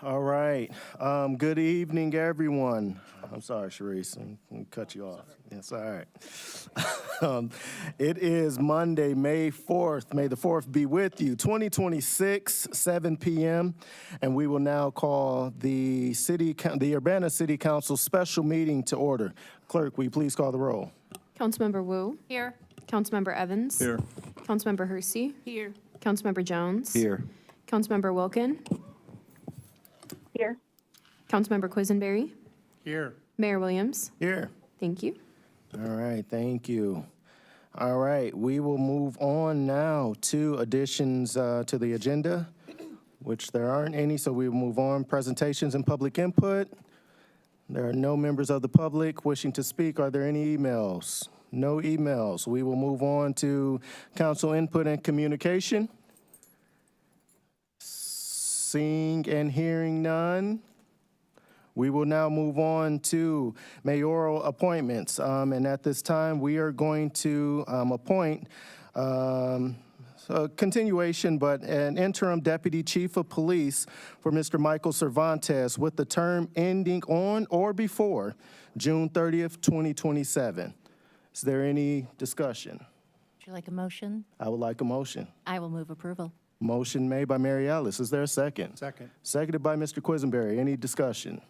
All right. Good evening, everyone. I'm sorry, Sharice. I'm going to cut you off. It's all right. It is Monday, May 4th. May the 4th be with you. 2026, 7 p.m. And we will now call the Urbana City Council special meeting to order. Clerk, will you please call the roll? Councilmember Wu. Here. Councilmember Evans. Here. Councilmember Hersey. Here. Councilmember Jones. Here. Councilmember Wilkin. Here. Councilmember Quisenberry. Here. Mayor Williams. Here. Thank you. All right, thank you. All right, we will move on now to additions to the agenda, which there aren't any, so we will move on. Presentations and public input. There are no members of the public wishing to speak. Are there any emails? No emails. We will move on to council input and communication. Seeing and hearing none. We will now move on to mayoral appointments. And at this time, we are going to appoint a continuation, but an interim deputy chief of police for Mr. Michael Cervantes with the term ending on or before June 30th, 2027. Is there any discussion? Would you like a motion? I would like a motion. I will move approval. Motion made by Mary Alice. Is there a second? Second. Seconded by Mr. Quisenberry. Any discussion?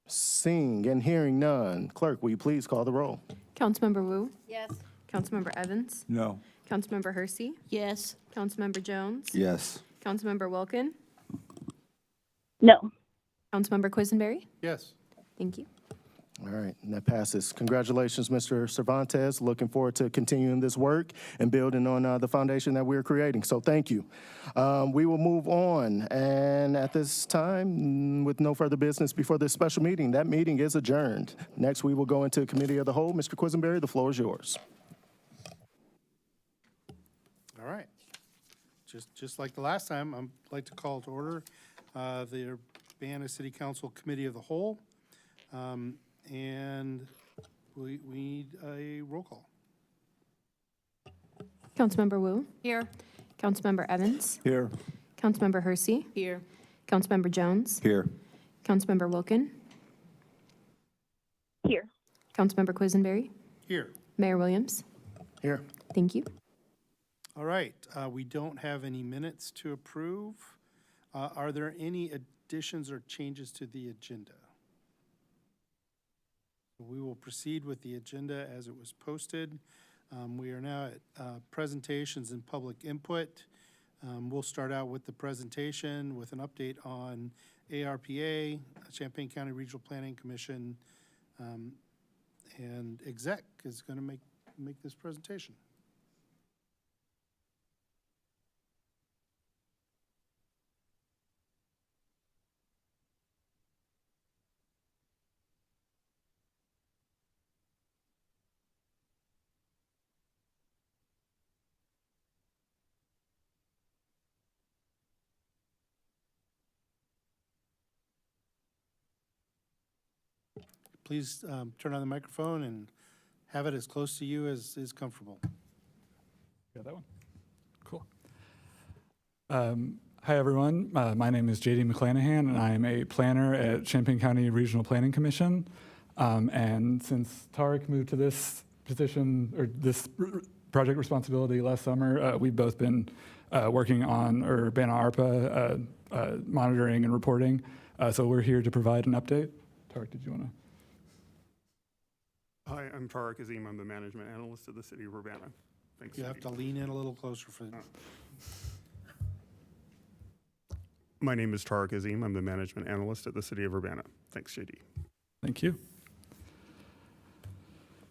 Seeing and hearing none. Clerk, will you please call the roll? Councilmember Wu. Yes. Councilmember Evans. No. Councilmember Hersey. Yes. Councilmember Jones. Yes. Councilmember Wilkin. No. Councilmember Quisenberry. Yes. Thank you. All right, and that passes. Congratulations, Mr. Cervantes. Looking forward to continuing this work and building on the foundation that we're creating. So thank you. We will move on. And at this time, with no further business before this special meeting, that meeting is adjourned. Next, we will go into Committee of the Whole. Mr. Quisenberry, the floor is yours. All right. Just like the last time, I'd like to call to order the Urbana City Council Committee of the Whole. And we need a roll call. Councilmember Wu. Here. Councilmember Evans. Here. Councilmember Hersey. Here. Councilmember Jones. Here. Councilmember Wilkin. Here. Councilmember Quisenberry. Here. Mayor Williams. Here. Thank you. All right. We don't have any minutes to approve. Are there any additions or changes to the agenda? We will proceed with the agenda as it was posted. We are now at presentations and public input. We'll start out with the presentation with an update on ARPA, Champaign County Regional Planning Commission, and exec is going to make this presentation. Please turn on the microphone and have it as close to you as is comfortable. Got that one? Cool. Hi, everyone. My name is JD McClanahan, and I am a planner at Champaign County Regional Planning Commission. And since Tarek moved to this position, or this project responsibility last summer, we've both been working on Urbana ARPA monitoring and reporting. So we're here to provide an update. Tarek, did you want to? Hi, I'm Tarek Azim. I'm the management analyst at the City of Urbana. Thanks. You have to lean in a little closer for My name is Tarek Azim. I'm the management analyst at the City of Urbana. Thanks, JD. Thank you.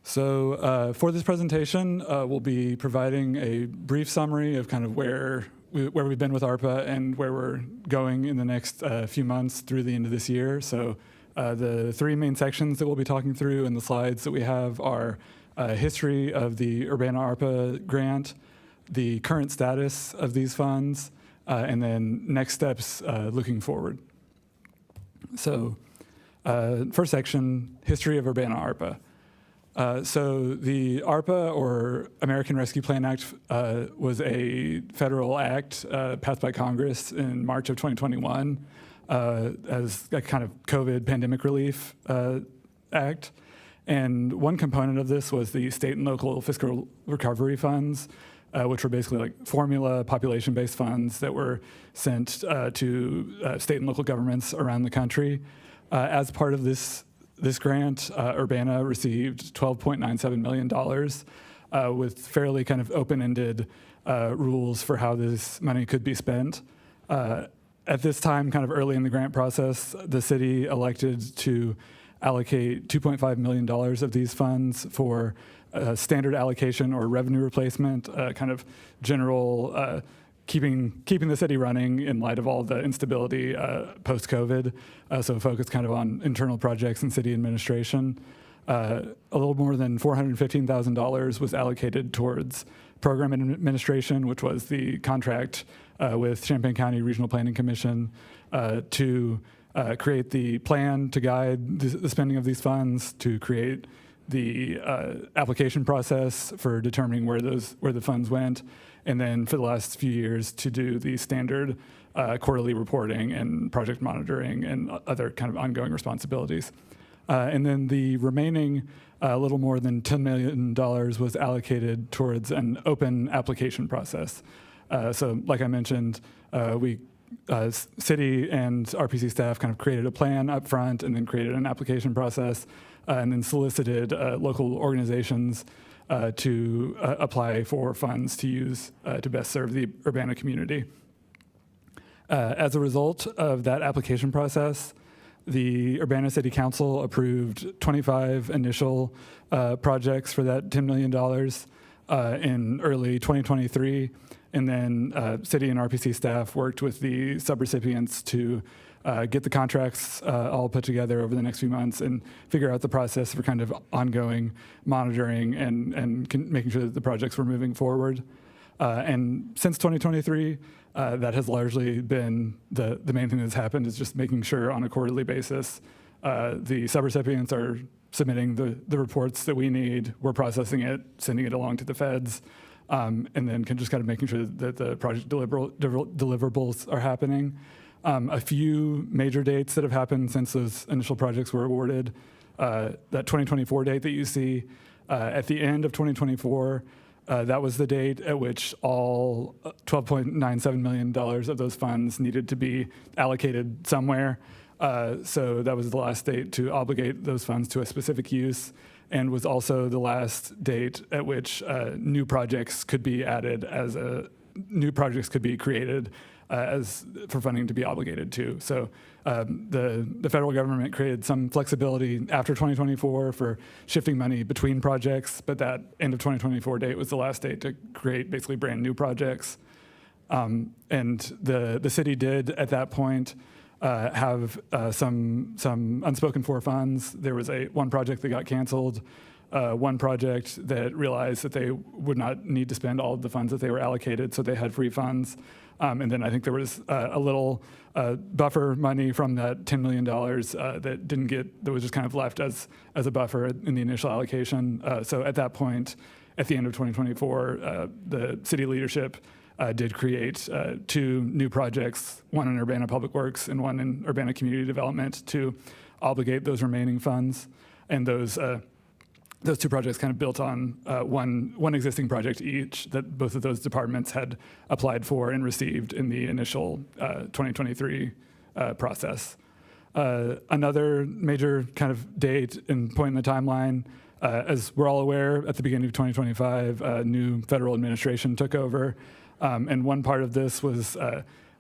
So for this presentation, we'll be providing a brief summary of kind of where we've been with ARPA and where we're going in the next few months through the end of this year. So the three main sections that we'll be talking through in the slides that we have are history of the Urbana ARPA grant, the current status of these funds, and then next steps looking forward. So first section, history of Urbana ARPA. So the ARPA, or American Rescue Plan Act, was a federal act passed by Congress in March of 2021 as a kind of COVID pandemic relief act. And one component of this was the state and local fiscal recovery funds, which were basically like formula population-based funds that were sent to state and local governments around the country. As part of this grant, Urbana received $12.97 million with fairly kind of open-ended rules for how this money could be spent. At this time, kind of early in the grant process, the city elected to allocate $2.5 million of these funds for standard allocation or revenue replacement, kind of general keeping the city running in light of all the instability post-COVID. So focus kind of on internal projects and city administration. A little more than $415,000 was allocated towards program administration, which was the contract with Champaign County Regional Planning Commission to create the plan to guide the spending of these funds, to create the application process for determining where the funds went, and then for the last few years to do the standard quarterly reporting and project monitoring and other kind of ongoing responsibilities. And then the remaining little more than $10 million was allocated towards an open application process. So like I mentioned, we city and RPC staff kind of created a plan up front and then created an application process and then solicited local organizations to apply for funds to use to best serve the Urbana community. As a result of that application process, the Urbana City Council approved 25 initial projects for that $10 million in early 2023. And then city and RPC staff worked with the subrecipients to get the contracts all put together over the next few months and figure out the process for kind of ongoing monitoring and making sure that the projects were moving forward. And since 2023, that has largely been the main thing that's happened, is just making sure on a quarterly basis the subrecipients are submitting the reports that we need, we're processing it, sending it along to the feds, and then just kind of making sure that the project deliverables are happening. A few major dates that have happened since those initial projects were awarded, that 2024 date that you see, at the end of 2024, that was the date at which all $12.97 million of those funds needed to be allocated somewhere. So that was the last date to obligate those funds to a specific use, and was also the last date at which new projects could be added new projects could be created as for funding to be obligated to. So the federal government created some flexibility after 2024 for shifting money between projects, but that end of 2024 date was the last date to create basically brand new projects. And the city did at that point have some unspoken for funds. There was one project that got canceled, one project that realized that they would not need to spend all of the funds that they were allocated, so they had free funds. And then I think there was a little buffer money from that $10 million that was just kind of left as a buffer in the initial allocation. So at that point, at the end of 2024, the city leadership did create two new projects, one in Urbana Public Works and one in Urbana Community Development, to obligate those remaining funds. And those two projects kind of built on one existing project each that both of those departments had applied for and received in the initial 2023 process. Another major kind of date and point in the timeline, as we're all aware, at the beginning of 2025, new federal administration took over. And one part of this was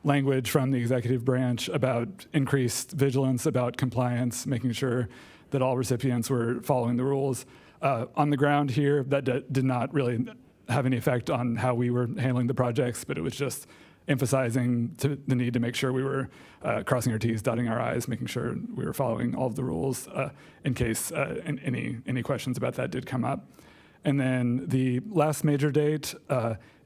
language from the executive branch about increased vigilance, about compliance, making sure that all recipients were following the rules. On the ground here, that did not really have any effect on how we were handling the projects, but it was just emphasizing the need to make sure we were crossing our T's, dotting our I's, making sure we were following all of the rules in case any questions about that did come up. And then the last major date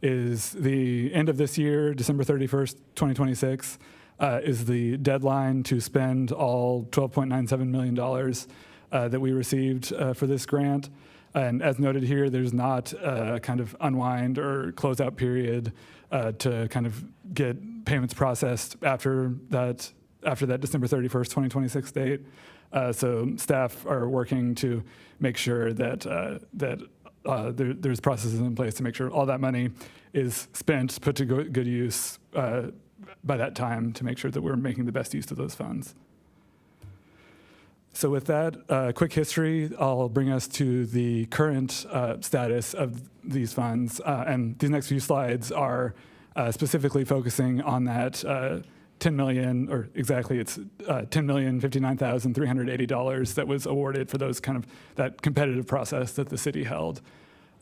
is the end of this year, December 31st, 2026, is the deadline to spend all $12.97 million that we received for this grant. And as noted here, there's not a kind of unwind or closeout period to kind of get payments processed after that December 31st, 2026 date. So staff are working to make sure that there's processes in place to make sure all that money is spent, put to good use by that time, to make sure that we're making the best use of those funds. So with that quick history, I'll bring us to the current status of these funds. And these next few slides are specifically focusing on that 10 million, or exactly it's $10,059,380 that was awarded for those kind of that competitive process that the city held.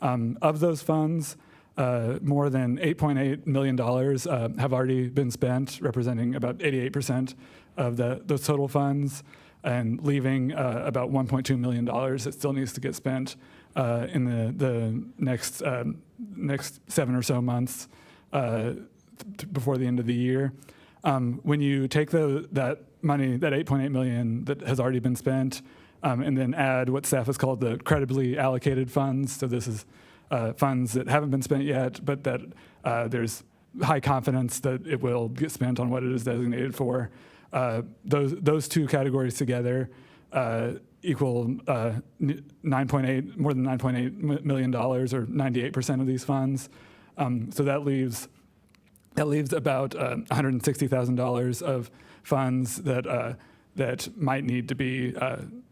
Of those funds, more than $8.8 million have already been spent, representing about 88% of those total funds, and leaving about $1.2 million that still needs to get spent in the next 7 or so months before the end of the year. When you take that money, that $8.8 million that has already been spent, and then add what staff has called the credibly allocated funds, so this is funds that haven't been spent yet, but that there's high confidence that it will get spent on what it is designated for. Those two categories together equal more than $9.8 million, or 98% of these funds. So that leaves about $160,000 of funds that might need to be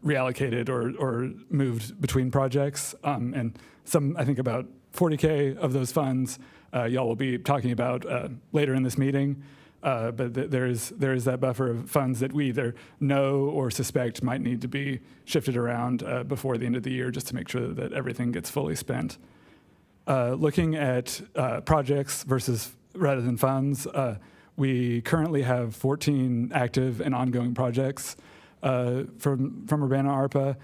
reallocated or moved between projects. And I think about 40K of those funds y'all will be talking about later in this meeting. But there is that buffer of funds that we either know or suspect might need to be shifted around before the end of the year, just to make sure that everything gets fully spent. Looking at projects rather than funds, we currently have 14 active and ongoing projects from Urbana ARPA.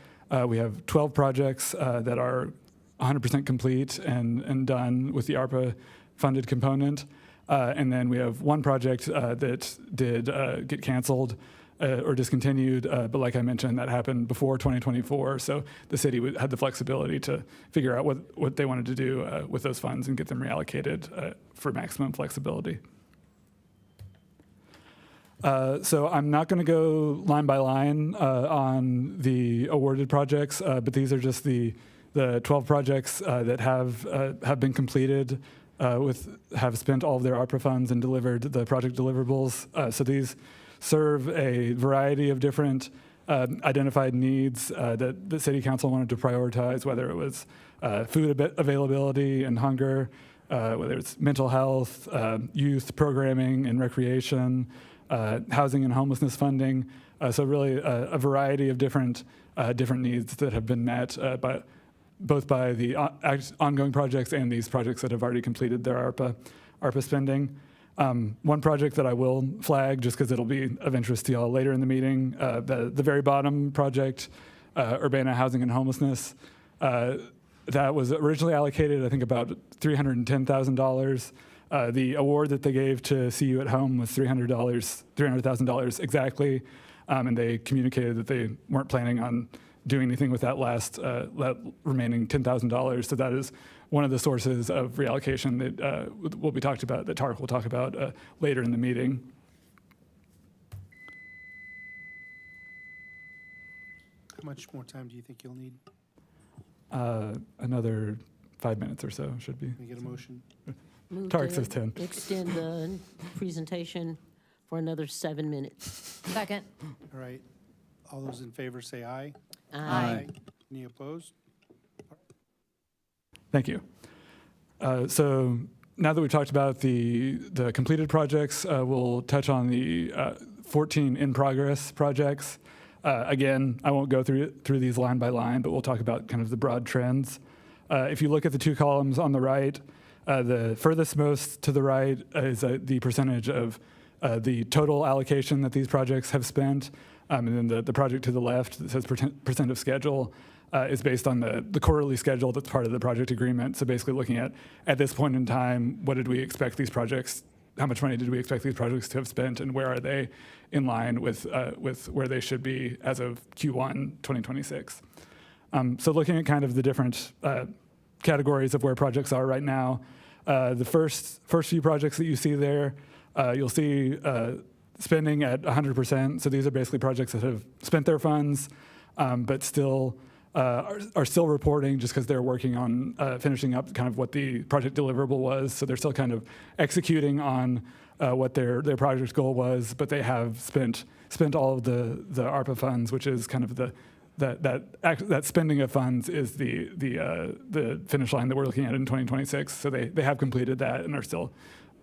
We have 12 projects that are 100% complete and done with the ARPA funded component. And then we have one project that did get canceled or discontinued, but like I mentioned, that happened before 2024. So the city had the flexibility to figure out what they wanted to do with those funds and get them reallocated for maximum flexibility. So I'm not going to go line by line on the awarded projects, but these are just the 12 projects that have been completed, have spent all of their ARPA funds and delivered the project deliverables. So these serve a variety of different identified needs that the city council wanted to prioritize, whether it was food availability and hunger, whether it's mental health, youth programming and recreation, housing and homelessness funding. So really a variety of different needs that have been met both by the ongoing projects and these projects that have already completed their ARPA spending. One project that I will flag, just because it'll be of interest to y'all later in the meeting, the very bottom project, Urbana Housing and Homelessness, that was originally allocated, I think, about $310,000. The award that they gave to See You at Home was $300,000 exactly, and they communicated that they weren't planning on doing anything with that remaining $10,000. So that is one of the sources of reallocation that will be talked about, that Tarek will talk about later in the meeting. How much more time do you think you'll need? Another 5 minutes or so should be. Can we get a motion? Move Tarek to says 10. Extend the presentation for another 7 minutes. Second. All right. All those in favor say aye. Aye. Any opposed? Thank you. So now that we've talked about the completed projects, we'll touch on the 14 in-progress projects. Again, I won't go through these line by line, but we'll talk about kind of the broad trends. If you look at the two columns on the right, the furthest most to the right is the percentage of the total allocation that these projects have spent. And then the project to the left that says percent of schedule is based on the quarterly schedule that's part of the project agreement. So basically looking at this point in time, what did we expect these projects, how much money did we expect these projects to have spent, and where are they in line with where they should be as of Q1 2026. So looking at kind of the different categories of where projects are right now, the first few projects that you see there, you'll see spending at 100%. So these are basically projects that have spent their funds, but still are still reporting just because they're working on finishing up kind of what the project deliverable was. So they're still kind of executing on what their project goal was, but they have spent all of the ARPA funds, which is kind of that spending of funds is the finish line that we're looking at in 2026. So they have completed that and are still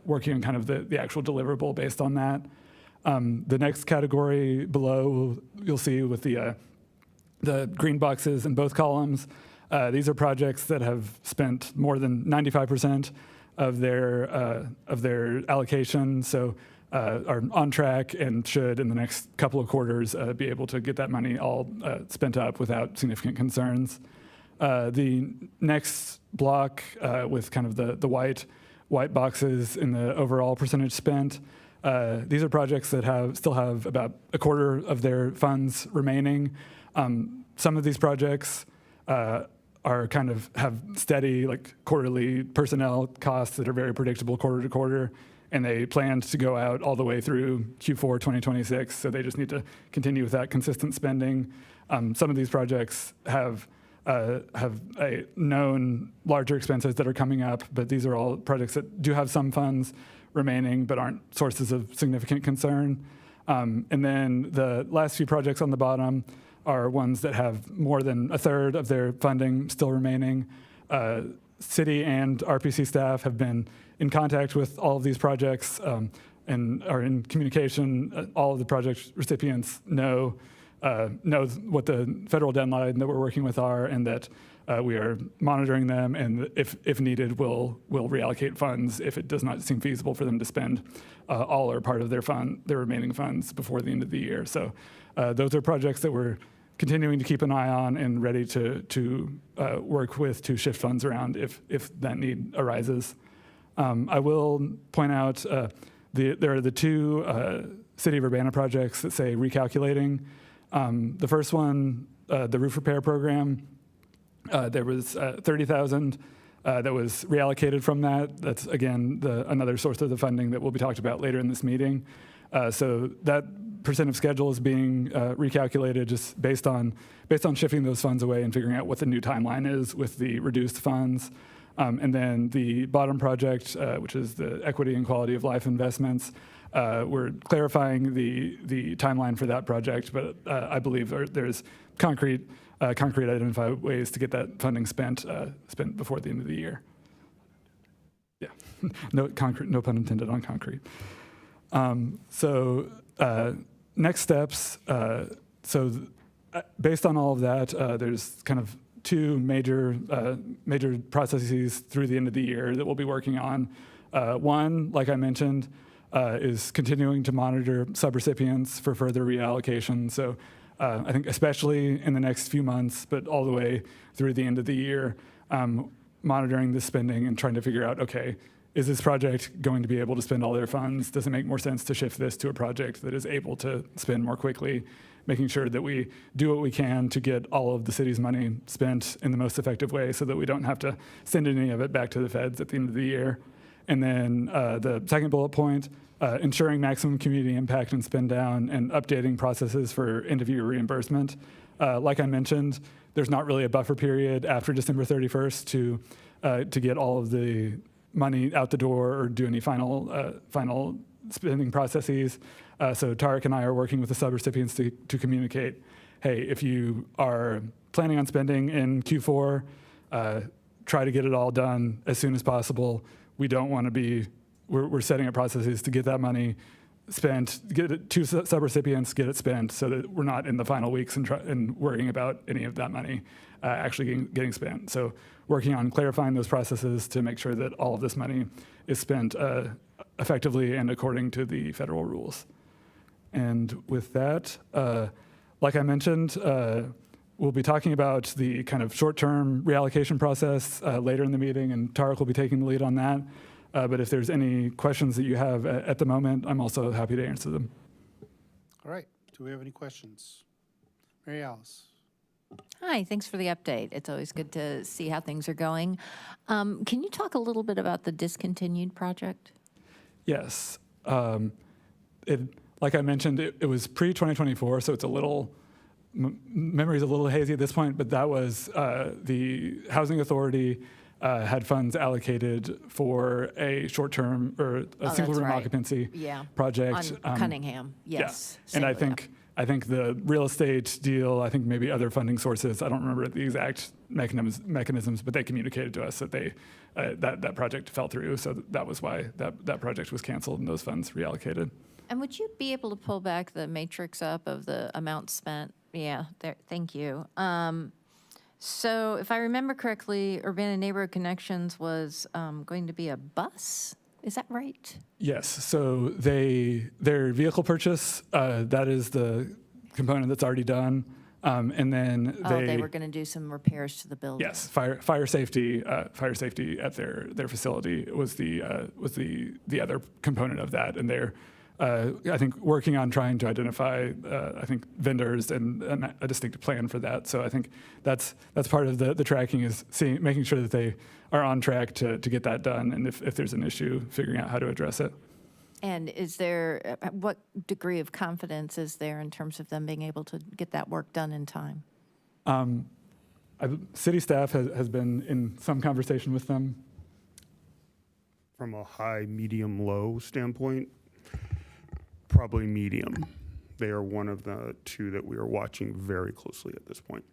working on kind of the actual deliverable based on that. The next category below, you'll see with the green boxes in both columns. These are projects that have spent more than 95% of their allocation, so are on track and should in the next couple of quarters be able to get that money all spent up without significant concerns. The next block with kind of the white boxes in the overall percentage spent. These are projects that still have about a quarter of their funds remaining. Some of these projects are kind of have steady, like quarterly personnel costs that are very predictable quarter to quarter, and they plan to go out all the way through Q4 2026. So they just need to continue with that consistent spending. Some of these projects have a known larger expenses that are coming up, but these are all projects that do have some funds remaining, but aren't sources of significant concern. And then the last few projects on the bottom are ones that have more than a third of their funding still remaining. City and RPC staff have been in contact with all of these projects and are in communication. All of the project recipients know what the federal deadline that we're working with are, and that we are monitoring them, and if needed, we'll reallocate funds if it does not seem feasible for them to spend all or part of their remaining funds before the end of the year. So those are projects that we're continuing to keep an eye on and ready to work with to shift funds around if that need arises. I will point out there are the two City of Urbana projects that say recalculating. The first one, the roof repair program, there was $30,000 that was reallocated from that. That's, again, another source of the funding that will be talked about later in this meeting. So that percent of schedule is being recalculated just based on shifting those funds away and figuring out what the new timeline is with the reduced funds. And then the bottom project, which is the equity and quality of life investments, we're clarifying the timeline for that project, but I believe there's concrete identified ways to get that funding spent before the end of the year. Yeah, no pun intended on concrete. Next steps. Based on all of that, there's kind of two major processes through the end of the year that we'll be working on. One, like I mentioned, is continuing to monitor subrecipients for further reallocation. So I think especially in the next few months, but all the way through the end of the year, monitoring the spending and trying to figure out, okay, is this project going to be able to spend all their funds? Does it make more sense to shift this to a project that is able to spend more quickly? Making sure that we do what we can to get all of the city's money spent in the most effective way so that we don't have to send any of it back to the feds at the end of the year. And then the second bullet point, ensuring maximum community impact and spend down and updating processes for end-of-year reimbursement. Like I mentioned, there's not really a buffer period after December 31st to get all of the money out the door or do any final spending processes. So Tarek and I are working with the subrecipients to communicate, hey, if you are planning on spending in Q4, try to get it all done as soon as possible. We don't want to be, we're setting up processes to get that money spent, get it to subrecipients, get it spent so that we're not in the final weeks and worrying about any of that money actually getting spent. So working on clarifying those processes to make sure that all of this money is spent effectively and according to the federal rules. And with that, like I mentioned, we'll be talking about the kind of short-term reallocation process later in the meeting, and Tarek will be taking the lead on that. But if there's any questions that you have at the moment, I'm also happy to answer them. All right. Do we have any questions? Mary Alice? Hi, thanks for the update. It's always good to see how things are going. Can you talk a little bit about the discontinued project? Yes. Like I mentioned, it was pre-2024, so it's a little, memory's a little hazy at this point, but that was the Housing Authority had funds allocated for a short-term or a that's single-room right. occupancy Yeah. project. On Cunningham, yes. Yeah. And I Same, yeah. I think the real estate deal, I think maybe other funding sources, I don't remember the exact mechanisms, but they communicated to us that that project fell through. So that was why that project was canceled and those funds reallocated. And would you be able to pull back the matrix up of the amount spent? Yeah, there, thank you. So if I remember correctly, Urbana Neighborhood Connections was going to be a bus. Is that right? Yes. So their vehicle purchase, that is the component that's already done. And then They were going to do some repairs to the building. yes, fire safety at their facility was the other component of that, and they're I think working on trying to identify I think vendors and a distinct plan for that. So I think that's part of the tracking is making sure that they are on track to get that done, and if there's an issue, figuring out how to address it. And is there, what degree of confidence is there in terms of them being able to get that work done in time? City staff has been in some conversation with them. From a high, medium, low standpoint, probably medium. They are one of the two that we are watching very closely at this point.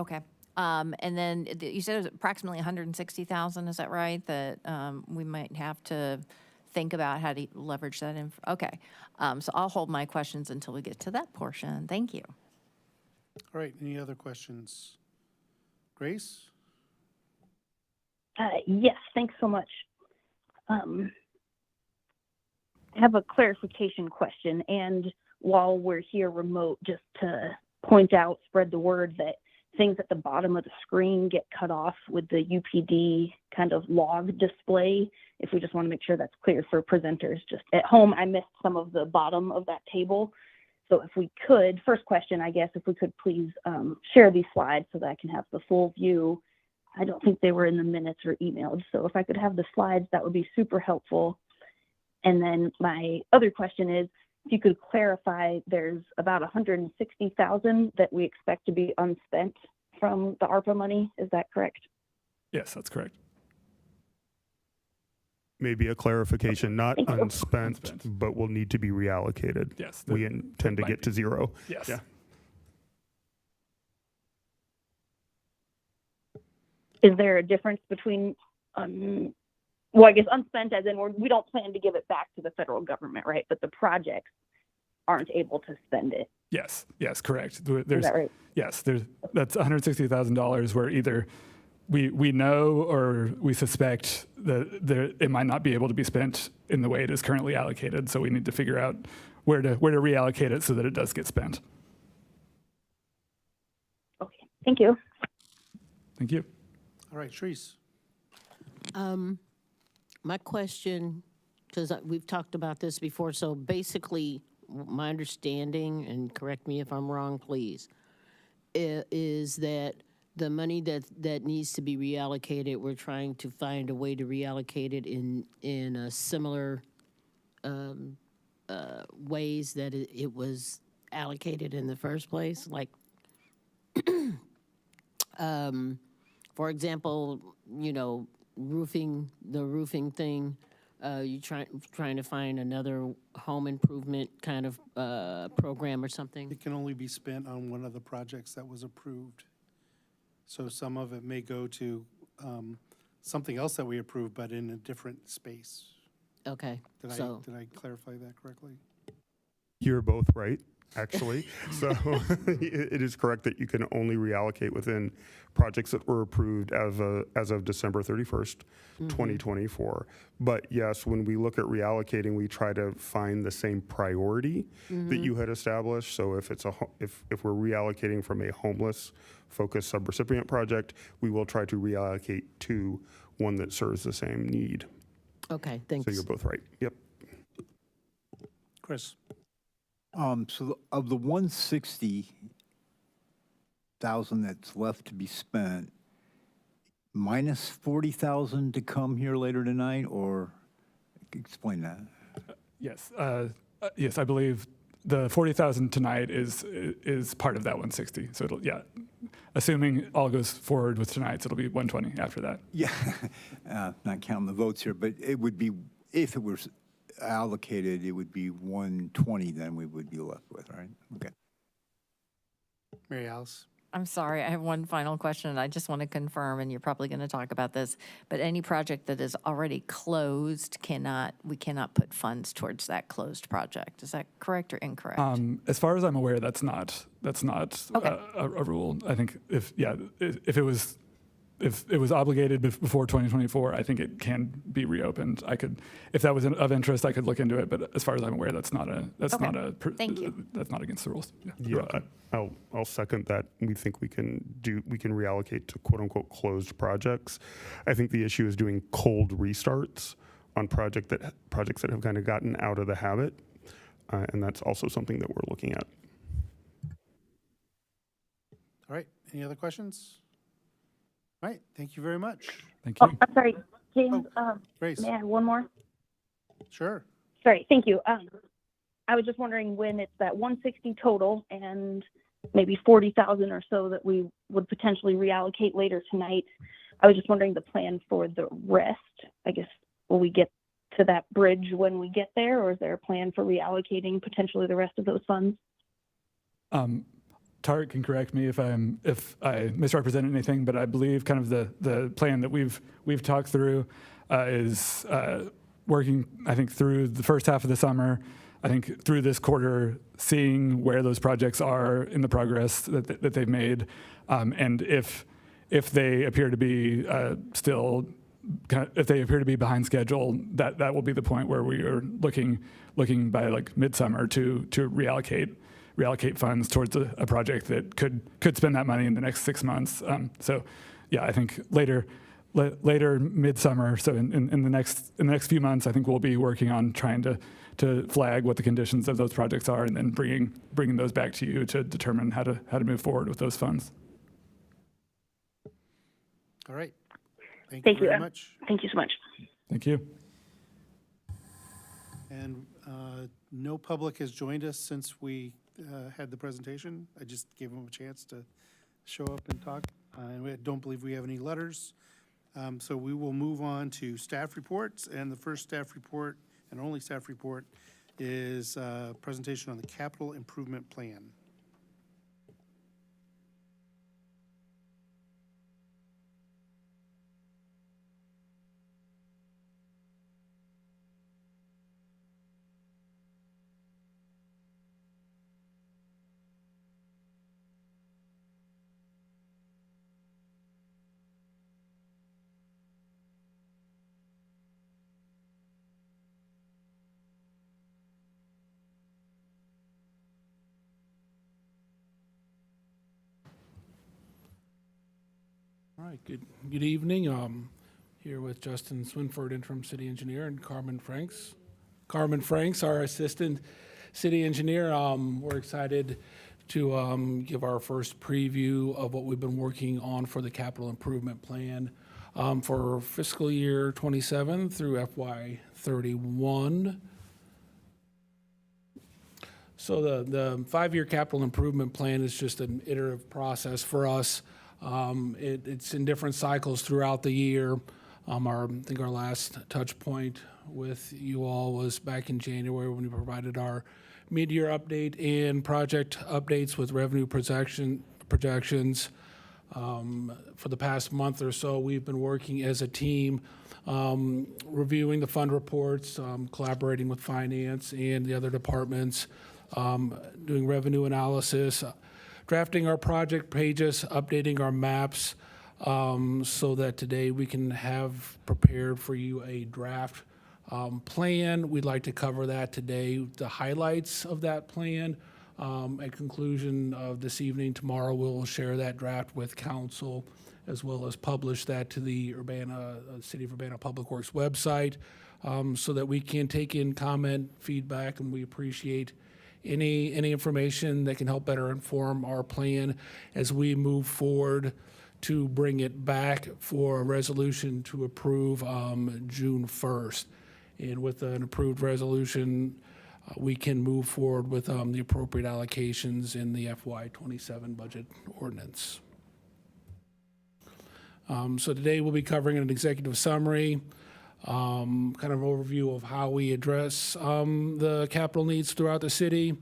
Okay. And then you said it was approximately 160,000, is that right? That we might have to think about how to leverage that in. Okay. So I'll hold my questions until we get to that portion. Thank you. All right, any other questions? Grace? Yes, thanks so much. I have a clarification question, and while we're here remote, just to point out, spread the word that things at the bottom of the screen get cut off with the UPD kind of log display. If we just want to make sure that's clear for presenters. Just at home, I missed some of the bottom of that table. So if we could, first question, I guess, if we could please share these slides so that I can have the full view. I don't think they were in the minutes or emailed. So if I could have the slides, that would be super helpful. And then my other question is, if you could clarify, there's about 160,000 that we expect to be unspent from the ARPA money. Is that correct? Yes, that's correct. Maybe a clarification, not Thank you. unspent, Unspent. but will need to be reallocated. Yes. We intend to might get to be. zero. Yes. Yeah. Is there a difference between, well, I guess unspent as in we don't plan to give it back to the federal government, right? But the projects aren't able to spend it. Yes, correct. Is that right? Yes, that's $160,000 where either we know or we suspect that it might not be able to be spent in the way it is currently allocated. So we need to figure out where to reallocate it so that it does get spent. Okay, thank you. Thank you. All right, Sharice? My question, because we've talked about this before, so basically, my understanding, and correct me if I'm wrong, please, is that the money that needs to be reallocated, we're trying to find a way to reallocate it in a similar ways that it was allocated in the first place, like for example, the roofing thing, you trying to find another home improvement kind of program or something? It can only be spent on one of the projects that was approved. So some of it may go to something else that we approved, but in a different space. Okay, Did I clarify that correctly? You're both right, actually. So it is correct that you can only reallocate within projects that were approved as of December 31st, 2024. But yes, when we look at reallocating, we try to find the same priority that you had established. So if it's if we're reallocating from a homeless focused subrecipient project, we will try to reallocate to one that serves the same need. okay, thanks. So you're both right. Yep. Chris? So of the 160, thousand that's left to be spent, minus 40,000 to come here later tonight, or explain that? Yes, yes, I believe the 40,000 tonight is part of that 160. So it'll, yeah, assuming all goes forward with tonight's, it'll be 120 after that. Yeah, not counting the votes here, but it would be, if it was allocated, it would be 120 then we would be left with, right? Okay. Mary Alice? I'm sorry, I have one final question, and I just want to confirm, and you're probably going to talk about this, but any project that is already closed we cannot put funds towards that closed project. Is that correct or incorrect? As far as I'm aware, that's not Okay. a rule. I think if it was obligated before 2024, I think it can be reopened. If that was of interest, I could look into it. But as far as I'm aware, that's not Thank you. That's not against the rules. Yeah, I'll second that. We think we can reallocate to quote unquote closed projects. I think the issue is doing cold restarts on projects that have kind of gotten out of the habit, and that's also something that we're looking at. All right, any other questions? All right, thank you very much. Thank Oh, you. I'm sorry, James, Grace? may I have one more? Sure. Sorry, thank you. I was just wondering when it's that 160 total and maybe 40,000 or so that we would potentially reallocate later tonight. I was just wondering the plan for the rest. I guess, will we get to that bridge when we get there, or is there a plan for reallocating potentially the rest of those funds? Tart can correct me if I misrepresented anything, but I believe kind of the plan that we've talked through is working, I think, through the first half of the summer, I think through this quarter, seeing where those projects are in the progress that they've made, and if they appear to be if they appear to be behind schedule, that will be the point where we are looking by like midsummer to reallocate funds towards a project that could spend that money in the next 6 months. So, yeah, I think later midsummer. So in the next few months, I think we'll be working on trying to flag what the conditions of those projects are, and then bringing those back to you to determine how to move forward with those funds. All right. Thank Thank you you. very much. Thank you so much. Thank you. And no public has joined us since we had the presentation. I just gave them a chance to show up and talk. And we don't believe we have any letters. So we will move on to staff reports. And the first staff report, and only staff report, is a presentation on the capital improvement plan. All right, good evening. Here with Justin Swinford, interim city engineer, and Carmen Franks. Carmen Franks, our assistant city engineer. We're excited to give our first preview of what we've been working on for the capital improvement plan for fiscal year 27 through FY 31. So the 5-year capital improvement plan is just an iterative process for us. It's in different cycles throughout the year. I think our last touch point with you all was back in January when we provided our mid-year update and project updates with revenue projections. For the past month or so, we've been working as a team, reviewing the fund reports, collaborating with finance and the other departments, doing revenue analysis, drafting our project pages, updating our maps, so that today we can have prepared for you a draft plan. We'd like to cover that today, the highlights of that plan. At conclusion of this evening, tomorrow, we'll share that draft with council, as well as publish that to the City of Urbana Public Works website, so that we can take in comment, feedback, and we appreciate any information that can help better inform our plan as we move forward to bring it back for a resolution to approve June 1st. And with an approved resolution, we can move forward with the appropriate allocations in the FY27 budget ordinance. So today we'll be covering an executive summary, kind of overview of how we address the capital needs throughout the city.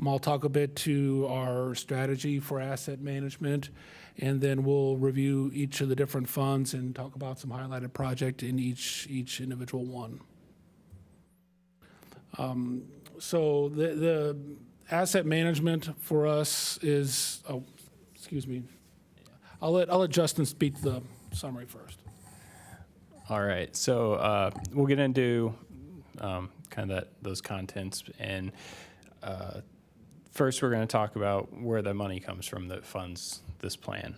I'll talk a bit to our strategy for asset management, and then we'll review each of the different funds and talk about some highlighted project in each individual one. So the asset management for us is, oh, excuse me. I'll let Justin speak to the summary first. All right, so we'll get into kind of those contents, and first we're going to talk about where the money comes from that funds this plan.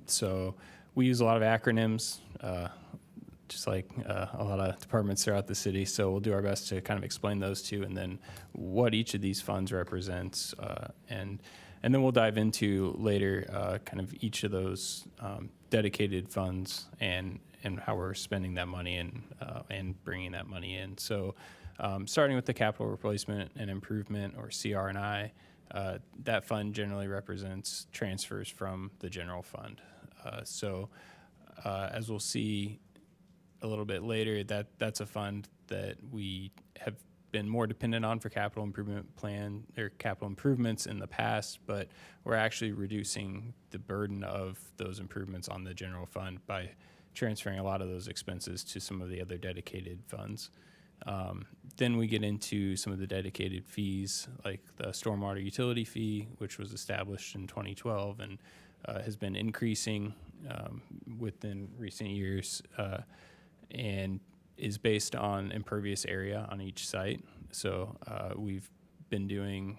So we use a lot of acronyms, just like a lot of departments throughout the city, so we'll do our best to kind of explain those two, and then what each of these funds represents, and then we'll dive into later kind of each of those dedicated funds and how we're spending that money and bringing that money in. So starting with the capital replacement and improvement, or CR&I, that fund generally represents transfers from the general fund. So as we'll see a little bit later, that's a fund that we have been more dependent on for capital improvement plan or capital improvements in the past, but we're actually reducing the burden of those improvements on the general fund by transferring a lot of those expenses to some of the other dedicated funds. Then we get into some of the dedicated fees, like the stormwater utility fee, which was established in 2012 and has been increasing within recent years, and is based on impervious area on each site. So we've been doing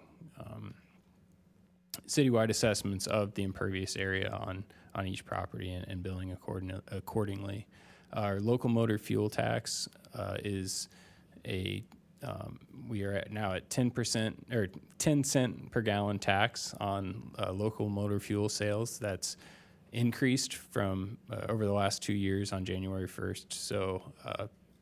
citywide assessments of the impervious area on each property and billing accordingly. Our local motor fuel tax is we are now at 10% or 10 cent per gallon tax on local motor fuel sales. That's increased from over the last 2 years on January 1st. So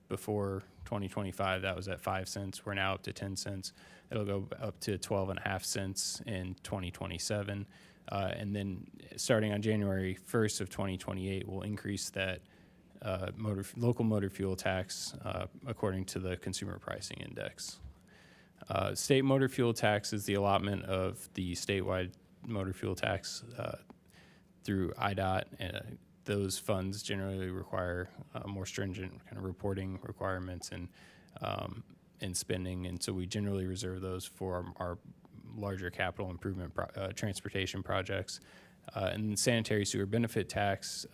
before 2025, that was at 5 cents. We're now up to 10 cents. It'll go up to 12.5 cents in 2027. And then starting on January 1st of 2028, we'll increase that local motor fuel tax according to the Consumer Pricing Index. State motor fuel tax is the allotment of the statewide motor fuel tax through IDOT, and those funds generally require more stringent kind of reporting requirements and spending, and so we generally reserve those for our larger capital improvement transportation projects. And sanitary sewer benefit tax,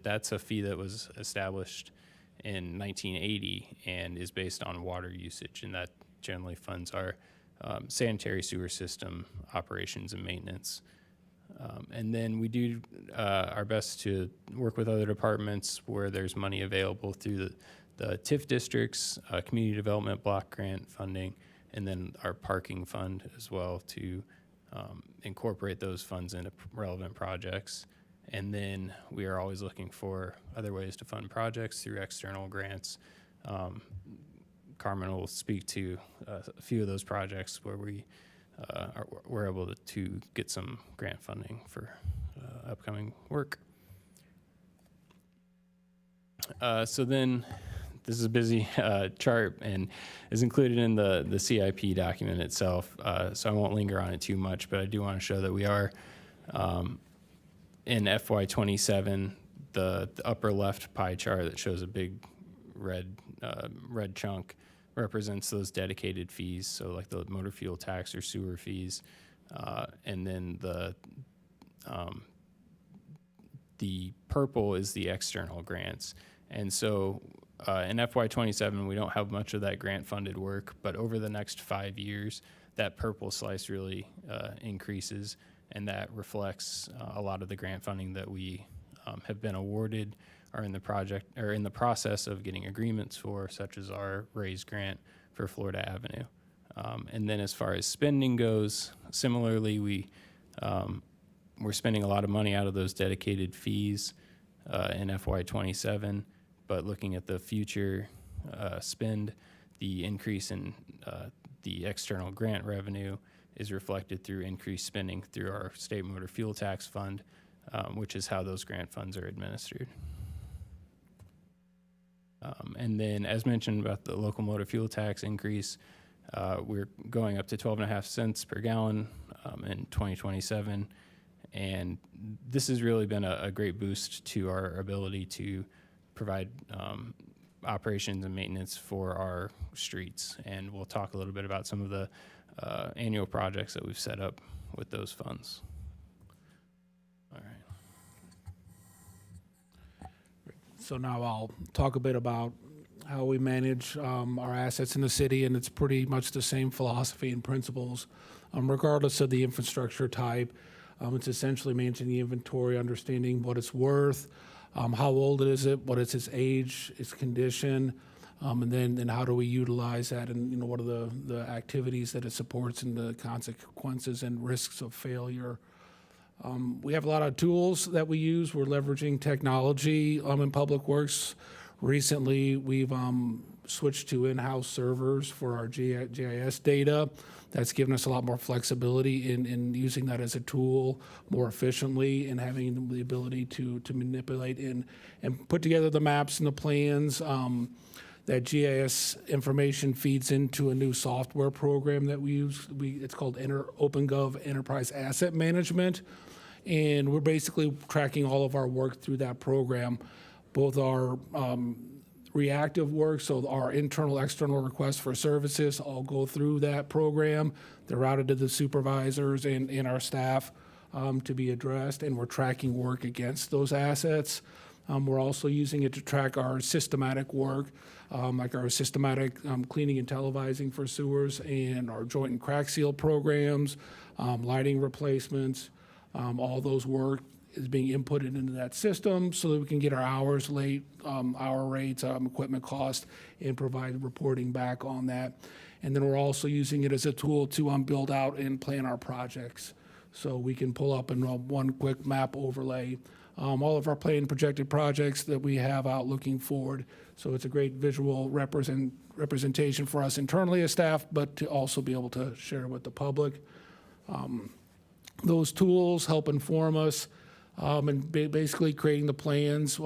that's a fee that was established in 1980 and is based on water usage, and that generally funds our sanitary sewer system operations and maintenance. And then we do our best to work with other departments where there's money available through the TIF districts, community development block grant funding, and then our parking fund as well to incorporate those funds into relevant projects. And then we are always looking for other ways to fund projects through external grants. Carmen will speak to a few of those projects where we're able to get some grant funding for upcoming work. So then this is a busy chart and is included in the CIP document itself, so I won't linger on it too much, but I do want to show that we are in FY27, the upper left pie chart that shows a big red chunk represents those dedicated fees, so like the motor fuel tax or sewer fees, and then the purple is the external grants. And so in FY27, we don't have much of that grant-funded work, but over the next 5 years, that purple slice really increases, and that reflects a lot of the grant funding that we have been awarded, are in the project or in the process of getting agreements for, such as our RAISE grant for Florida Avenue. And then as far as spending goes, similarly, we're spending a lot of money out of those dedicated fees in FY27, but looking at the future spend, the increase in the external grant revenue is reflected through increased spending through our state motor fuel tax fund, which is how those grant funds are administered. And then, as mentioned about the local motor fuel tax increase, we're going up to 12.5 cents per gallon in 2027. And this has really been a great boost to our ability to provide operations and maintenance for our streets. And we'll talk a little bit about some of the annual projects that we've set up with those funds. All right. So now I'll talk a bit about how we manage our assets in the city, and it's pretty much the same philosophy and principles, regardless of the infrastructure type. It's essentially managing the inventory, understanding what it's worth, how old is it, what is its age, its condition, and then how do we utilize that, and what are the activities that it supports and the consequences and risks of failure. We have a lot of tools that we use. We're leveraging technology in Public Works. Recently, we've switched to in-house servers for our GIS data. That's given us a lot more flexibility in using that as a tool more efficiently and having the ability to manipulate and put together the maps and the plans. That GIS information feeds into a new software program that we use. It's called OpenGov Enterprise Asset Management. And we're basically tracking all of our work through that program, both our reactive work, so our internal, external requests for services all go through that program. They're routed to the supervisors and our staff to be addressed, and we're tracking work against those assets. We're also using it to track our systematic work, like our systematic cleaning and televising for sewers and our joint and crack seal programs, lighting replacements. All those work is being inputted into that system so that we can get our hour rates, equipment cost, and provide reporting back on that. And then we're also using it as a tool to build out and plan our projects. So we can pull up in one quick map overlay all of our planned projected projects that we have out looking forward. So it's a great visual representation for us internally as staff, but to also be able to share with the public. Those tools help inform us and basically creating the plans.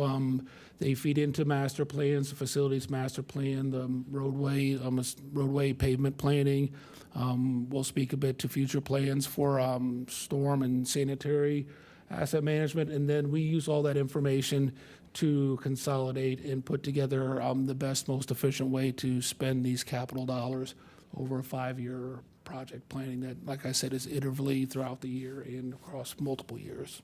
They feed into master plans, the facilities master plan, the roadway pavement planning. We'll speak a bit to future plans for storm and sanitary asset management, and then we use all that information to consolidate and put together the best, most efficient way to spend these capital dollars over a 5-year project planning that, like I said, is iteratively throughout the year and across multiple years.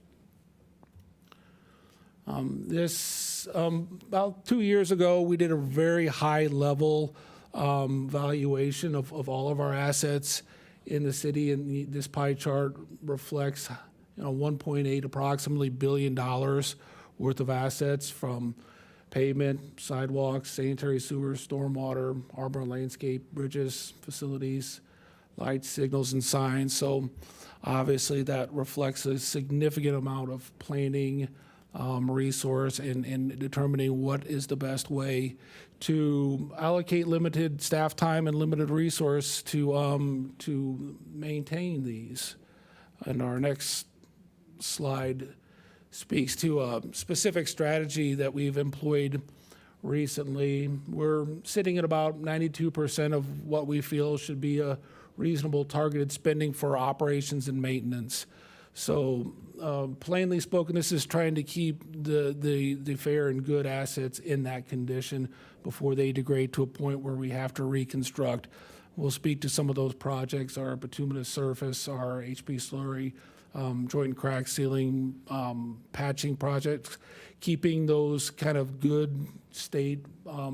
About 2 years ago, we did a very high level valuation of all of our assets in the city, and this pie chart reflects $1.8 approximately billion worth of assets from pavement, sidewalks, sanitary sewers, stormwater, harbor and landscape, bridges, facilities, lights, signals, and signs. So obviously that reflects a significant amount of planning, resource, and determining what is the best way to allocate limited staff time and limited resource to maintain these. And our next slide speaks to a specific strategy that we've employed recently. We're sitting at about 92% of what we feel should be a reasonable targeted spending for operations and maintenance. So plainly spoken, this is trying to keep the fair and good assets in that condition before they degrade to a point where we have to reconstruct. We'll speak to some of those projects, our bituminous surface, our HP slurry, joint and crack sealing, patching projects, keeping those kind of good state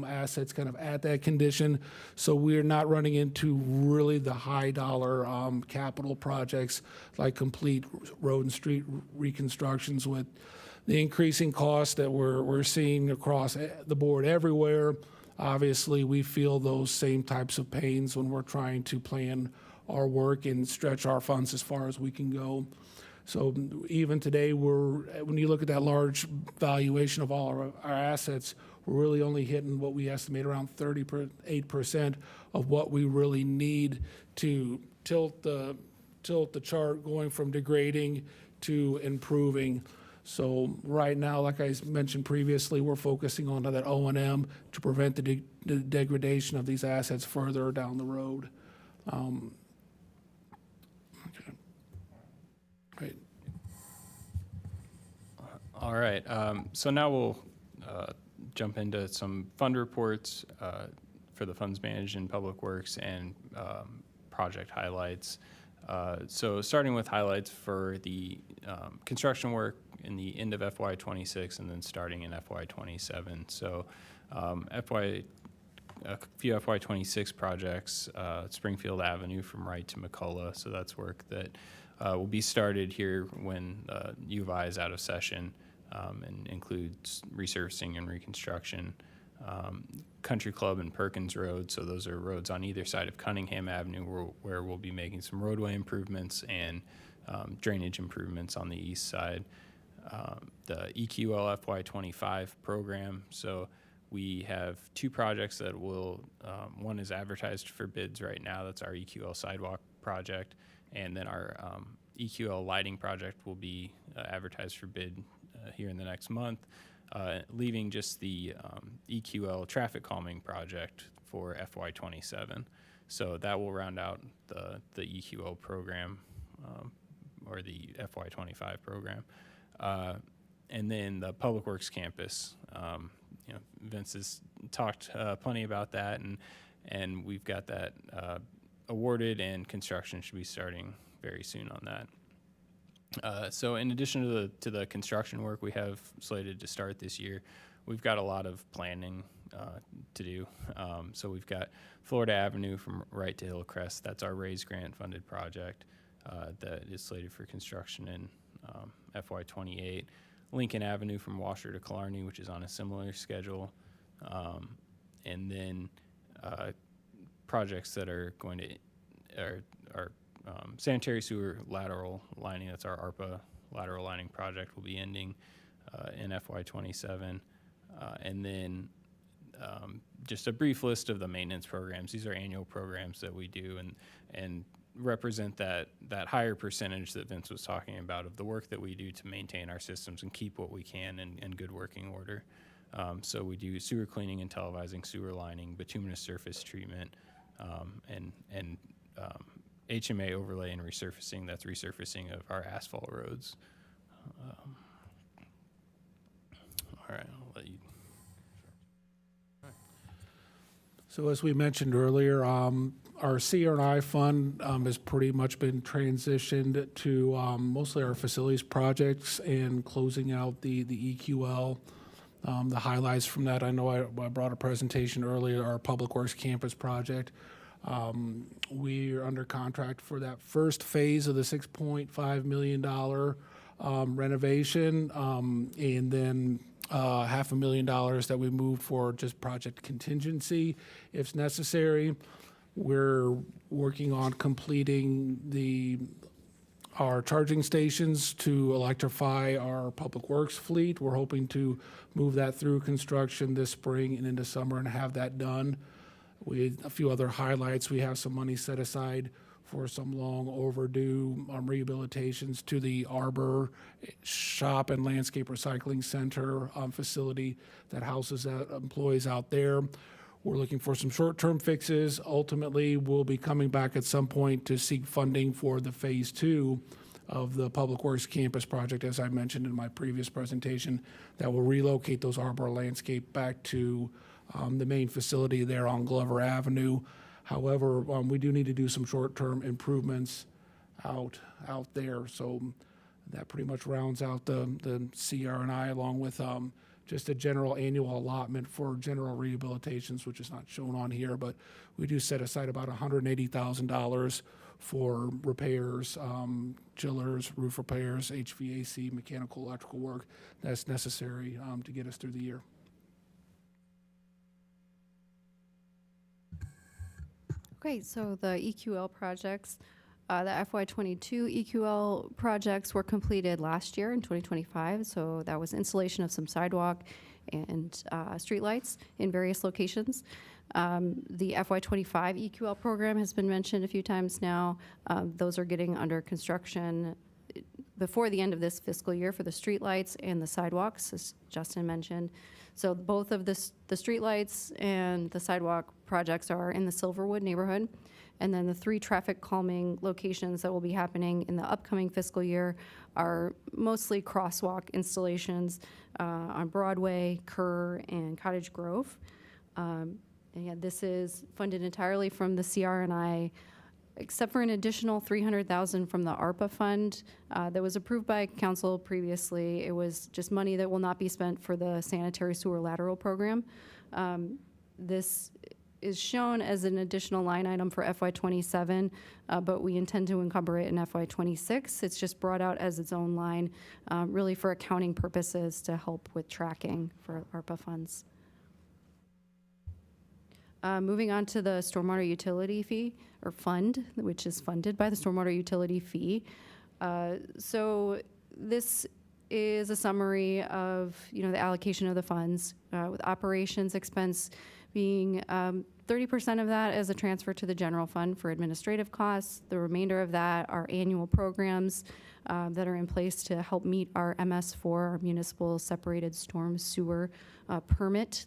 assets kind of at that condition, so we're not running into really the high dollar capital projects like complete road and street reconstructions with the increasing costs that we're seeing across the board everywhere. Obviously, we feel those same types of pains when we're trying to plan our work and stretch our funds as far as we can go. So even today, when you look at that large valuation of all our assets, we're really only hitting what we estimate around 38% of what we really need to tilt the chart going from degrading to improving. So right now, like I mentioned previously, we're focusing on that O&M to prevent the degradation of these assets further down the road. Okay. Great. All right, so now we'll jump into some fund reports for the funds managed in Public Works and project highlights. So starting with highlights for the construction work in the end of FY26 and then starting in FY27. So a few FY26 projects, Springfield Avenue from Wright to McCullough. So that's work that will be started here when U of I is out of session and includes resurfacing and reconstruction. Country Club and Perkins Road, so those are roads on either side of Cunningham Avenue where we'll be making some roadway improvements and drainage improvements on the east side. The EQL FY25 program, so we have two projects that will, one is advertised for bids right now, that's our EQL sidewalk project, and then our EQL lighting project will be advertised for bid here in the next month. Leaving just the EQL traffic calming project for FY27. So that will round out the EQL program or the FY25 program. And then the Public Works campus, Vince has talked plenty about that, and we've got that awarded, and construction should be starting very soon on that. So in addition to the construction work we have slated to start this year, we've got a lot of planning to do. So we've got Florida Avenue from Wright to Hillcrest. That's our RAISE grant funded project that is slated for construction in FY28. Lincoln Avenue from Washer to Killarney, which is on a similar schedule. And then projects that are going to are sanitary sewer lateral lining, that's our ARPA lateral lining project, will be ending in FY27. And then just a brief list of the maintenance programs. These are annual programs that we do and represent that higher percentage that Vince was talking about of the work that we do to maintain our systems and keep what we can in good working order. So we do sewer cleaning and televising, sewer lining, bituminous surface treatment, and HMA overlay and resurfacing. That's resurfacing of our asphalt roads. All right, I'll let you. So as we mentioned earlier, our CR&I fund has pretty much been transitioned to mostly our facilities projects and closing out the EQL. The highlights from that, I know I brought a presentation earlier, our Public Works campus project. We are under contract for that first phase of the $6.5 million renovation, and then $500,000 that we moved for just project contingency if necessary. We're working on completing our charging stations to electrify our Public Works fleet. We're hoping to move that through construction this spring and into summer and have that done. A few other highlights, we have some money set aside for some long overdue rehabilitations to the Arbor Shop and Landscape Recycling Center facility that houses employees out there. We're looking for some short-term fixes. Ultimately, we'll be coming back at some point to seek funding for the phase 2 of the Public Works campus project, as I mentioned in my previous presentation, that will relocate those Arbor landscape back to the main facility there on Glover Avenue. However, we do need to do some short-term improvements out there. So that pretty much rounds out the CR&I, along with just a general annual allotment for general rehabilitations, which is not shown on here, but we do set aside about $180,000 for repairs, chillers, roof repairs, HVAC, mechanical, electrical work that's necessary to get us through the year. Okay, so the EQL projects, the FY22 EQL projects were completed last year in 2025. So that was installation of some sidewalk and streetlights in various locations. The FY25 EQL program has been mentioned a few times now. Those are getting under construction before the end of this fiscal year for the streetlights and the sidewalks, as Justin mentioned. So both of the streetlights and the sidewalk projects are in the Silverwood neighborhood. And then the 3 traffic calming locations that will be happening in the upcoming fiscal year are mostly crosswalk installations on Broadway, Kerr, and Cottage Grove. And yeah, this is funded entirely from the CR&I, except for an additional $300,000 from the ARPA fund that was approved by council previously. It was just money that will not be spent for the sanitary sewer lateral program. This is shown as an additional line item for FY27, but we intend to encumber it in FY26. It's just brought out as its own line, really for accounting purposes to help with tracking for ARPA funds. Moving on to the stormwater utility fee or fund, which is funded by the stormwater utility fee. So this is a summary of, the allocation of the funds, with operations expense being 30% of that as a transfer to the general fund for administrative costs. The remainder of that are annual programs that are in place to help meet our MS4, our municipal separated storm sewer permit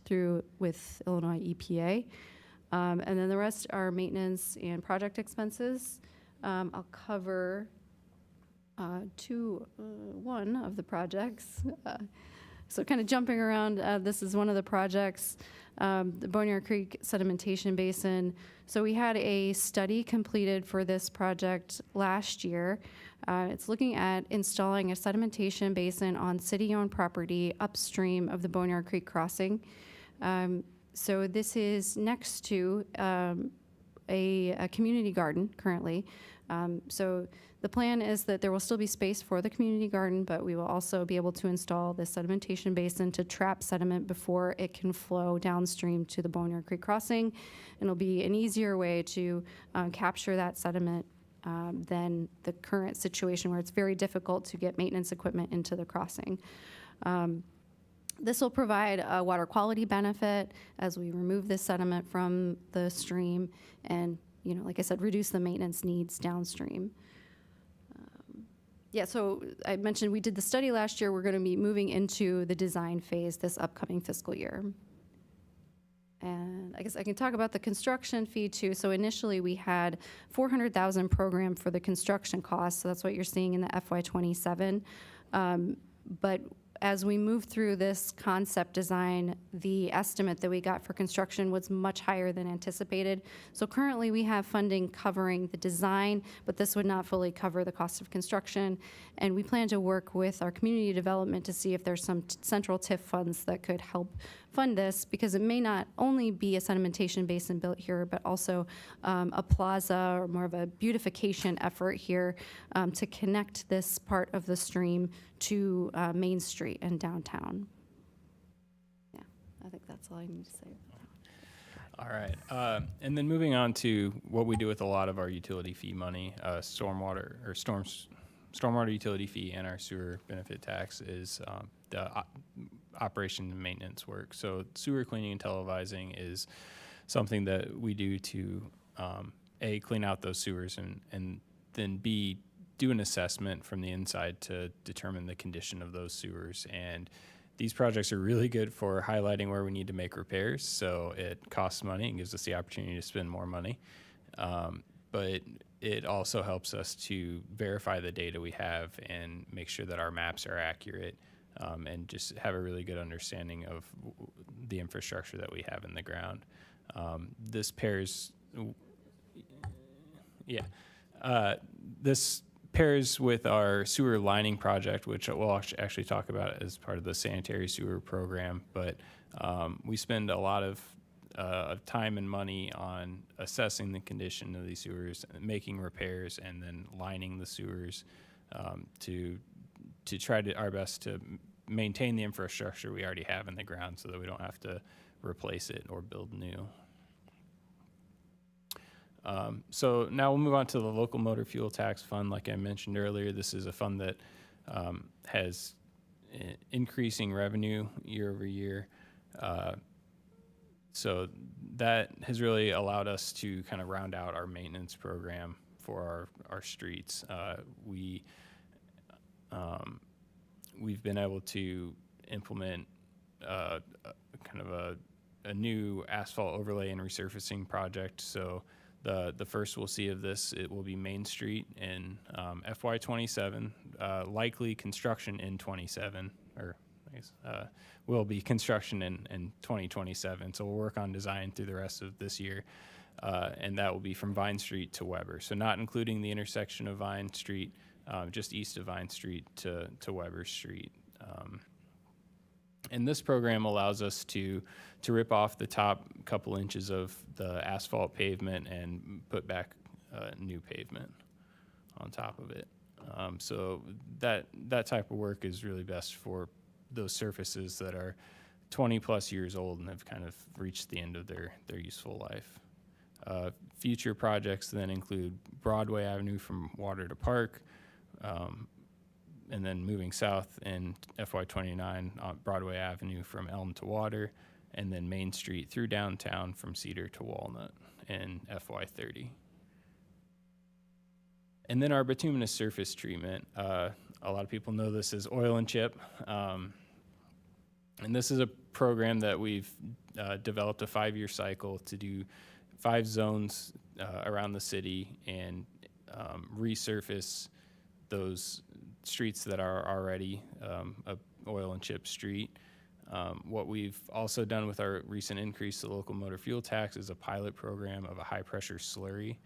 with Illinois EPA. And then the rest are maintenance and project expenses. I'll cover one of the projects. So kind of jumping around, this is one of the projects, the Boneyard Creek Sedimentation Basin. So we had a study completed for this project last year. It's looking at installing a sedimentation basin on city-owned property upstream of the Boneyard Creek crossing. So this is next to a community garden currently. So the plan is that there will still be space for the community garden, but we will also be able to install this sedimentation basin to trap sediment before it can flow downstream to the Boneyard Creek crossing. And it'll be an easier way to capture that sediment than the current situation where it's very difficult to get maintenance equipment into the crossing. This will provide a water quality benefit as we remove this sediment from the stream and, like I said, reduce the maintenance needs downstream. So I mentioned we did the study last year. We're going to be moving into the design phase this upcoming fiscal year. And I guess I can talk about the construction fee too. So initially we had $400,000 programmed for the construction costs. So that's what you're seeing in the FY27. But as we move through this concept design, the estimate that we got for construction was much higher than anticipated. So currently we have funding covering the design, but this would not fully cover the cost of construction. And we plan to work with our community development to see if there's some central TIF funds that could help fund this, because it may not only be a sedimentation basin built here, but also a plaza or more of a beautification effort here to connect this part of the stream to Main Street and downtown. Yeah, I think that's all I need to say. All right. And then moving on to what we do with a lot of our utility fee money, stormwater utility fee and our sewer benefit tax is the operation and maintenance work. So sewer cleaning and televising is something that we do to A, clean out those sewers, and then B, do an assessment from the inside to determine the condition of those sewers. And these projects are really good for highlighting where we need to make repairs. So it costs money and gives us the opportunity to spend more money. But it also helps us to verify the data we have and make sure that our maps are accurate, and just have a really good understanding of the infrastructure that we have in the ground. This pairs with our sewer lining project, which we'll actually talk about as part of the sanitary sewer program. But we spend a lot of time and money on assessing the condition of these sewers, making repairs, and then lining the sewers to try our best to maintain the infrastructure we already have in the ground so that we don't have to replace it or build new. So now we'll move on to the local motor fuel tax fund. Like I mentioned earlier, this is a fund that has increasing revenue year over year. So that has really allowed us to kind of round out our maintenance program for our streets. We've been able to implement kind of a new asphalt overlay and resurfacing project. So the first we'll see of this, it will be Main Street in FY27, likely construction in 27, or I guess will be construction in 2027. So we'll work on design through the rest of this year. And that will be from Vine Street to Weber. So not including the intersection of Vine Street, just east of Vine Street to Weber Street. And this program allows us to rip off the top couple inches of the asphalt pavement and put back new pavement on top of it. So that type of work is really best for those surfaces that are 20 plus years old and have kind of reached the end of their useful life. Future projects then include Broadway Avenue from Water to Park, and then moving south in FY29 on Broadway Avenue from Elm to Water, and then Main Street through downtown from Cedar to Walnut in FY30. And then our bituminous surface treatment. A lot of people know this as oil and chip. And this is a program that we've developed a 5-year cycle to do 5 zones around the city and resurface those streets that are already a oil and chip street. What we've also done with our recent increase to the local motor fuel tax is a pilot program of a high pressure slurry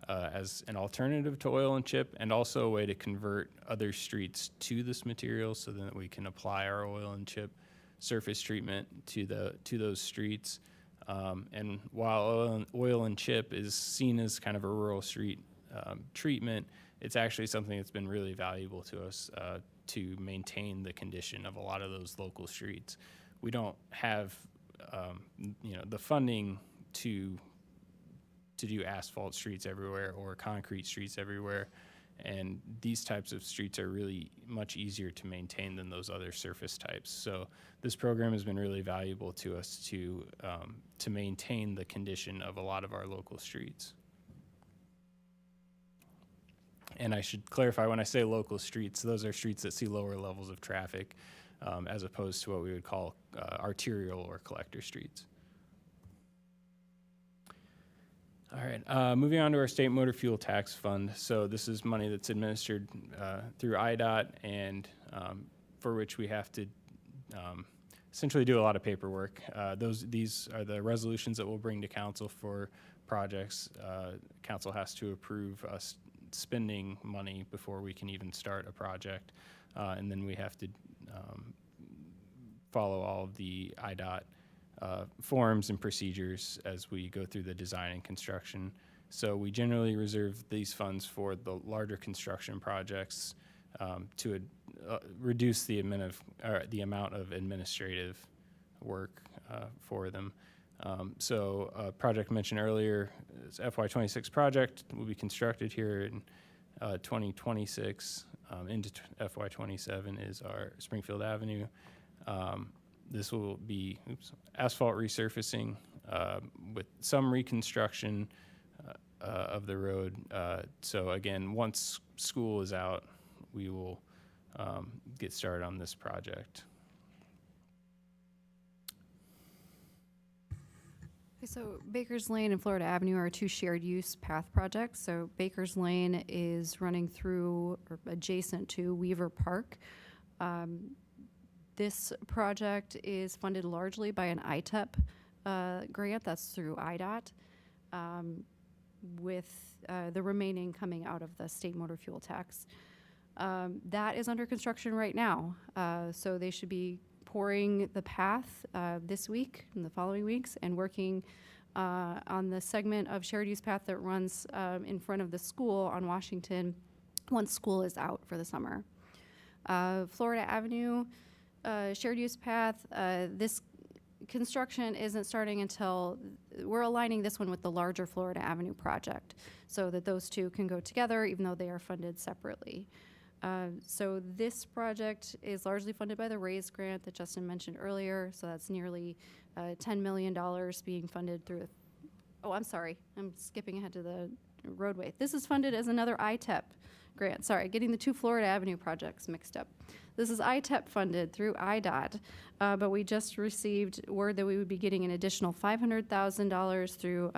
as an alternative to oil and chip, and also a way to convert other streets to this material so that we can apply our oil and chip surface treatment to those streets. And while oil and chip is seen as kind of a rural street treatment, it's actually something that's been really valuable to us to maintain the condition of a lot of those local streets. We don't have the funding to do asphalt streets everywhere or concrete streets everywhere, and these types of streets are really much easier to maintain than those other surface types. So this program has been really valuable to us to maintain the condition of a lot of our local streets. And I should clarify, when I say local streets, those are streets that see lower levels of traffic as opposed to what we would call arterial or collector streets. All right, moving on to our state motor fuel tax fund. So this is money that's administered through IDOT and for which we have to essentially do a lot of paperwork. These are the resolutions that we'll bring to council for projects. Council has to approve us spending money before we can even start a project. And then we have to follow all of the IDOT forms and procedures as we go through the design and construction. So we generally reserve these funds for the larger construction projects to reduce the amount of administrative work for them. So a project mentioned earlier, this FY26 project will be constructed here in 2026 into FY27 is our Springfield Avenue. This will be asphalt resurfacing with some reconstruction of the road. So again, once school is out, we will get started on this project. So Baker's Lane and Florida Avenue are 2 shared use path projects. So Baker's Lane is running through or adjacent to Weaver Park. This project is funded largely by an ITEP grant that's through IDOT, with the remaining coming out of the state motor fuel tax. That is under construction right now. So they should be pouring the path this week and the following weeks and working on the segment of shared use path that runs in front of the school on Washington once school is out for the summer. Florida Avenue shared use path, this construction isn't starting until we're aligning this one with the larger Florida Avenue project so that those two can go together, even though they are funded separately. So this project is largely funded by the RAISE grant that Justin mentioned earlier. So that's nearly $10 million being funded through. Oh, I'm sorry. I'm skipping ahead to the roadway. This is funded as another ITEP grant. Sorry, getting the two Florida Avenue projects mixed up. This is ITEP funded through IDOT, but we just received word that we would be getting an additional $500,000 through.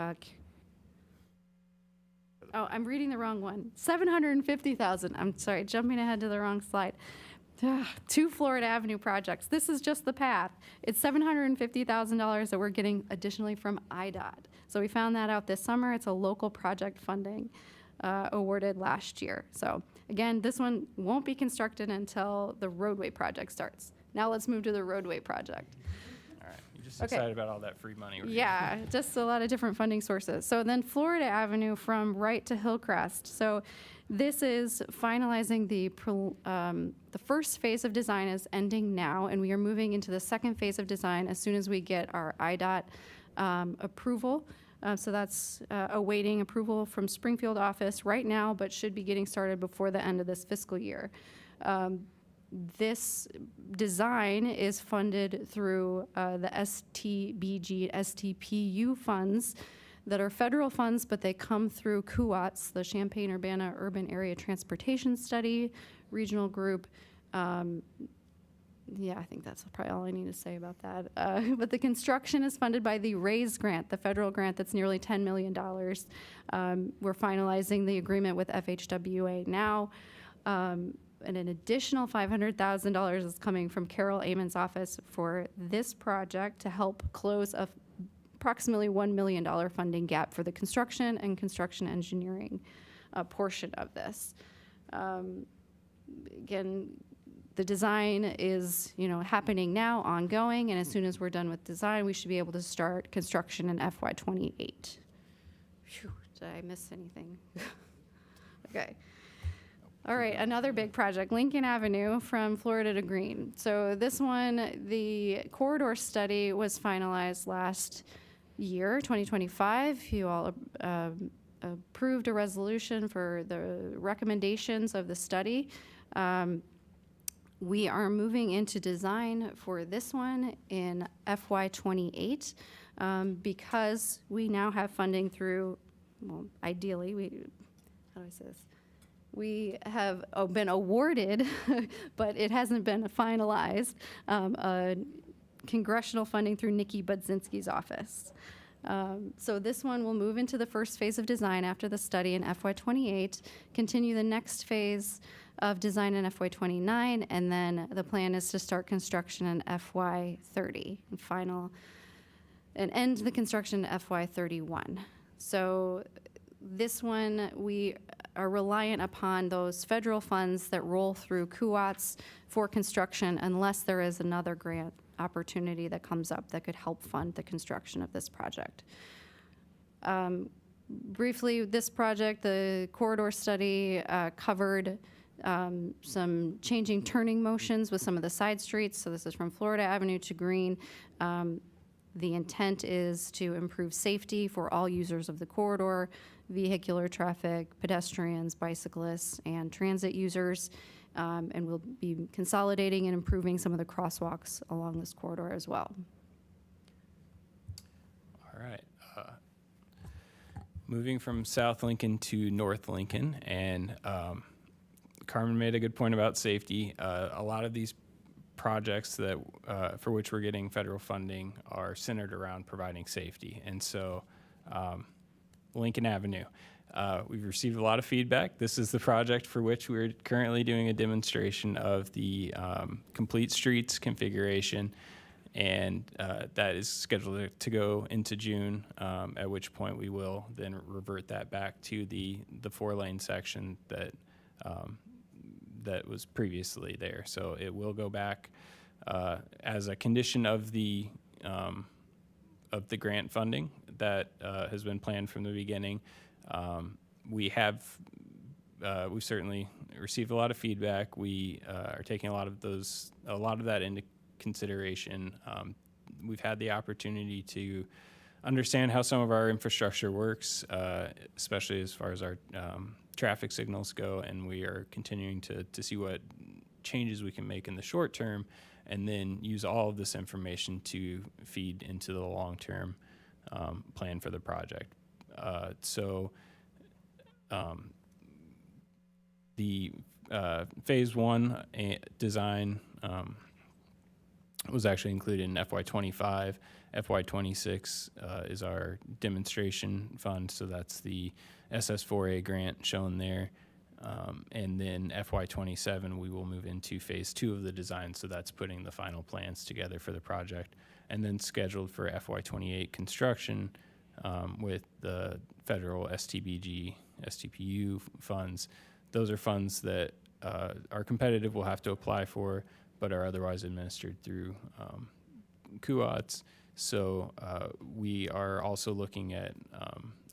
Oh, I'm reading the wrong one. $750,000. I'm sorry, jumping ahead to the wrong slide. Two Florida Avenue projects. This is just the path. It's $750,000 that we're getting additionally from IDOT. So we found that out this summer. It's a local project funding awarded last year. So again, this one won't be constructed until the roadway project starts. Now let's move to the roadway project. All right, you're just Okay. excited about all that free money. we're Yeah, just a lot of different funding sources. So then Florida Avenue from Wright to Hillcrest. So this is finalizing the first phase of design is ending now, and we are moving into the second phase of design as soon as we get our IDOT approval. So that's awaiting approval from Springfield office right now, but should be getting started before the end of this fiscal year. This design is funded through the STBG, STPU funds that are federal funds, but they come through CUATS, the Champaign-Urbana Urban Area Transportation Study Regional Group. Yeah, I think that's probably all I need to say about that. But the construction is funded by the RAISE grant, the federal grant that's nearly $10 million. We're finalizing the agreement with FHWA now. And an additional $500,000 is coming from Carol Amon's office for this project to help close approximately $1 million funding gap for the construction and construction engineering portion of this. Again, the design is, happening now, ongoing, and as soon as we're done with design, we should be able to start construction in FY28. Phew, did I miss anything? Okay. All right, another big project, Lincoln Avenue from Florida to Green. So this one, the corridor study was finalized last year, 2025. You all approved a resolution for the recommendations of the study. We are moving into design for this one in FY28 because we now have funding through, well, ideally, how do I say this? We have been awarded, but it hasn't been finalized, congressional funding through Nikki Budzinski's office. So this one will move into the first phase of design after the study in FY28, continue the next phase of design in FY29, and then the plan is to start construction in FY30 and end the construction in FY31. So this one, we are reliant upon those federal funds that roll through CUATS for construction unless there is another grant opportunity that comes up that could help fund the construction of this project. Briefly, this project, the corridor study covered some changing turning motions with some of the side streets. So this is from Florida Avenue to Green. The intent is to improve safety for all users of the corridor, vehicular traffic, pedestrians, bicyclists, and transit users. And we'll be consolidating and improving some of the crosswalks along this corridor as well. All right. Moving from South Lincoln to North Lincoln, and Carmen made a good point about safety. A lot of these projects that for which we're getting federal funding are centered around providing safety. And so Lincoln Avenue, we've received a lot of feedback. This is the project for which we're currently doing a demonstration of the complete streets configuration, and that is scheduled to go into June, at which point we will then revert that back to the 4-lane section that that was previously there. So it will go back as a condition of the grant funding that has been planned from the beginning. We certainly received a lot of feedback. We are taking a lot of that into consideration. We've had the opportunity to understand how some of our infrastructure works, especially as far as our traffic signals go, and we are continuing to see what changes we can make in the short term, and then use all of this information to feed into the long-term plan for the project. The phase one design was actually included in FY25. FY26 is our demonstration fund, so that's the SS4A grant shown there. And then FY27, we will move into phase two of the design, so that's putting the final plans together for the project. And then scheduled for FY28 construction with the federal STBG, STPU funds. Those are funds that are competitive, we'll have to apply for, but are otherwise administered through CUOTS. So we are also looking at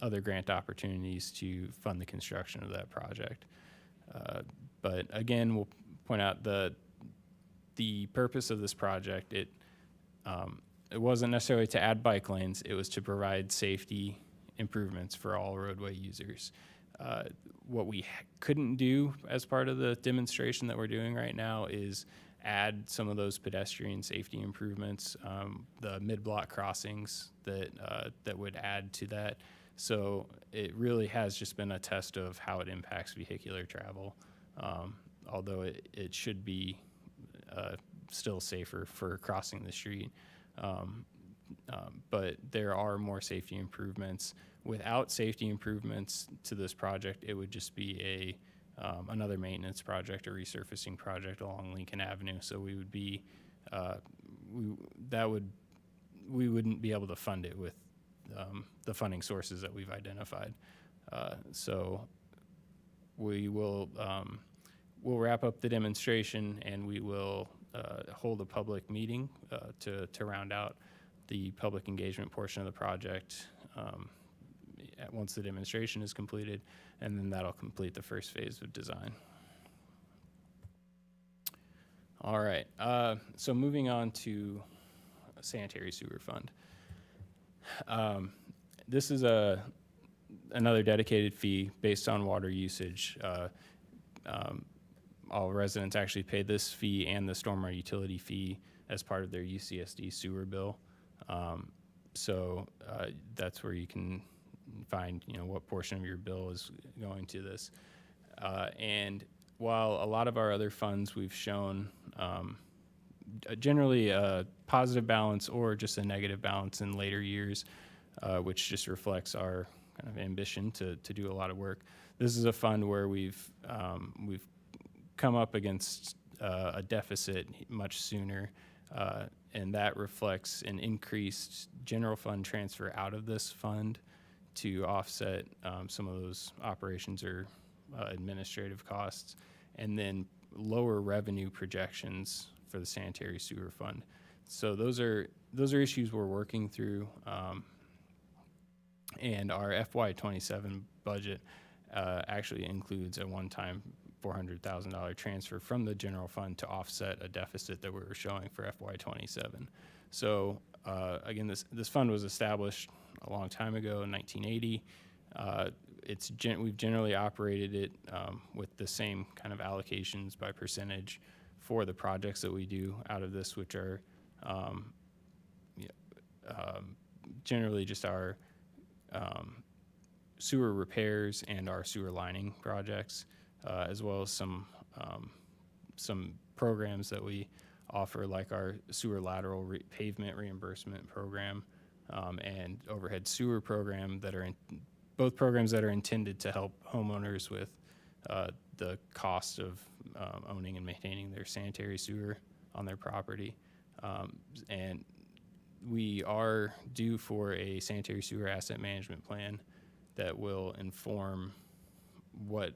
other grant opportunities to fund the construction of that project. But again, we'll point out the purpose of this project. It wasn't necessarily to add bike lanes, it was to provide safety improvements for all roadway users. What we couldn't do as part of the demonstration that we're doing right now is add some of those pedestrian safety improvements, the mid-block crossings that would add to that. So it really has just been a test of how it impacts vehicular travel, although it should be still safer for crossing the street. But there are more safety improvements. Without safety improvements to this project, it would just be another maintenance project or resurfacing project along Lincoln Avenue. So we would be we wouldn't be able to fund it with the funding sources that we've identified. So we will we'll wrap up the demonstration, and we will hold a public meeting to round out the public engagement portion of the project once the demonstration is completed, and then that'll complete the first phase of design. All right, so moving on to sanitary sewer fund. This is another dedicated fee based on water usage. All residents actually pay this fee and the stormwater utility fee as part of their UCSD sewer bill. So that's where you can find, what portion of your bill is going to this. And while a lot of our other funds we've shown generally a positive balance or just a negative balance in later years, which just reflects our kind of ambition to do a lot of work. This is a fund where we've come up against a deficit much sooner, and that reflects an increased general fund transfer out of this fund to offset some of those operations or administrative costs, and then lower revenue projections for the sanitary sewer fund. So those are issues we're working through, and our FY27 budget actually includes a one-time $400,000 transfer from the general fund to offset a deficit that we were showing for FY27. So again, this fund was established a long time ago in 1980. We've generally operated it with the same kind of allocations by percentage for the projects that we do out of this, which are generally just our sewer repairs and our sewer lining projects, as well as some programs that we offer, like our sewer lateral pavement reimbursement program and overhead sewer program, that are both programs that are intended to help homeowners with the cost of owning and maintaining their sanitary sewer on their property. And we are due for a sanitary sewer asset management plan that will inform what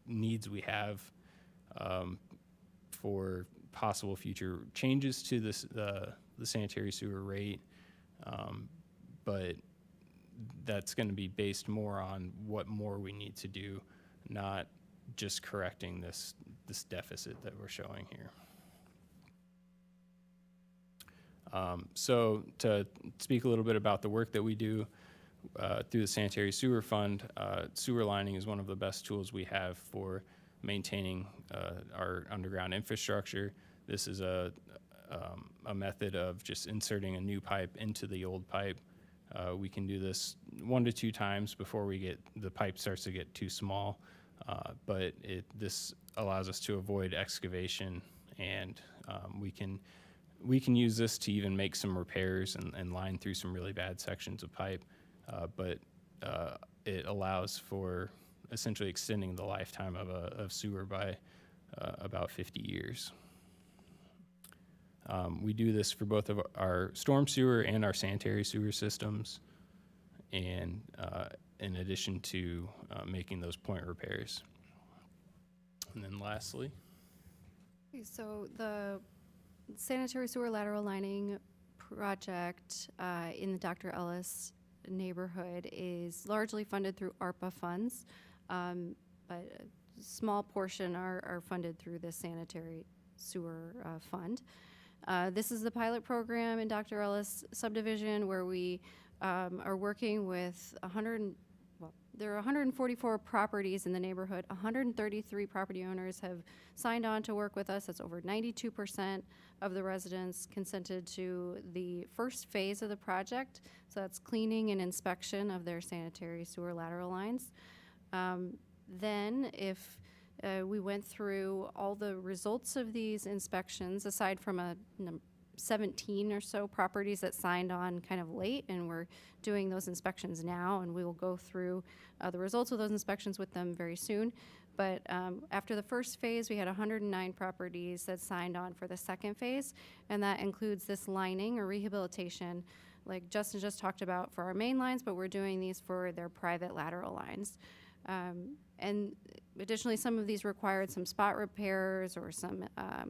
needs we have for possible future changes to the sanitary sewer rate, but that's going to be based more on what more we need to do, not just correcting this deficit that we're showing here. So to speak a little bit about the work that we do through the Sanitary Sewer Fund, sewer lining is one of the best tools we have for maintaining our underground infrastructure. This is a method of just inserting a new pipe into the old pipe. We can do this 1 to 2 times before the pipe starts to get too small, but this allows us to avoid excavation, and we can use this to even make some repairs and line through some really bad sections of pipe, but it allows for essentially extending the lifetime of sewer by about 50 years. We do this for both of our storm sewer and our sanitary sewer systems, and in addition to making those point repairs. And then lastly, Okay, so the sanitary sewer lateral lining project in the Dr. Ellis neighborhood is largely funded through ARPA funds, but a small portion are funded through the sanitary sewer fund. This is the pilot program in Dr. Ellis subdivision where we are working with there are 144 properties in the neighborhood. 133 property owners have signed on to work with us. That's over 92% of the residents consented to the first phase of the project. So that's cleaning and inspection of their sanitary sewer lateral lines. Then if we went through all the results of these inspections, aside from 17 or so properties that signed on kind of late, and we're doing those inspections now, and we will go through the results of those inspections with them very soon. But after the first phase, we had 109 properties that signed on for the second phase, and that includes this lining or rehabilitation, like Justin just talked about for our main lines, but we're doing these for their private lateral lines. And additionally, some of these required some spot repairs or some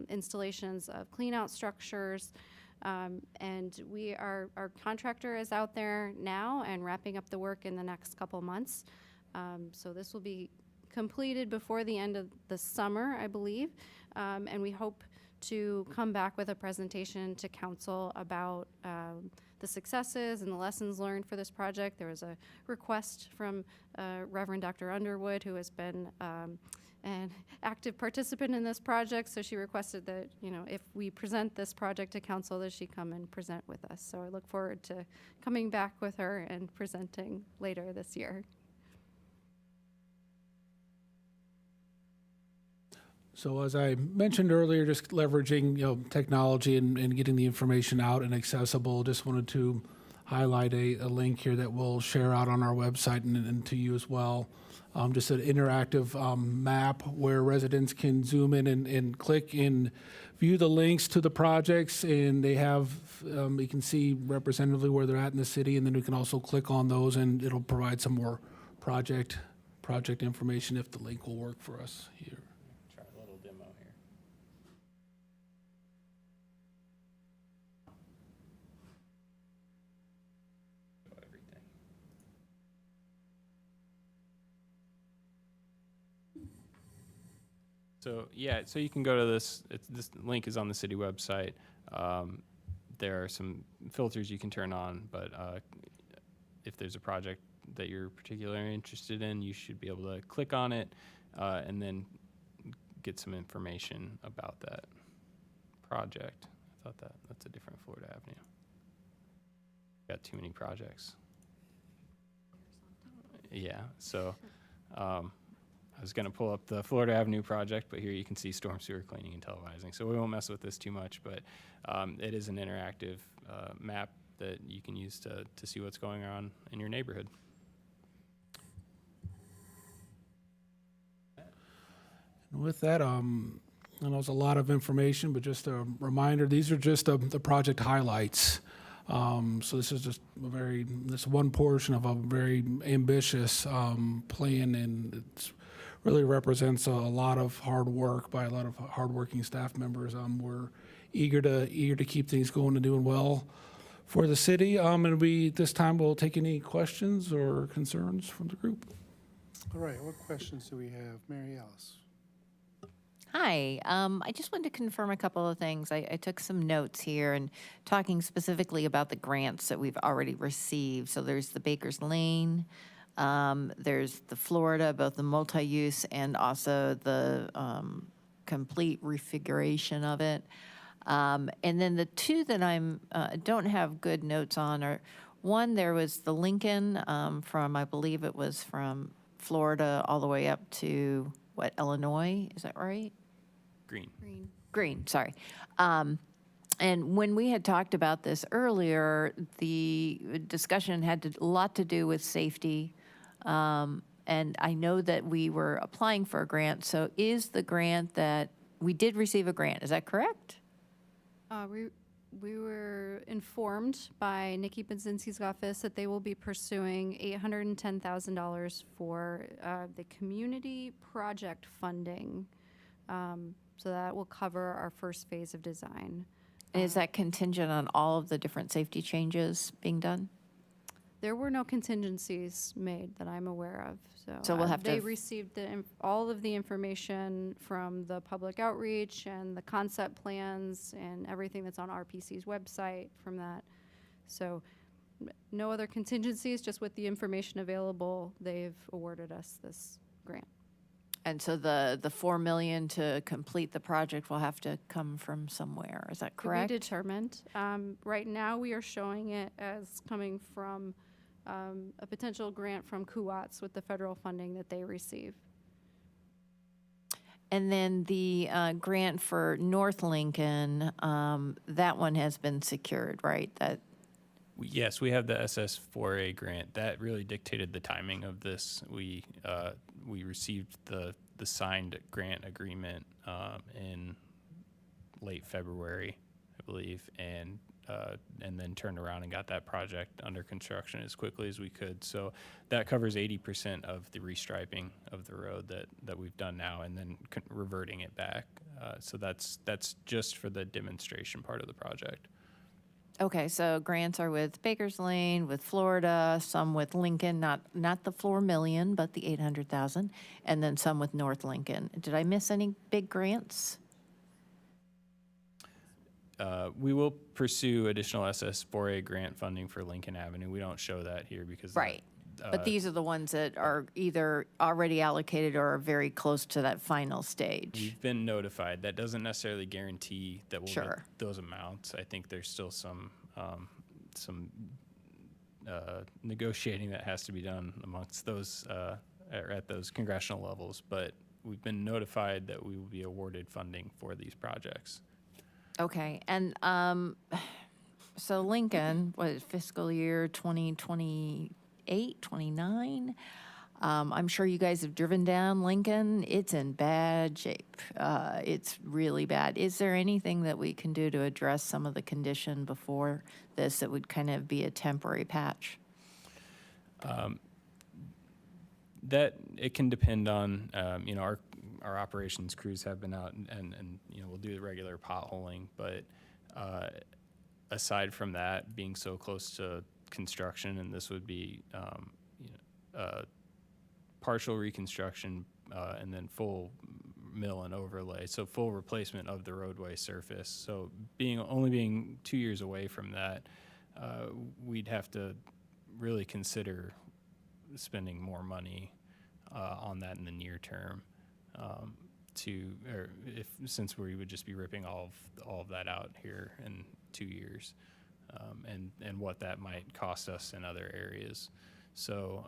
installations of clean-out structures. And our contractor is out there now and wrapping up the work in the next couple months. So this will be completed before the end of the summer, I believe. And we hope to come back with a presentation to council about the successes and the lessons learned for this project. There was a request from Reverend Dr. Underwood, who has been an active participant in this project. So she requested that, if we present this project to council, that she come and present with us. So I look forward to coming back with her and presenting later this year. So as I mentioned earlier, just leveraging technology and getting the information out and accessible. Just wanted to highlight a link here that we'll share out on our website and to you as well. Just an interactive map where residents can zoom in and click and view the links to the projects, and they have you can see representatively where they're at in the city, and then we can also click on those and it'll provide some more project information if the link will work for us here. try a little demo here. Show everything. So yeah, so you can go to this. This link is on the city website. There are some filters you can turn on, but if there's a project that you're particularly interested in, you should be able to click on it and then get some information about that project. I thought that's a different Florida Avenue. Got too many projects. Yeah, so I was going to pull up the Florida Avenue project, but here you can see storm sewer cleaning and televising. So we won't mess with this too much, but it is an interactive map that you can use to see what's going on in your neighborhood. And with that, I know it's a lot of information, but just a reminder, these are just the project highlights. So this is just this one portion of a very ambitious plan, and it's really represents a lot of hard work by a lot of hardworking staff members. We're eager to keep things going and doing well for the city. And we this time will take any questions or concerns from the group. All right, what questions do we have? Mary Alice? Hi, I just wanted to confirm a couple of things. I took some notes here and talking specifically about the grants that we've already received. So there's the Baker's Lane, there's the Florida, both the multi-use and also the complete refiguration of it. And then the two that don't have good notes on are, one, there was the Lincoln from, I believe it was from Florida all the way up to, what, Illinois? Is that right? Green. Green, sorry. And when we had talked about this earlier, the discussion had a lot to do with safety. And I know that we were applying for a grant. So is the grant that, we did receive a grant, is that correct? We were informed by Nikki Budzinski's office that they will be pursuing $810,000 for the community project funding. So that will cover our first phase of design. And is that contingent on all of the different safety changes being done? There were no contingencies made that I'm aware of. So we'll have to They f- received all of the information from the public outreach and the concept plans and everything that's on RPC's website from that. So no other contingencies, just with the information available, they've awarded us this grant. And so the $4 million to complete the project will have to come from somewhere, is that correct? To be determined. Right now, we are showing it as coming from a potential grant from CUATS with the federal funding that they receive. And then the grant for North Lincoln, that one has been secured, right? Yes, we have the SS4A grant. That really dictated the timing of this. We received the signed grant agreement in late February, I believe, and then turned around and got that project under construction as quickly as we could. So that covers 80% of the restriping of the road that we've done now, and then reverting it back. So that's just for the demonstration part of the project. Okay, so grants are with Baker's Lane, with Florida, some with Lincoln, not the $4 million, but the 800,000, and then some with North Lincoln. Did I miss any big grants? We will pursue additional SS4A grant funding for Lincoln Avenue. We don't show that here because Right. But these are the ones that are either already allocated or are very close to that final stage. we've been notified. That doesn't necessarily guarantee that we'll Sure. get those amounts. I think there's still some negotiating that has to be done amongst those at those congressional levels. But we've been notified that we will be awarded funding for these projects. Okay, and so Lincoln, what is fiscal year 2028, 29? I'm sure you guys have driven down Lincoln. It's in bad shape. It's really bad. Is there anything that we can do to address some of the condition before this that would kind of be a temporary patch? That it can depend on our operations crews have been out and we'll do the regular potholing, but aside from that, being so close to construction, and this would be partial reconstruction and then full mill and overlay, so full replacement of the roadway surface. So only being 2 years away from that, we'd have to really consider spending more money on that in the near term. Since we would just be ripping all of that out here in 2 years, and what that might cost us in other areas. So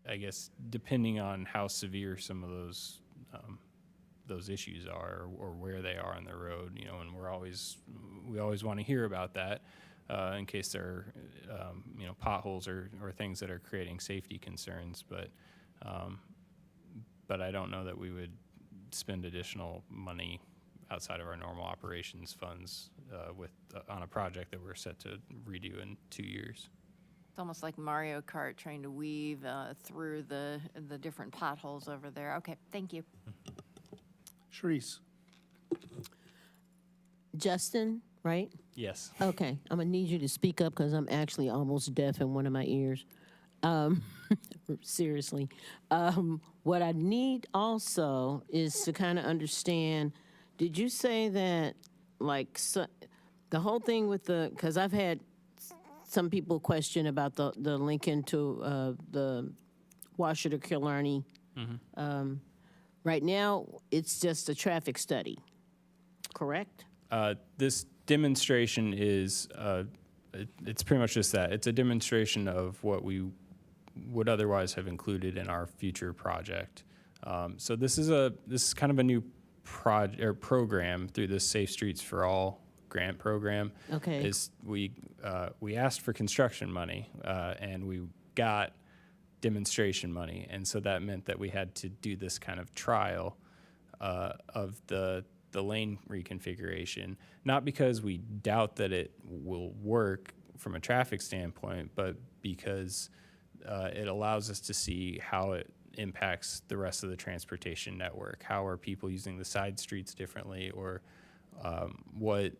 I guess depending on how severe some of those issues are or where they are on the road, and we always want to hear about that in case there are potholes or things that are creating safety concerns, but I don't know that we would spend additional money outside of our normal operations funds on a project that we're set to redo in 2 years. It's almost like Mario Kart trying to weave through the different potholes over there. Okay, thank you. Sharice. Justin, right? Yes. Okay, I'm gonna need you to speak up because I'm actually almost deaf in one of my ears. seriously. What I need also is to kind of understand, did you say that, like, so, the whole thing with the, because I've had some people question about the Lincoln to the Washer to Killarney. Right now, it's just a traffic study, correct? This demonstration is, it's pretty much just that. It's a demonstration of what we would otherwise have included in our future project. So this is kind of a new program through the Safe Streets for All grant program. Okay. Is we asked for construction money and we got demonstration money, and so that meant that we had to do this kind of trial of the lane reconfiguration, not because we doubt that it will work from a traffic standpoint, but because it allows us to see how it impacts the rest of the transportation network. How are people using the side streets differently, or what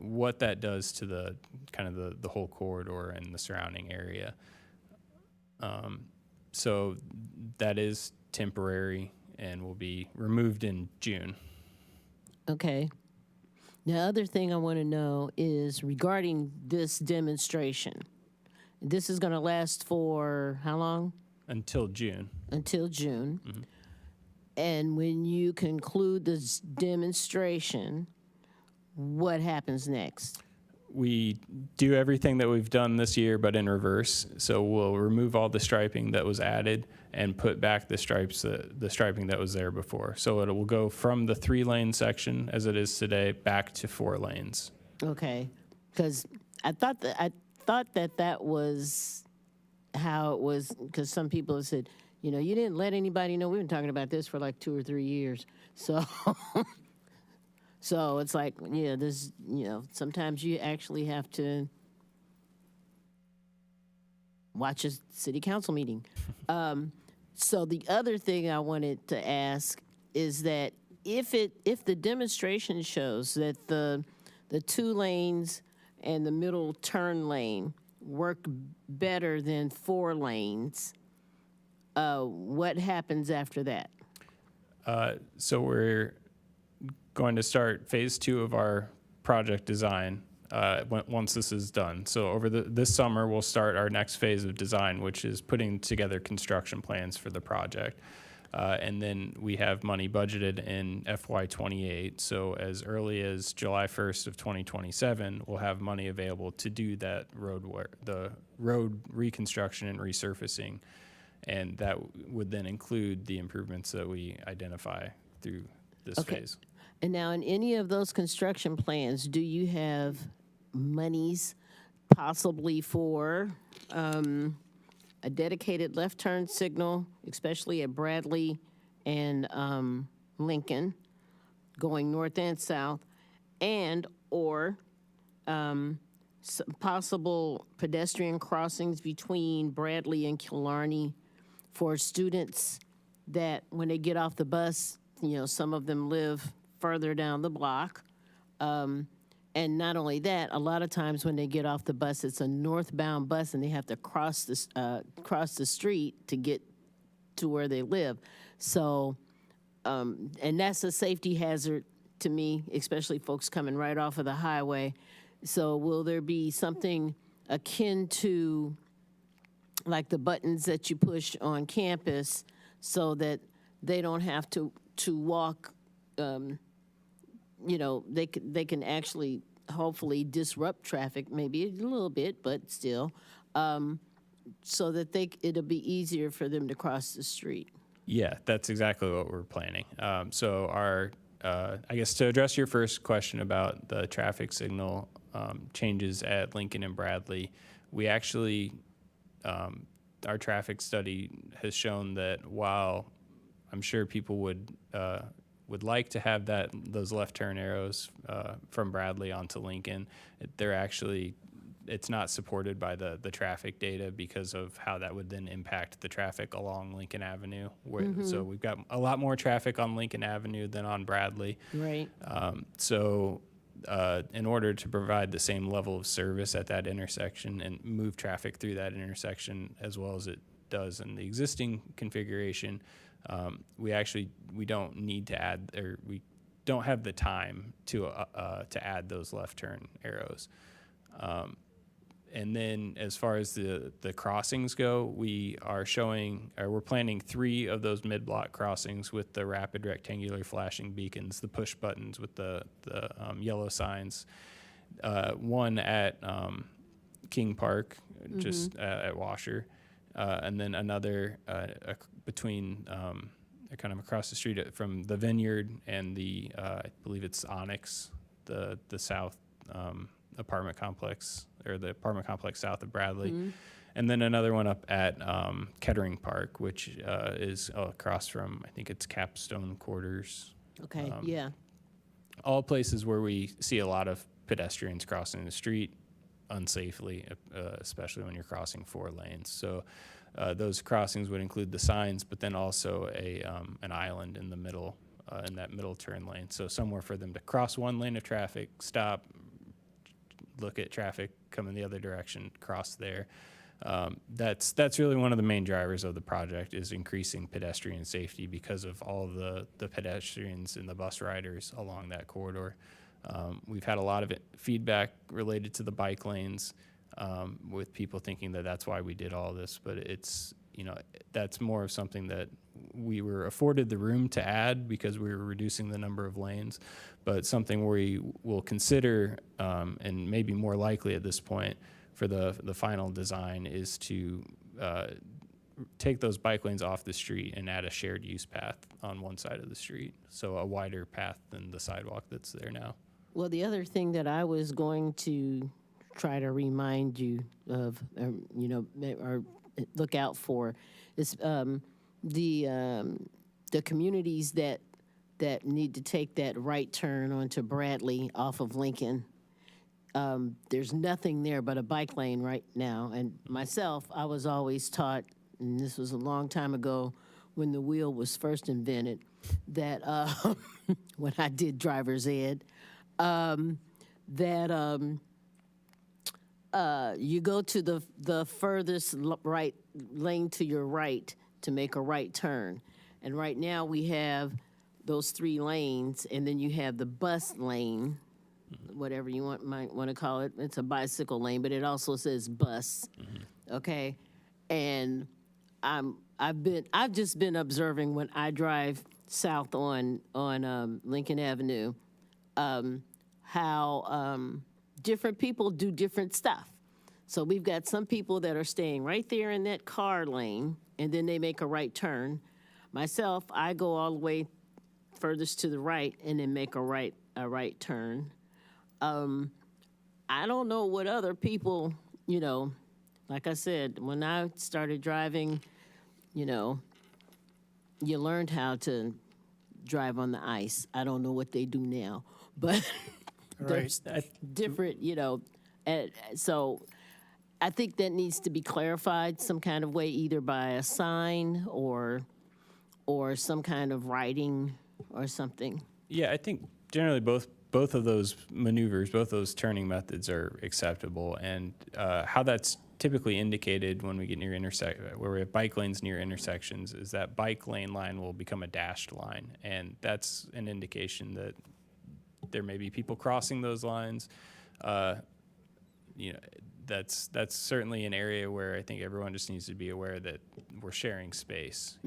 what that does to the kind of the whole corridor and the surrounding area. So that is temporary and will be removed in June. Okay. The other thing I want to know is regarding this demonstration. This is going to last for how long? Until June. Until June. And when you conclude this demonstration, what happens next? We do everything that we've done this year, but in reverse. So we'll remove all the striping that was added and put back the striping that was there before. So it will go from the 3-lane section as it is today back to 4 lanes. Okay, because I thought that was how it was. Because some people have said, you didn't let anybody know. We've been talking about this for like 2 or 3 years. So. So it's like, yeah, this, sometimes you actually have to watch a city council meeting. So the other thing I wanted to ask is that if the demonstration shows that the 2 lanes and the middle turn lane work better than 4 lanes, what happens after that? So we're going to start phase 2 of our project design once this is done. So over this summer, we'll start our next phase of design, which is putting together construction plans for the project. And then we have money budgeted in FY28. So as early as July 1st of 2027, we'll have money available to do that the road reconstruction and resurfacing. And that would then include the improvements that we identify through this phase. And now, in any of those construction plans, do you have monies possibly for a dedicated left turn signal, especially at Bradley and Lincoln, going north and south, and or some possible pedestrian crossings between Bradley and Killarney for students that when they get off the bus, some of them live further down the block. And not only that, a lot of times when they get off the bus, it's a northbound bus and they have to cross the street to get to where they live. So, and that's a safety hazard to me, especially folks coming right off of the highway. So will there be something akin to like the buttons that you push on campus so that they don't have to walk, they can actually hopefully disrupt traffic, maybe a little bit, but still, so that it'll be easier for them to cross the street. Yeah, that's exactly what we're planning. So I guess to address your first question about the traffic signal changes at Lincoln and Bradley, we actually, our traffic study has shown that while I'm sure people would like to have those left turn arrows from Bradley onto Lincoln, it's not supported by the traffic data because of how that would then impact the traffic along Lincoln Avenue. So we've got a lot more traffic on Lincoln Avenue than on Bradley. Right. So in order to provide the same level of service at that intersection and move traffic through that intersection as well as it does in the existing configuration, we don't need to add, or we don't have the time to add those left turn arrows. And then as far as the crossings go, we're planning 3 of those mid-block crossings with the rapid rectangular flashing beacons, the push buttons with the yellow signs. One at King Park, just at Washer, and then another between kind of across the street from the Vineyard and the I believe it's Onyx, the south apartment complex, or the apartment complex south of Bradley. And then another one up at Kettering Park, which is across from, I think it's Capstone Quarters. Okay, yeah. All places where we see a lot of pedestrians crossing the street unsafely, especially when you're crossing 4 lanes. So those crossings would include the signs, but then also an island in the middle, in that middle turn lane. So somewhere for them to cross 1 lane of traffic, stop, look at traffic coming the other direction, cross there. That's really one of the main drivers of the project, is increasing pedestrian safety because of all of the pedestrians and the bus riders along that corridor. We've had a lot of feedback related to the bike lanes, with people thinking that that's why we did all this, but it's, that's more of something that we were afforded the room to add because we were reducing the number of lanes, but something we will consider, and maybe more likely at this point for the final design, is to take those bike lanes off the street and add a shared use path on one side of the street, so a wider path than the sidewalk that's there now. Well, the other thing that I was going to try to remind you of, or look out for, is the communities that need to take that right turn onto Bradley off of Lincoln. There's nothing there but a bike lane right now. And myself, I was always taught, and this was a long time ago when the wheel was first invented, that when I did driver's ed, you go to the furthest right lane to your right to make a right turn. And right now we have those 3 lanes, and then you have the bus lane, whatever you might want to call it. It's a bicycle lane, but it also says bus. Okay, and I've just been observing when I drive south on Lincoln Avenue, how different people do different stuff. So we've got some people that are staying right there in that car lane, and then they make a right turn. Myself, I go all the way furthest to the right and then make a right turn. I don't know what other people, like I said, when I started driving, you learned how to drive on the ice. I don't know what they do now, but there's different, so I think that needs to be clarified some kind of way, either by a sign or some kind of writing or something. Yeah, I think generally both of those maneuvers, both those turning methods are acceptable, and how that's typically indicated when we get near where we have bike lanes near intersections, is that bike lane line will become a dashed line, and that's an indication that there may be people crossing those lines. That's certainly an area where I think everyone just needs to be aware that we're sharing space,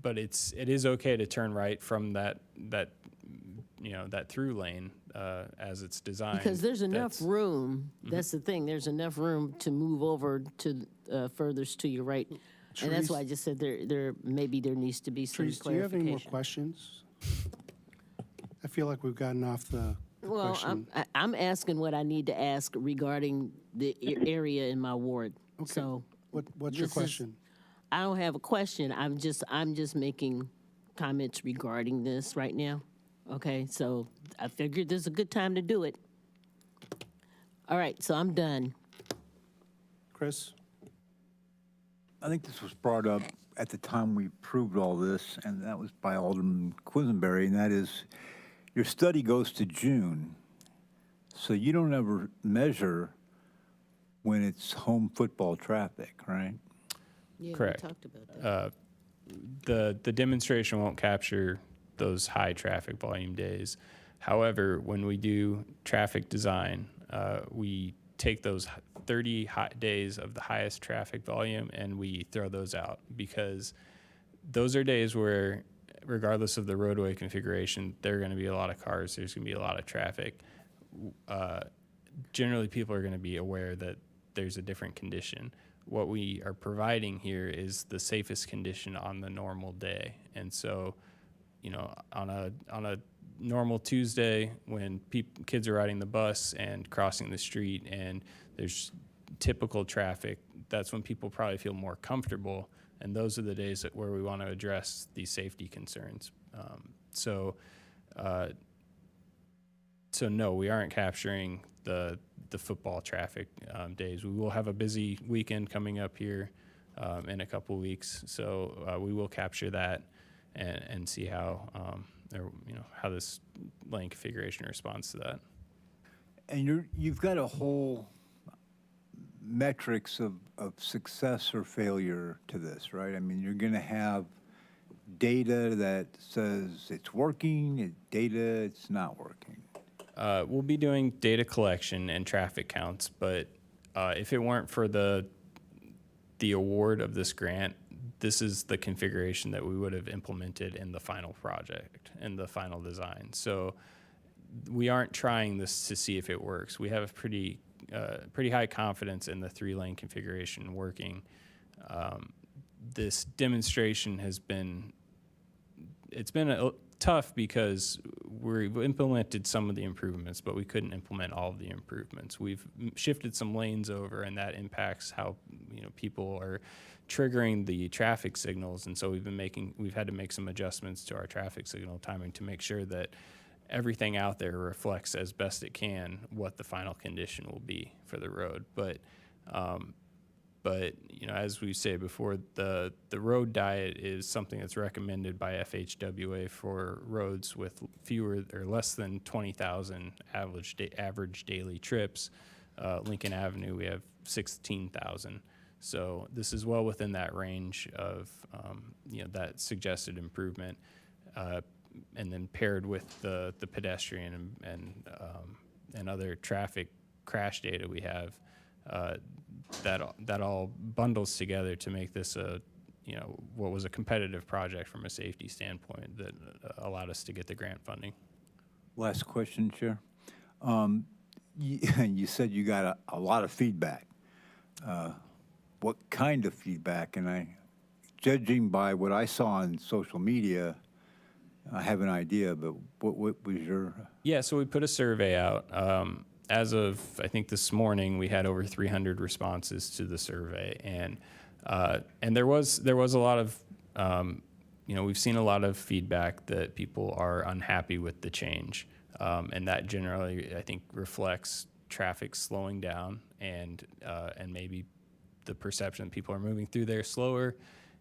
but it is okay to turn right from that through lane as it's designed. Because there's enough room. That's the thing. There's enough room to move over to furthest to your right, and that's why I just said there needs to be some Therese, clarification. do you have any more questions? I feel like we've gotten off the question. I'm asking what I need to ask regarding the area in my ward. Okay. So What's your question? I don't have a question. I'm just making comments regarding this right now. Okay, so I figured this is a good time to do it. All right, so I'm done. Chris? I think this was brought up at the time we approved all this, and that was by Alderman Quisenberry, and that is, your study goes to June, so you don't ever measure when it's home football traffic, right? Yeah, Correct. we talked about that. The demonstration won't capture those high traffic volume days. However, when we do traffic design, we take those 30 hot days of the highest traffic volume and we throw those out, because those are days where, regardless of the roadway configuration, there are going to be a lot of cars, there's going to be a lot of traffic. Generally, people are going to be aware that there's a different condition. What we are providing here is the safest condition on the normal day. And so, you know, on a normal Tuesday, when kids are riding the bus and crossing the street and there's typical traffic, that's when people probably feel more comfortable. And those are the days where we want to address these safety concerns. So no, we aren't capturing the football traffic days. We will have a busy weekend coming up here in a couple weeks, so we will capture that and see how how this lane configuration responds to that. And you've got a whole metrics of success or failure to this, right? I mean, you're going to have data that says it's working, data it's not working. We'll be doing data collection and traffic counts, but if it weren't for the award of this grant, this is the configuration that we would have implemented in the final project and the final design. So we aren't trying this to see if it works. We have a pretty high confidence in the 3-lane configuration working. This demonstration has been tough because we've implemented some of the improvements, but we couldn't implement all of the improvements. We've shifted some lanes over, and that impacts how people are triggering the traffic signals. And so we've had to make some adjustments to our traffic signal timing to make sure that everything out there reflects as best it can what the final condition will be for the road. But as we say before, the road diet is something that's recommended by FHWA for roads with fewer or less than 20,000 average daily trips. Lincoln Avenue, we have 16,000. So this is well within that range of that suggested improvement, and then paired with the pedestrian and other traffic crash data we have. That all bundles together to make this what was a competitive project from a safety standpoint that allowed us to get the grant funding. Last question, Chair. You said you got a lot of feedback. What kind of feedback? And judging by what I saw on social media, I have an idea, but what was your? Yeah, so we put a survey out. As of, I think this morning, we had over 300 responses to the survey, and there was a lot of, we've seen a lot of feedback that people are unhappy with the change, and that generally, I think, reflects traffic slowing down and maybe the perception that people are moving through there slower,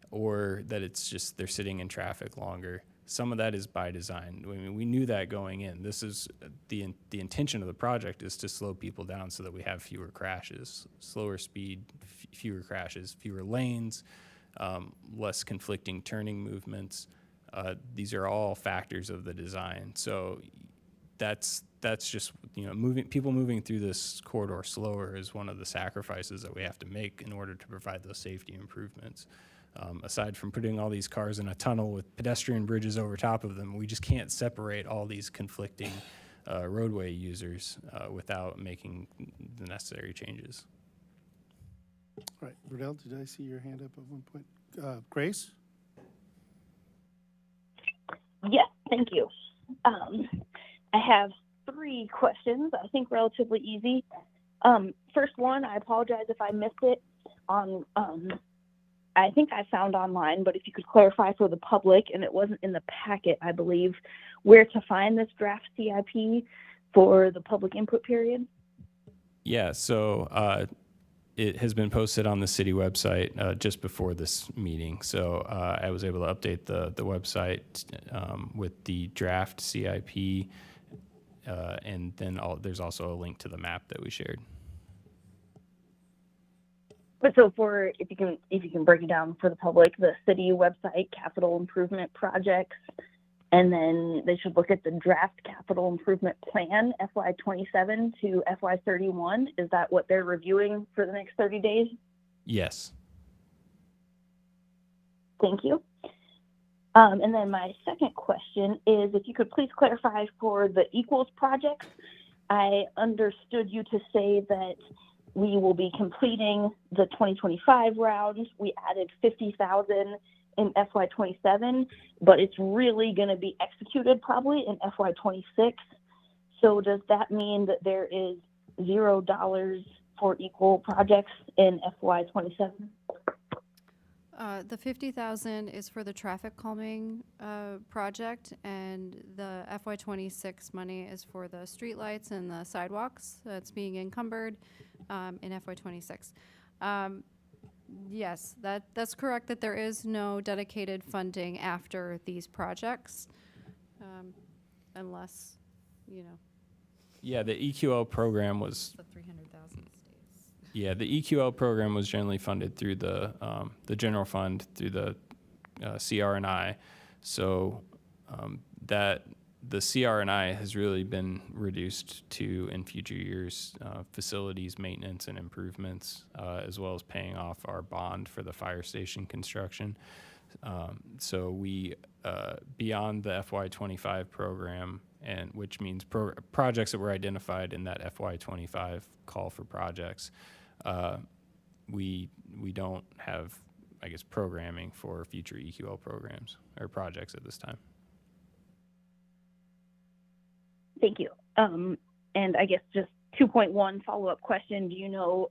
or that it's just they're sitting in traffic longer. Some of that is by design. I mean, we knew that going in. This is the intention of the project is to slow people down so that we have fewer crashes, slower speed, fewer crashes, fewer lanes, less conflicting turning movements. These are all factors of the design. So that's just people moving through this corridor slower is one of the sacrifices that we have to make in order to provide those safety improvements. Aside from putting all these cars in a tunnel with pedestrian bridges over top of them, we just can't separate all these conflicting roadway users without making the necessary changes. All right, Verdell, did I see your hand up at one point? Grace? Yes, thank you. I have 3 questions, I think relatively easy. First one, I apologize if I missed it on, I think I found online, but if you could clarify for the public, and it wasn't in the packet, I believe, where to find this draft CIP for the public input period? Yeah, so it has been posted on the city website just before this meeting. So I was able to update the website with the draft CIP, and then there's also a link to the map that we shared. But so for, if you can break it down for the public, the city website, capital improvement projects, and then they should look at the draft capital improvement plan, FY 27 to FY 31. Is that what they're reviewing for the next 30 days? Yes. Thank you. And then my second question is if you could please clarify for the equals projects. I understood you to say that we will be completing the 2025 round. We added 50,000 in FY 27, but it's really going to be executed probably in FY 26. So does that mean that there is $0 for equal projects in FY 27? The 50,000 is for the traffic calming project, and the FY 26 money is for the streetlights and the sidewalks that's being encumbered in FY 26. Yes, that's correct that there is no dedicated funding after these projects, unless, you know, Yeah, the EQL program was the 300,000 stays. Yeah, the EQL program was generally funded through the general fund through the CR&I. So that the CR&I has really been reduced to, in future years, facilities maintenance and improvements, as well as paying off our bond for the fire station construction. So we, beyond the FY25 program, and which means projects that were identified in that FY25 call for projects, we don't have, I guess, programming for future EQL programs or projects at this time. Thank you. And I guess just 2.1 follow-up question. Do you know,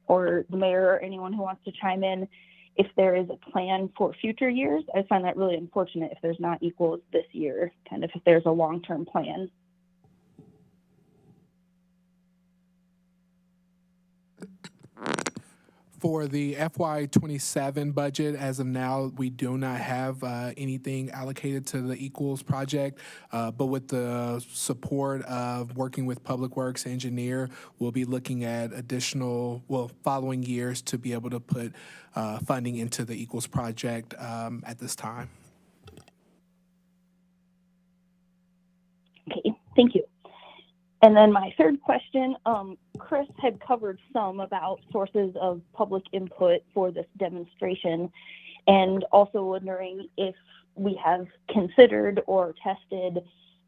or the mayor or anyone who wants to chime in, if there is a plan for future years? I find that really unfortunate if there's not equals this year, kind of if there's a long-term plan. For the FY27 budget, as of now, we do not have anything allocated to the Equals project, but with the support of working with Public Works Engineer, we'll be looking at additional, following years to be able to put funding into the Equals project at this time. Okay, thank you. And then my third question, Chris had covered some about sources of public input for this demonstration, and also wondering if we have considered or tested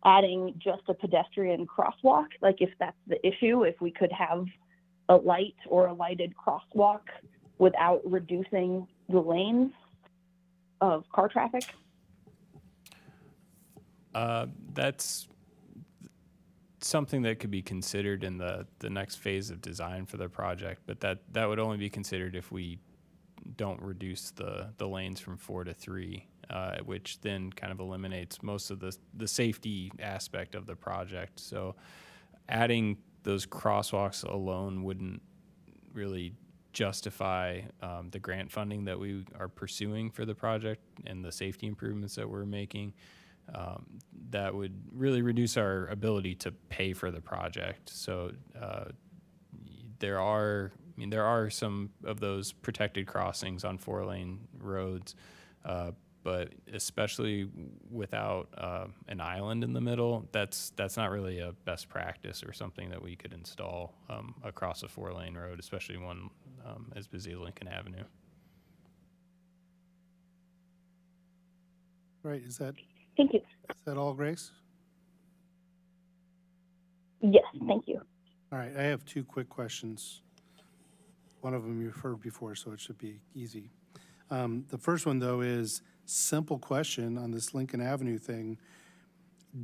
adding just a pedestrian crosswalk, like if that's the issue, if we could have a light or a lighted crosswalk without reducing the lanes of car traffic. That's something that could be considered in the next phase of design for the project, but that would only be considered if we don't reduce the lanes from 4 to 3, which then kind of eliminates most of the safety aspect of the project. So adding those crosswalks alone wouldn't really justify the grant funding that we are pursuing for the project and the safety improvements that we're making. That would really reduce our ability to pay for the project. So there are some of those protected crossings on 4-lane roads, but especially without an island in the middle, that's not really a best practice or something that we could install across a 4-lane road, especially one as busy as Lincoln Avenue. Right, Thank you. is that all, Grace? Yes, thank you. All right, I have 2 quick questions. One of them you've heard before, so it should be easy. The first one, though, is simple question on this Lincoln Avenue thing.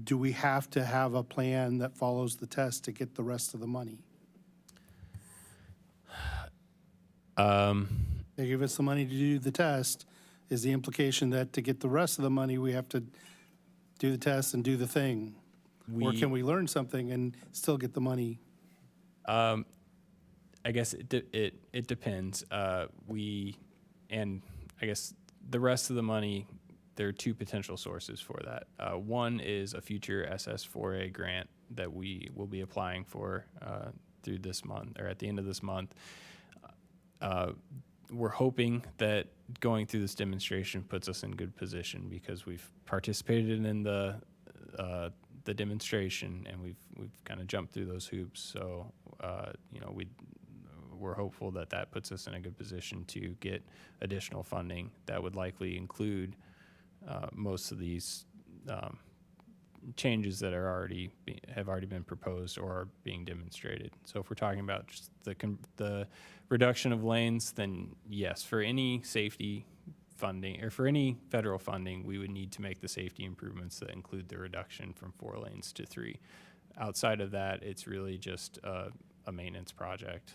Do we have to have a plan that follows the test to get the rest of the money? They give us the money to do the test. Is the implication that to get the rest of the money, we have to do the test and do the thing? Or can we learn something and still get the money? I guess it depends. And I guess the rest of the money, there are two potential sources for that. One is a future SS4A grant that we will be applying for through this month or at the end of this month. We're hoping that going through this demonstration puts us in good position because we've participated in the demonstration and we've kind of jumped through those hoops. So we're hopeful that that puts us in a good position to get additional funding that would likely include most of these changes that have already been proposed or are being demonstrated. So if we're talking about just the reduction of lanes, then yes, for any safety funding or for any federal funding, we would need to make the safety improvements that include the reduction from 4 lanes to 3. Outside of that, it's really just a maintenance project,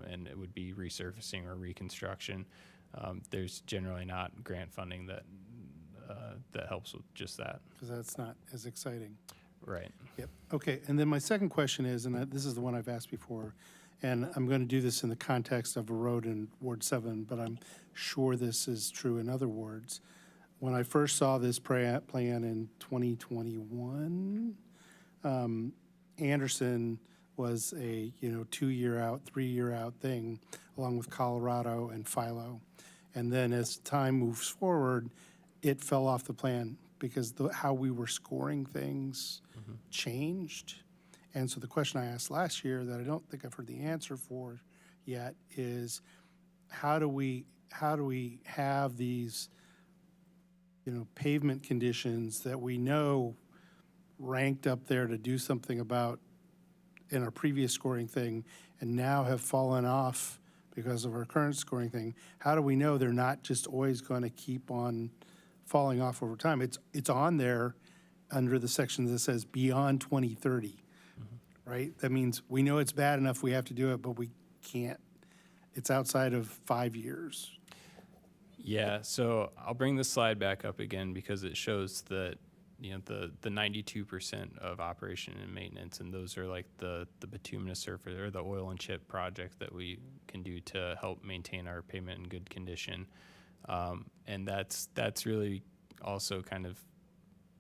and it would be resurfacing or reconstruction. There's generally not grant funding that helps with just that. Because that's not as exciting. Right. Yep. Okay. And then my second question is, and this is the one I've asked before, and I'm going to do this in the context of a road in Ward 7, but I'm sure this is true in other wards. When I first saw this plan in 2021, Anderson was a 2-year out, 3-year out thing, along with Colorado and Philo. And then as time moves forward, it fell off the plan because how we were scoring things changed. And so the question I asked last year that I don't think I've heard the answer for yet is how do we have these pavement conditions that we know ranked up there to do something about in our previous scoring thing and now have fallen off because of our current scoring thing? How do we know they're not just always going to keep on falling off over time? It's on there under the section that says beyond 2030, right? That means we know it's bad enough we have to do it, but we can't. It's outside of 5 years. Yeah, so I'll bring the slide back up again because it shows that the 92% of operation and maintenance, and those are like the bituminous surface or the oil and chip project that we can do to help maintain our pavement in good condition. And that's really also kind of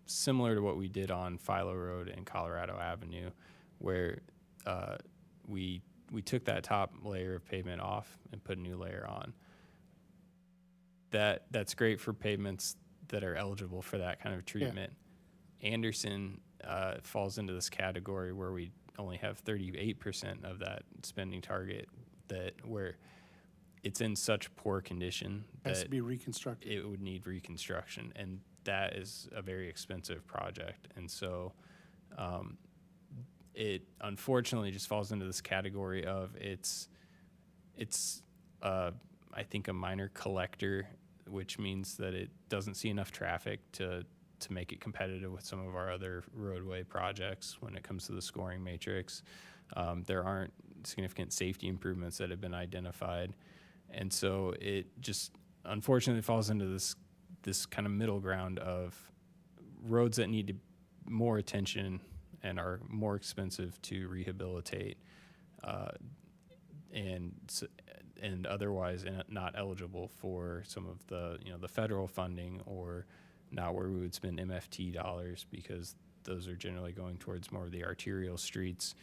similar to what we did on Philo Road and Colorado Avenue, where we took that top layer of pavement off and put a new layer on. That's great for pavements that are eligible for that kind of treatment. Yeah. Anderson falls into this category where we only have 38% of that spending target where it's in such poor condition that Has to be reconstructed. it would need reconstruction, and that is a very expensive project. And so it unfortunately just falls into this category of it's I think a minor collector, which means that it doesn't see enough traffic to make it competitive with some of our other roadway projects when it comes to the scoring matrix. There aren't significant safety improvements that have been identified. And so it just unfortunately falls into this kind of middle ground of roads that need more attention and are more expensive to rehabilitate, and otherwise not eligible for some of the the federal funding, or not where we would spend MFT dollars because those are generally going towards more of the arterial streets.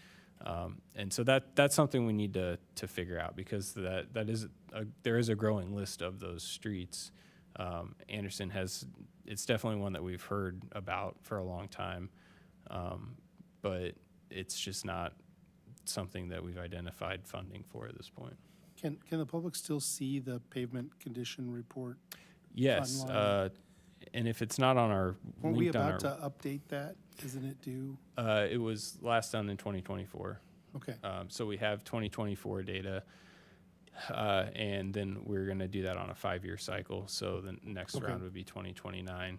And so that's something we need to figure out, because there is a growing list of those streets. Anderson it's definitely one that we've heard about for a long time, but it's just not something that we've identified funding for at this point. Can the public still see the pavement condition report? Yes, and if it's not on our Weren't we linked on about to update that? Isn't it due? it was last done in 2024. Okay. So we have 2024 data, and then we're going to do that on a 5-year cycle. So the next Okay. round would be 2029.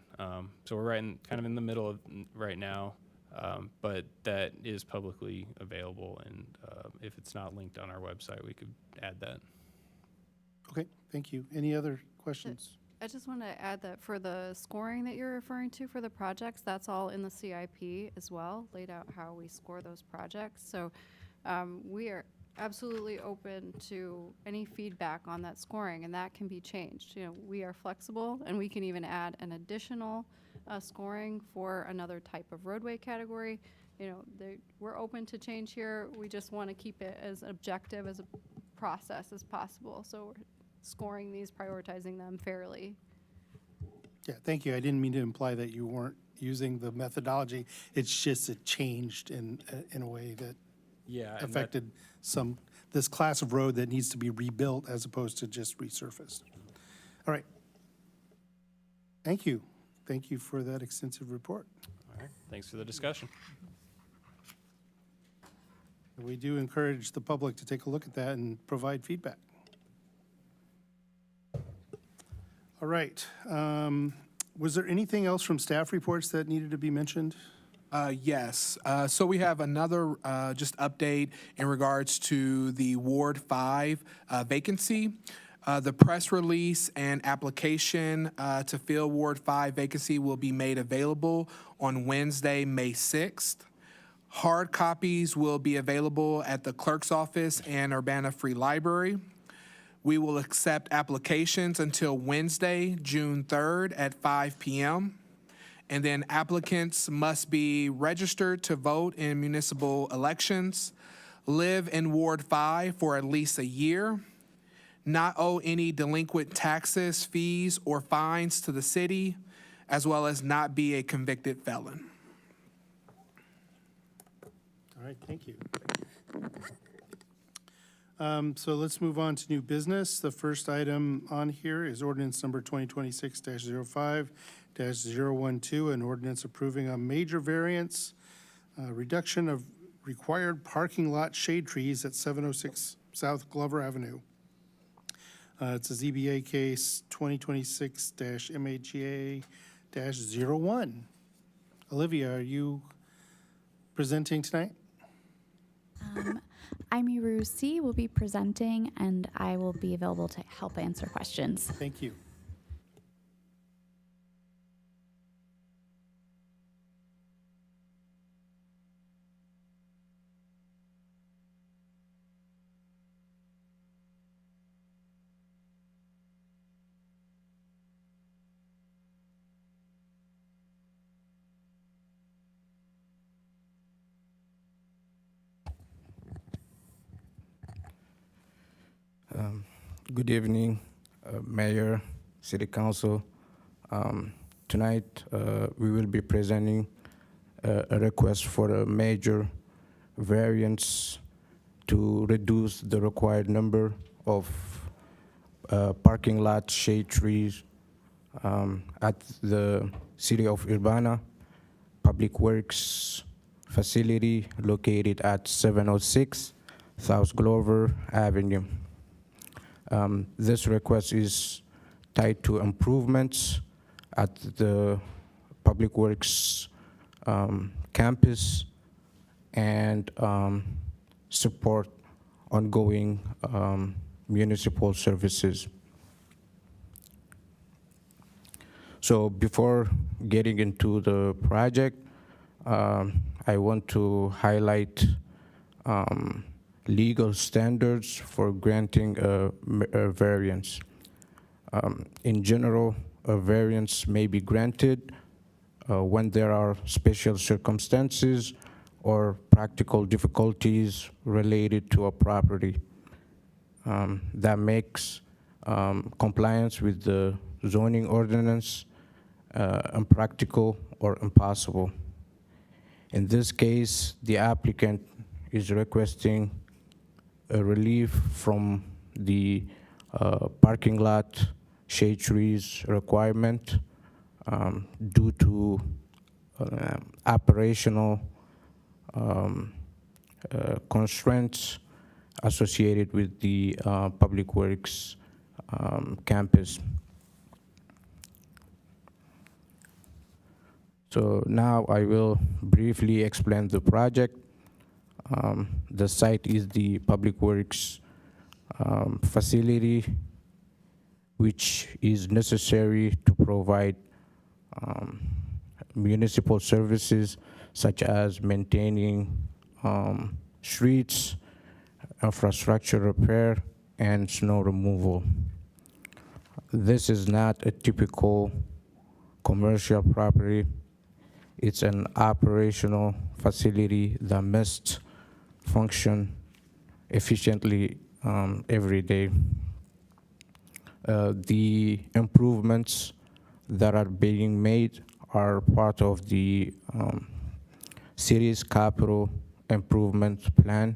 So we're kind of in the middle of right now, but that is publicly available, and if it's not linked on our website, we could add that. Okay, thank you. Any other questions? I just want to add that for the scoring that you're referring to for the projects, that's all in the CIP as well, laid out how we score those projects. So we are absolutely open to any feedback on that scoring, and that can be changed. You know, we are flexible, and we can even add an additional scoring for another type of roadway category. You know, we're open to change here. We just want to keep it as objective as a process as possible. So we're scoring these, prioritizing them fairly. Yeah, thank you. I didn't mean to imply that you weren't using the methodology. It's just it changed in a way that Yeah. and that- affected this class of road that needs to be rebuilt as opposed to just resurfaced. All right. Thank you. Thank you for that extensive report. All right, thanks for the discussion. We do encourage the public to take a look at that and provide feedback. All right. Was there anything else from staff reports that needed to be mentioned? Yes. So we have another just update in regards to the Ward 5 vacancy. The press release and application to fill Ward 5 vacancy will be made available on Wednesday, May 6th. Hard copies will be available at the clerk's office and Urbana Free Library. We will accept applications until Wednesday, June 3rd at 5 p.m. And then applicants must be registered to vote in municipal elections, live in Ward 5 for at least a year, not owe any delinquent taxes, fees, or fines to the city, as well as not be a convicted felon. All right, thank you. So let's move on to new business. The first item on here is ordinance number 2026-05-012, an ordinance approving a major variance, reduction of required parking lot shade trees at 706 South Glover Avenue. It's a ZBA case 2026-MAGA-01. Olivia, are you presenting tonight? Amy Rusi will be presenting, and I will be available to help answer questions. Thank you. Good evening, Mayor, City Council. Tonight, we will be presenting a request for a major variance to reduce the required number of parking lot shade trees at the City of Urbana Public Works facility located at 706 South Glover Avenue. This request is tied to improvements at the Public Works campus and support ongoing municipal services. So before getting into the project, I want to highlight legal standards for granting a variance. In general, a variance may be granted when there are special circumstances or practical difficulties related to a property that makes compliance with the zoning ordinance impractical or impossible. In this case, the applicant is requesting a relief from the parking lot shade trees requirement due to operational constraints associated with the Public Works campus. So now I will briefly explain the project. The site is the Public Works facility, which is necessary to provide municipal services such as maintaining streets, infrastructure repair, and snow removal. This is not a typical commercial property. It's an operational facility that must function efficiently every day. The improvements that are being made are part of the city's capital improvement plan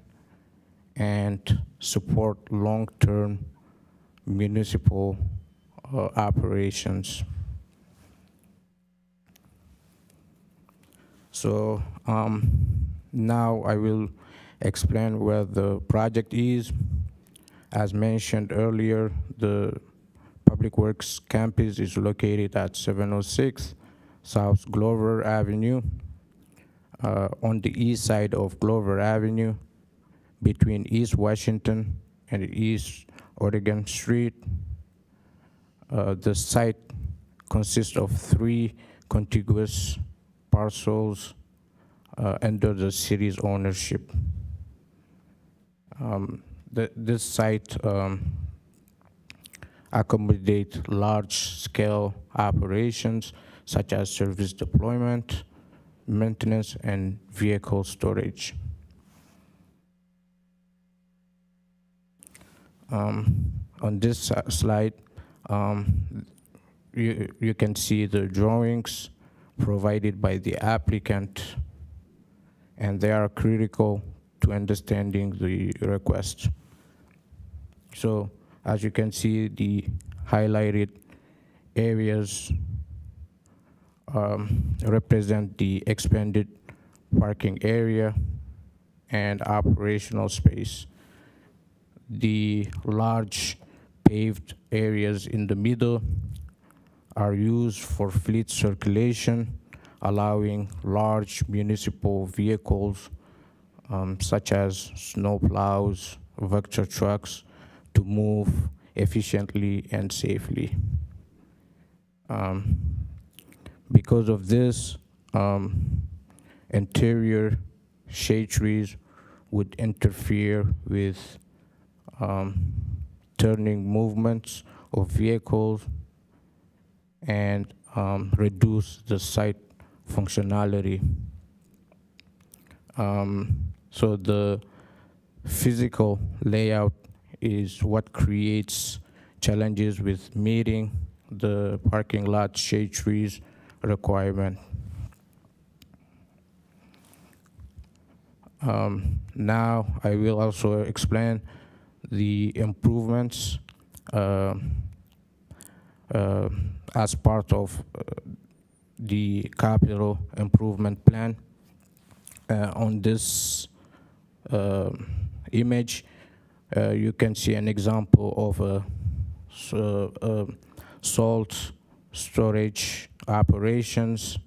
and support long-term municipal operations. So now I will explain where the project is. As mentioned earlier, the Public Works campus is located at 706 South Glover Avenue, on the east side of Glover Avenue, between East Washington and East Oregon Street. The site consists of 3 contiguous parcels under the city's ownership. This site accommodates large-scale operations such as service deployment, maintenance, and vehicle storage. On this slide, you can see the drawings provided by the applicant, and they are critical to understanding the request. So, as you can see, the highlighted areas represent the expanded parking area and operational space. The large paved areas in the middle are used for fleet circulation, allowing large municipal vehicles such as snow plows, vector trucks to move efficiently and safely. Because of this, interior shade trees would interfere with turning movements of vehicles and reduce the site functionality. So the physical layout is what creates challenges with meeting the parking lot shade trees requirement. Now I will also explain the improvements as part of the capital improvement plan. On this image, you can see an example of a salt storage operations.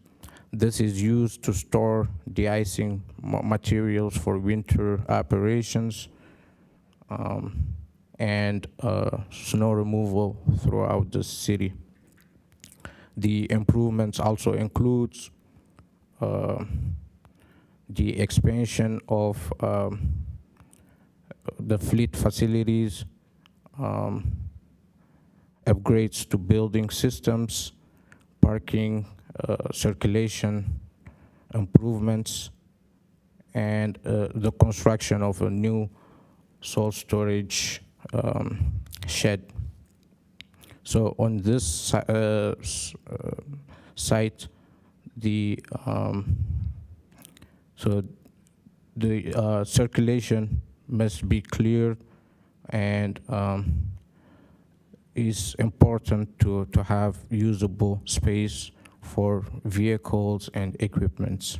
This is used to store de-icing materials for winter operations and snow removal throughout the city. The improvements also includes the expansion of the fleet facilities, upgrades to building systems, parking, circulation improvements, and the construction of a new salt storage shed. So on this site, the circulation must be cleared, and is important to have usable space for vehicles and equipments.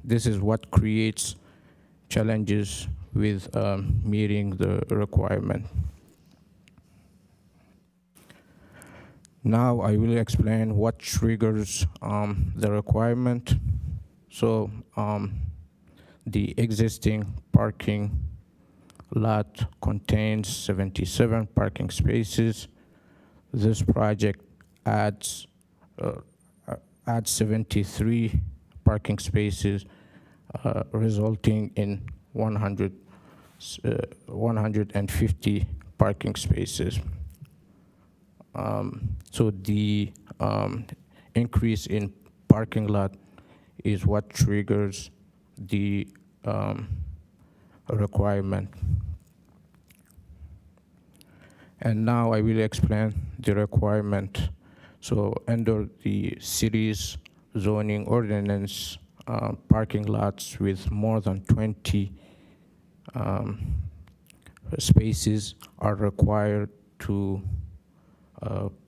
This is what creates challenges with meeting the requirement. Now I will explain what triggers the requirement. So the existing parking lot contains 77 parking spaces. This project adds 73 parking spaces resulting in 150 parking spaces. So the increase in parking lot is what triggers the requirement. And now I will explain the requirement. So under the city's zoning ordinance, parking lots with more than 20 spaces are required to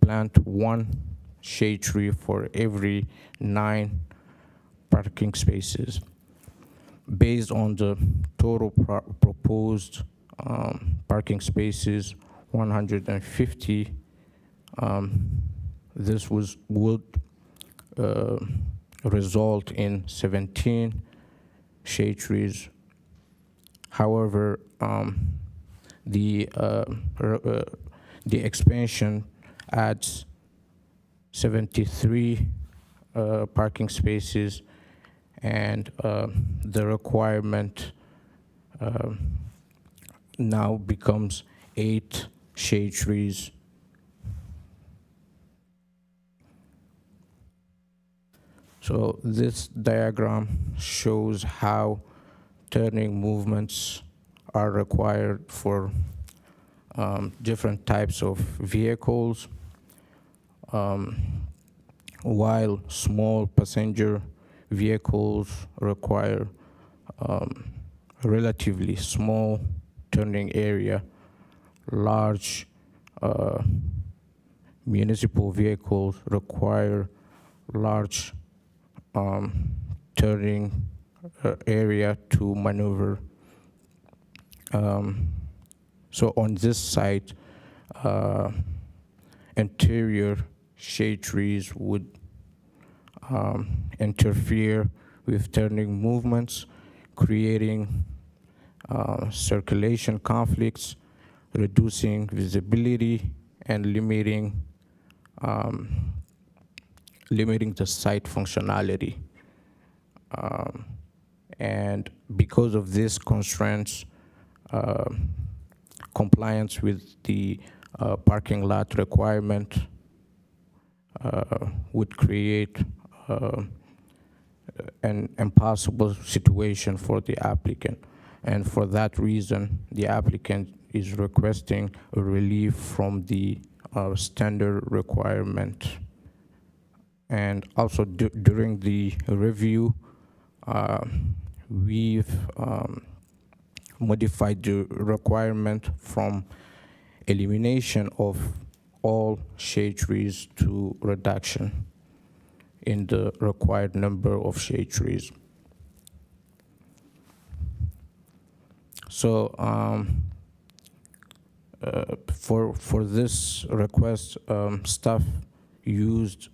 plant one shade tree for every 9 parking spaces. Based on the total proposed parking spaces, 150, this would result in 17 shade trees. However, the expansion adds 73 parking spaces, and the requirement now becomes 8 shade trees. So this diagram shows how turning movements are required for different types of vehicles. While small passenger vehicles require relatively small turning area, large municipal vehicles require large turning area to maneuver. So on this site, interior shade trees would interfere with turning movements, creating circulation conflicts, reducing visibility, and limiting the site functionality. And because of these constraints, compliance with the parking lot requirement would create an impossible situation for the applicant. And for that reason, the applicant is requesting a relief from the standard requirement. And also during the review, we've modified the requirement from elimination of all shade trees to reduction in the required number of shade trees. So for this request, staff used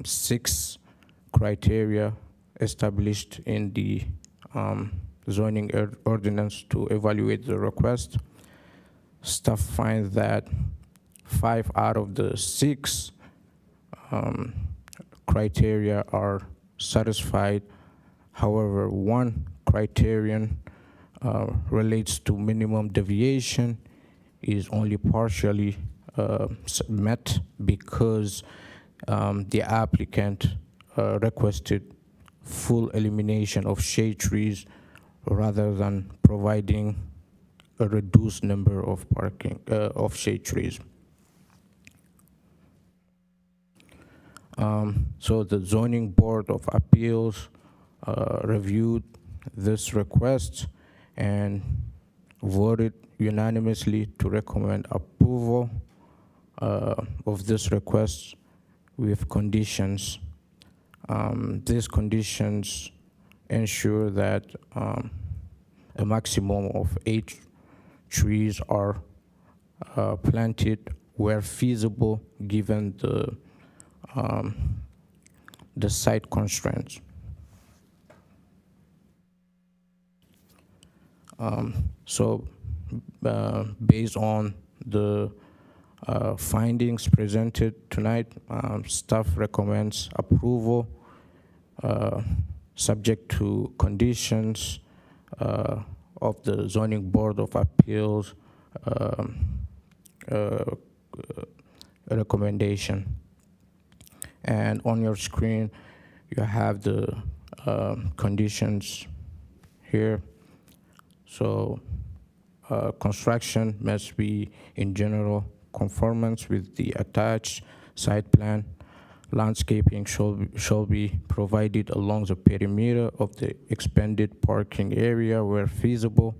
6 criteria established in the zoning ordinance to evaluate the request. Staff finds that 5 out of the 6 criteria are satisfied. However, 1 criterion relates to minimum deviation is only partially met because the applicant requested full elimination of shade trees rather than providing a reduced number of of shade trees. So the Zoning Board of Appeals reviewed this request and voted unanimously to recommend approval of this request with conditions. These conditions ensure that a maximum of 8 trees are planted where feasible given the site constraints. So based on the findings presented tonight, staff recommends approval. subject to conditions of the Zoning Board of Appeals recommendation. And on your screen, you have the conditions here. So construction must be in general conformance with the attached site plan. Landscaping shall be provided along the perimeter of the expanded parking area where feasible.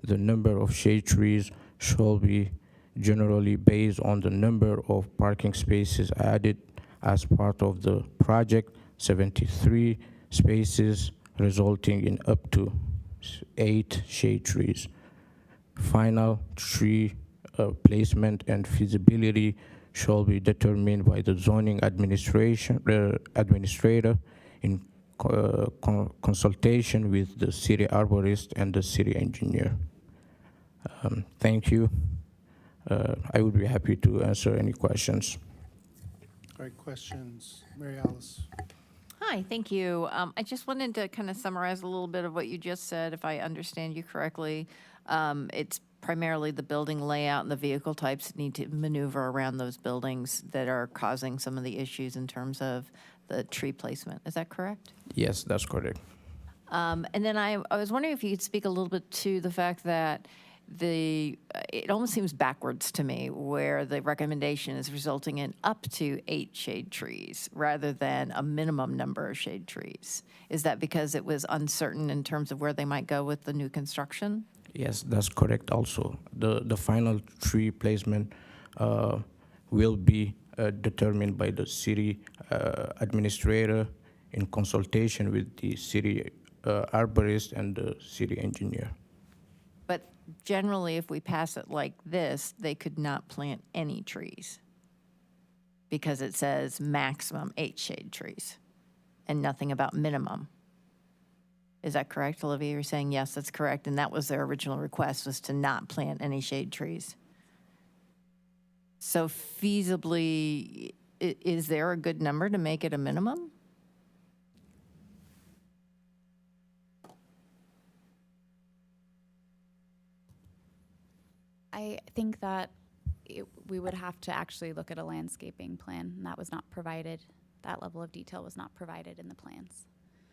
The number of shade trees shall be generally based on the number of parking spaces added as part of the project, 73 spaces, resulting in up to 8 shade trees. Final tree placement and feasibility shall be determined by the zoning administrator in consultation with the city arborist and the city engineer. Thank you. I would be happy to answer any questions. All right, questions? Mary Alice? Hi, thank you. I just wanted to kind of summarize a little bit of what you just said, if I understand you correctly. It's primarily the building layout and the vehicle types that need to maneuver around those buildings that are causing some of the issues in terms of the tree placement. Is that correct? Yes, that's correct. And then I was wondering if you could speak a little bit to the fact that it almost seems backwards to me where the recommendation is resulting in up to 8 shade trees rather than a minimum number of shade trees. Is that because it was uncertain in terms of where they might go with the new construction? Yes, that's correct also. The final tree placement will be determined by the city administrator in consultation with the city arborist and the city engineer. But generally, if we pass it like this, they could not plant any trees because it says maximum 8 shade trees and nothing about minimum. Is that correct, Olivia? You're saying, yes, that's correct, and that was their original request, was to not plant any shade trees. So feasibly, is there a good number to make it a minimum? I think that we would have to actually look at a landscaping plan, and that was not provided. That level of detail was not provided in the plans.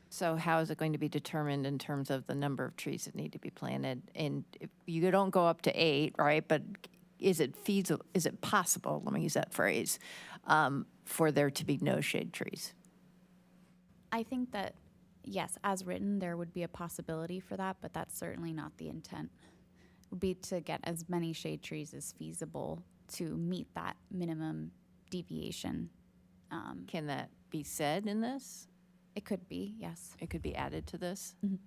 So how is it going to be determined in terms of the number of trees that need to be planted? And if you don't go up to 8, right? But is it feasible? Is it possible? Let me use that phrase for there to be no shade trees. I think that, yes, as written, there would be a possibility for that, but that's certainly not the intent. It would be to get as many shade trees as feasible to meet that minimum deviation. Can that be said in this? It could be, yes. It could be added to this? Mhm.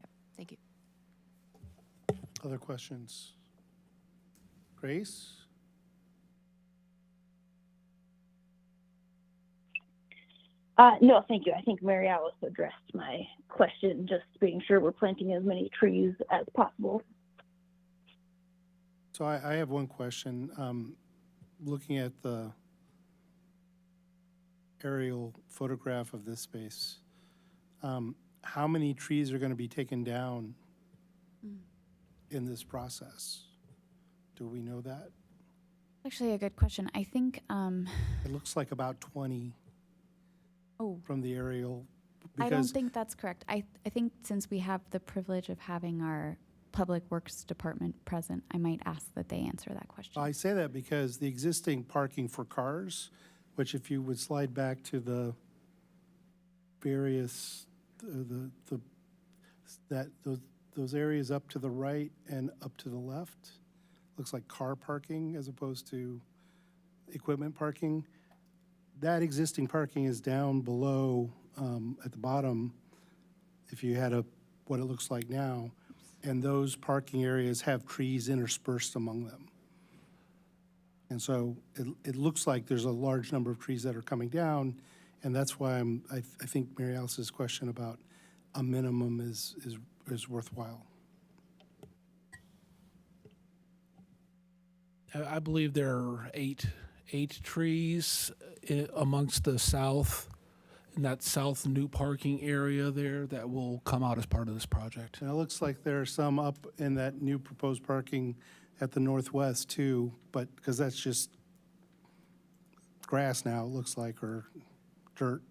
Yep. Thank you. Other questions? Grace? No, thank you. I think Mary Alice addressed my question, just being sure we're planting as many trees as possible. So I have one question. Looking at the aerial photograph of this space, how many trees are going to be taken down in this process? Do we know that? Actually, a good question. I think, It looks like about 20 oh, from the aerial. I don't Because think that's correct. I think since we have the privilege of having our Public Works Department present, I might ask that they answer that question. I say that because the existing parking for cars, which if you would slide back to the various, those areas up to the right and up to the left, looks like car parking as opposed to equipment parking. That existing parking is down below at the bottom, if you had what it looks like now, and those parking areas have trees interspersed among them. And so it looks like there's a large number of trees that are coming down, and that's why I think Mary Alice's question about a minimum is worthwhile. I believe there are eight trees amongst the south in that south new parking area there that will come out as part of this project. And it looks like there are some up in that new proposed parking at the northwest too, but, because that's just grass now, it looks like, or dirt.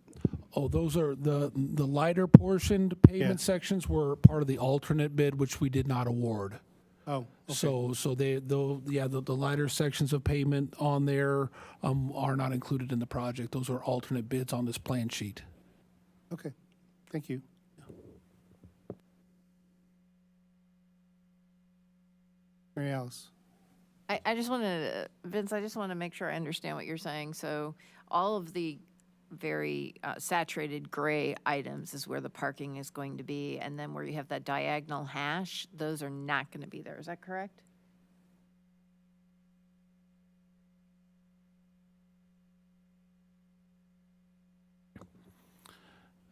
Oh, those are the lighter portioned pavement Yeah. sections were part of the alternate bid, which we did not award. Oh, okay. So the lighter sections of pavement on there are not included in the project. Those are alternate bids on this plan sheet. Okay, thank you. Mary Alice? I just want to, Vince, I just want to make sure I understand what you're saying. So all of the very saturated gray items is where the parking is going to be, and then where you have that diagonal hash, those are not going to be there. Is that correct?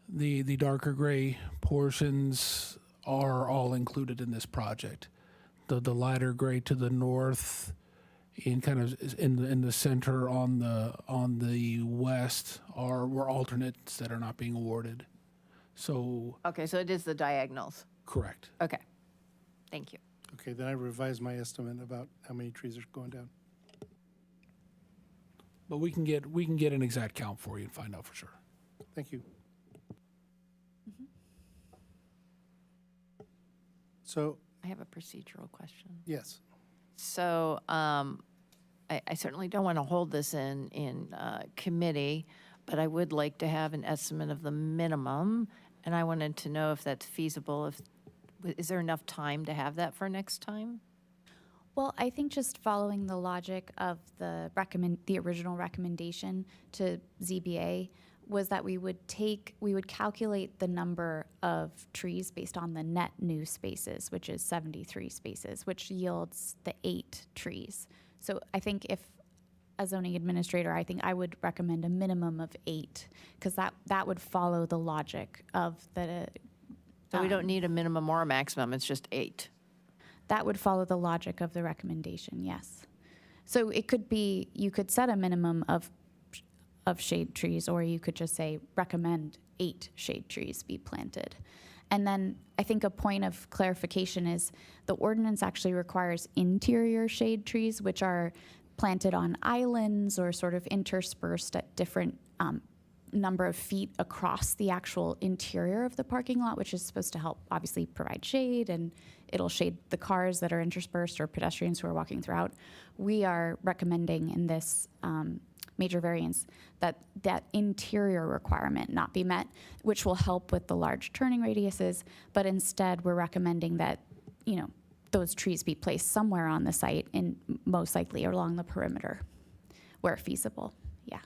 The darker gray portions are all included in this project. The lighter gray to the north, in kind of in the center on the west were alternates that are not being awarded. So Okay, so it is the diagonals. correct. Okay, thank you. Okay, then I revised my estimate about how many trees are going down. But we can get an exact count for you and find out for sure. Thank you. So, I have a procedural question. yes, So I certainly don't want to hold this in committee, but I would like to have an estimate of the minimum, and I wanted to know if that's feasible. Is there enough time to have that for next time? Well, I think just following the logic of the original recommendation to ZBA was that we would calculate the number of trees based on the net new spaces, which is 73 spaces, which yields the 8 trees. So I think if a zoning administrator, I think I would recommend a minimum of 8, because that would follow the logic of the. So we don't need a minimum or a maximum, it's just 8. That would follow the logic of the recommendation, yes. So it could be, you could set a minimum of shade trees, or you could just say recommend 8 shade trees be planted. And then I think a point of clarification is the ordinance actually requires interior shade trees, which are planted on islands or sort of interspersed at different number of feet across the actual interior of the parking lot, which is supposed to help obviously provide shade, and it'll shade the cars that are interspersed or pedestrians who are walking throughout. We are recommending in this major variance that interior requirement not be met, which will help with the large turning radiuses, but instead we're recommending that, those trees be placed somewhere on the site, and most likely along the perimeter where feasible. Yeah.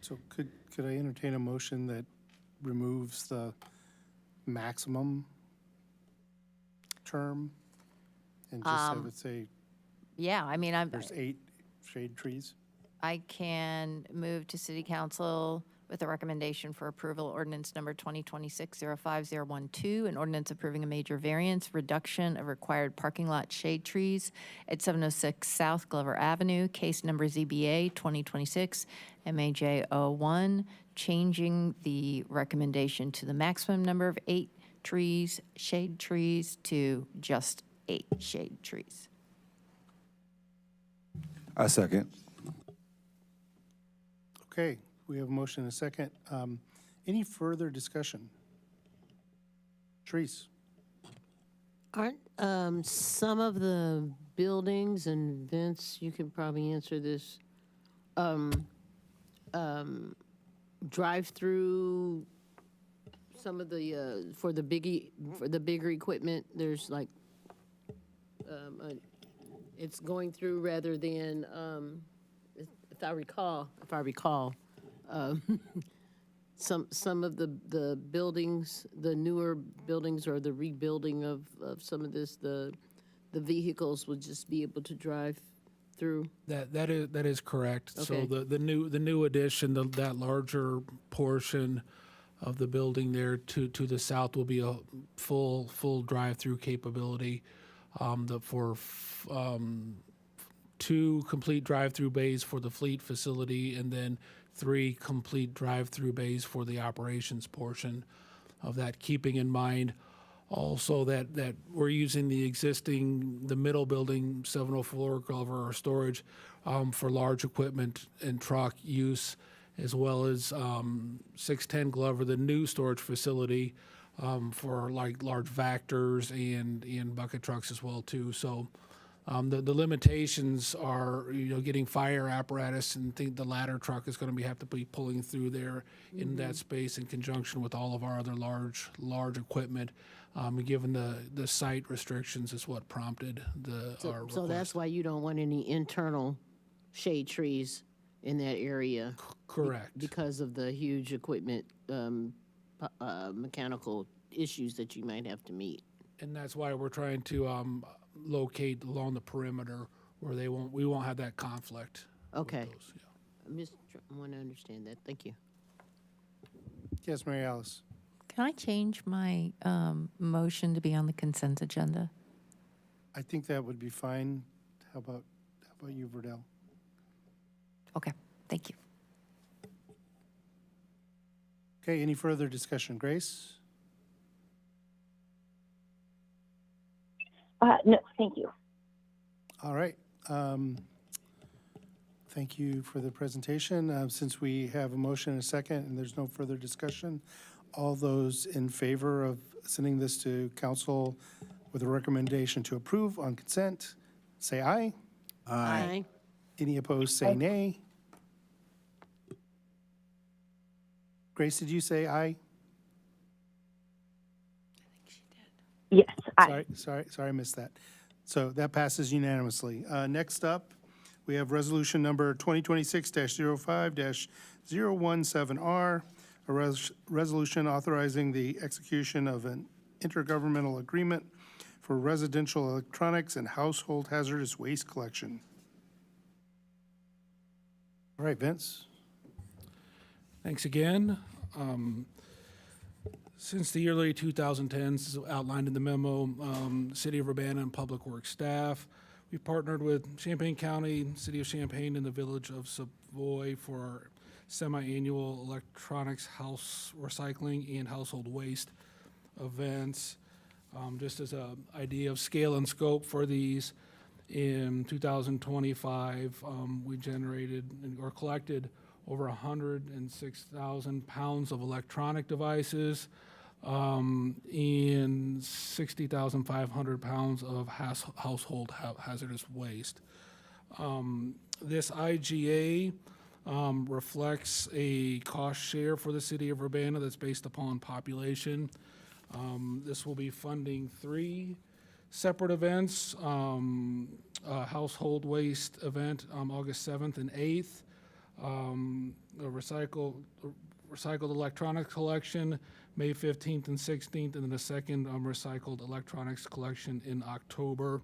so could I entertain a motion that removes the maximum term and just have it say Yeah, I mean, there's 8 shade trees? I can move to City Council with a recommendation for approval, ordinance number 2026-05012, an ordinance approving a major variance, reduction of required parking lot shade trees at 706 South Glover Avenue, case number ZBA 2026 MAJ01, changing the recommendation to the maximum number of 8 trees, shade trees, to just 8 shade trees. I second. Okay, we have a motion and a second. Any further discussion? Trees? Aren't some of the buildings, and Vince, you can probably answer this, drive-through, some of the, for the bigger equipment, there's like, it's going through rather than, if I recall, some of the buildings, the newer buildings, or the rebuilding of some of this, the vehicles would just be able to drive through. That is correct. So Okay. the new addition, that larger portion of the building there to the south will be a full drive-through capability. For 2 complete drive-through bays for the fleet facility, and then 3 complete drive-through bays for the operations portion of that, keeping in mind also that we're using the middle building, 704 Glover storage, for large equipment and truck use, as well as 610 Glover, the new storage facility, for like large Vectors and bucket trucks as well too. So the limitations are, getting fire apparatus, and think the ladder truck is going to have to be pulling through there in that space in conjunction with all of our other large equipment. Given the site restrictions is what prompted our request. So that's why you don't want any internal shade trees in that area? Correct. Because of the huge equipment, mechanical issues that you might have to meet. And that's why we're trying to locate along the perimeter where we won't have that conflict. with Okay. those, yeah. I want to understand that. Thank you. Yes, Mary Alice. Can I change my motion to be on the consent agenda? I think that would be fine. How about you, Verdell? Okay, thank you. Okay, any further discussion? Grace? No, thank you. All right. Thank you for the presentation. Since we have a motion and a second and there's no further discussion, all those in favor of sending this to council with a recommendation to approve on consent, say aye. Aye. Any opposed, say nay. Grace, did you say aye? Yes, aye. Sorry, I missed that. So that passes unanimously. Next up, we have resolution number 2026-05-017R, a resolution authorizing the execution of an intergovernmental agreement for residential electronics and household hazardous waste collection. All right, Vince. Thanks again. Since the early 2010s, as outlined in the memo, City of Urbana and Public Works staff, we partnered with Champaign County, City of Champaign, and the Village of Savoy for our semi-annual electronics house recycling and household waste events. Just as an idea of scale and scope for these, in 2025, we generated or collected over 106,000 pounds of electronic devices, and 60,500 pounds of household hazardous waste. This IGA reflects a cost share for the city of Urbana that's based upon population. This will be funding 3 separate events. A household waste event, August 7th and 8th. A recycled electronics collection, May 15th and 16th, and then a second recycled electronics collection in October,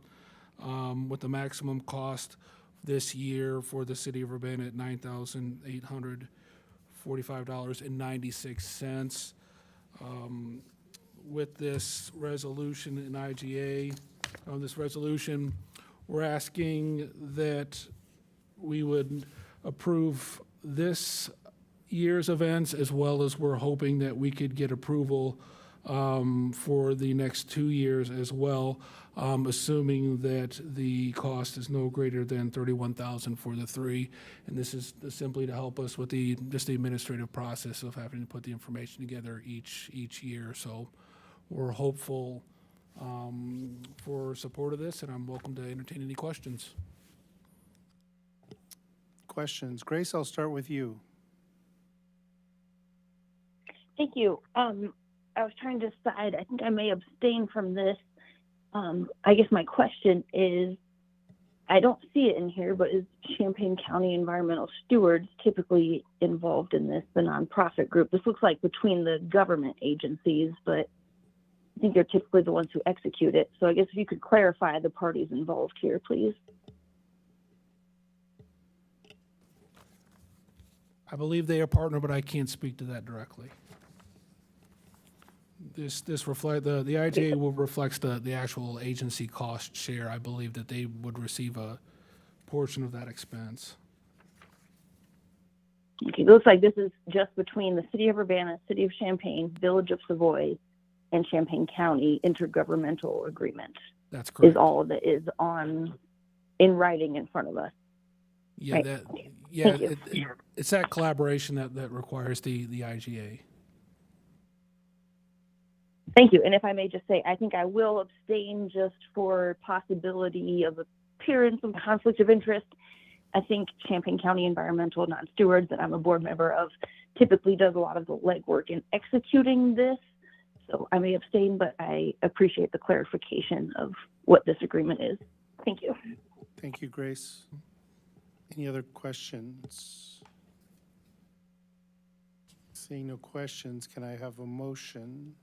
with the maximum cost this year for the city of Urbana at $9,845.96. With this resolution in IGA, this resolution, we're asking that we would approve this year's events, as well as we're hoping that we could get approval for the next 2 years as well, assuming that the cost is no greater than $31,000 for the 3. And this is simply to help us with just the administrative process of having to put the information together each year. So we're hopeful for support of this, and I'm welcome to entertain any questions. Questions? Grace, I'll start with you. Thank you. I was trying to decide. I think I may abstain from this. I guess my question is, I don't see it in here, but is Champaign County Environmental Stewards typically involved in this, the nonprofit group? This looks like between the government agencies, but I think they're typically the ones who execute it. So I guess if you could clarify the parties involved here, please. I believe they are partner, but I can't speak to that directly. The IGA will reflects the actual agency cost share. I believe that they would receive a portion of that expense. Okay, it looks like this is just between the City of Urbana, City of Champaign, Village of Savoy, and Champaign County intergovernmental agreement. That's correct. Is all that is in writing in front of us. Yeah, Right. yeah, Thank you. it's that collaboration that requires the IGA. Thank you. And if I may just say, I think I will abstain just for possibility of appearance of conflict of interest. I think Champaign County Environmental Non-Stewards, that I'm a board member of, typically does a lot of the legwork in executing this. So I may abstain, but I appreciate the clarification of what this agreement is. Thank you. Thank you, Grace. Any other questions? Seeing no questions, can I have a motion?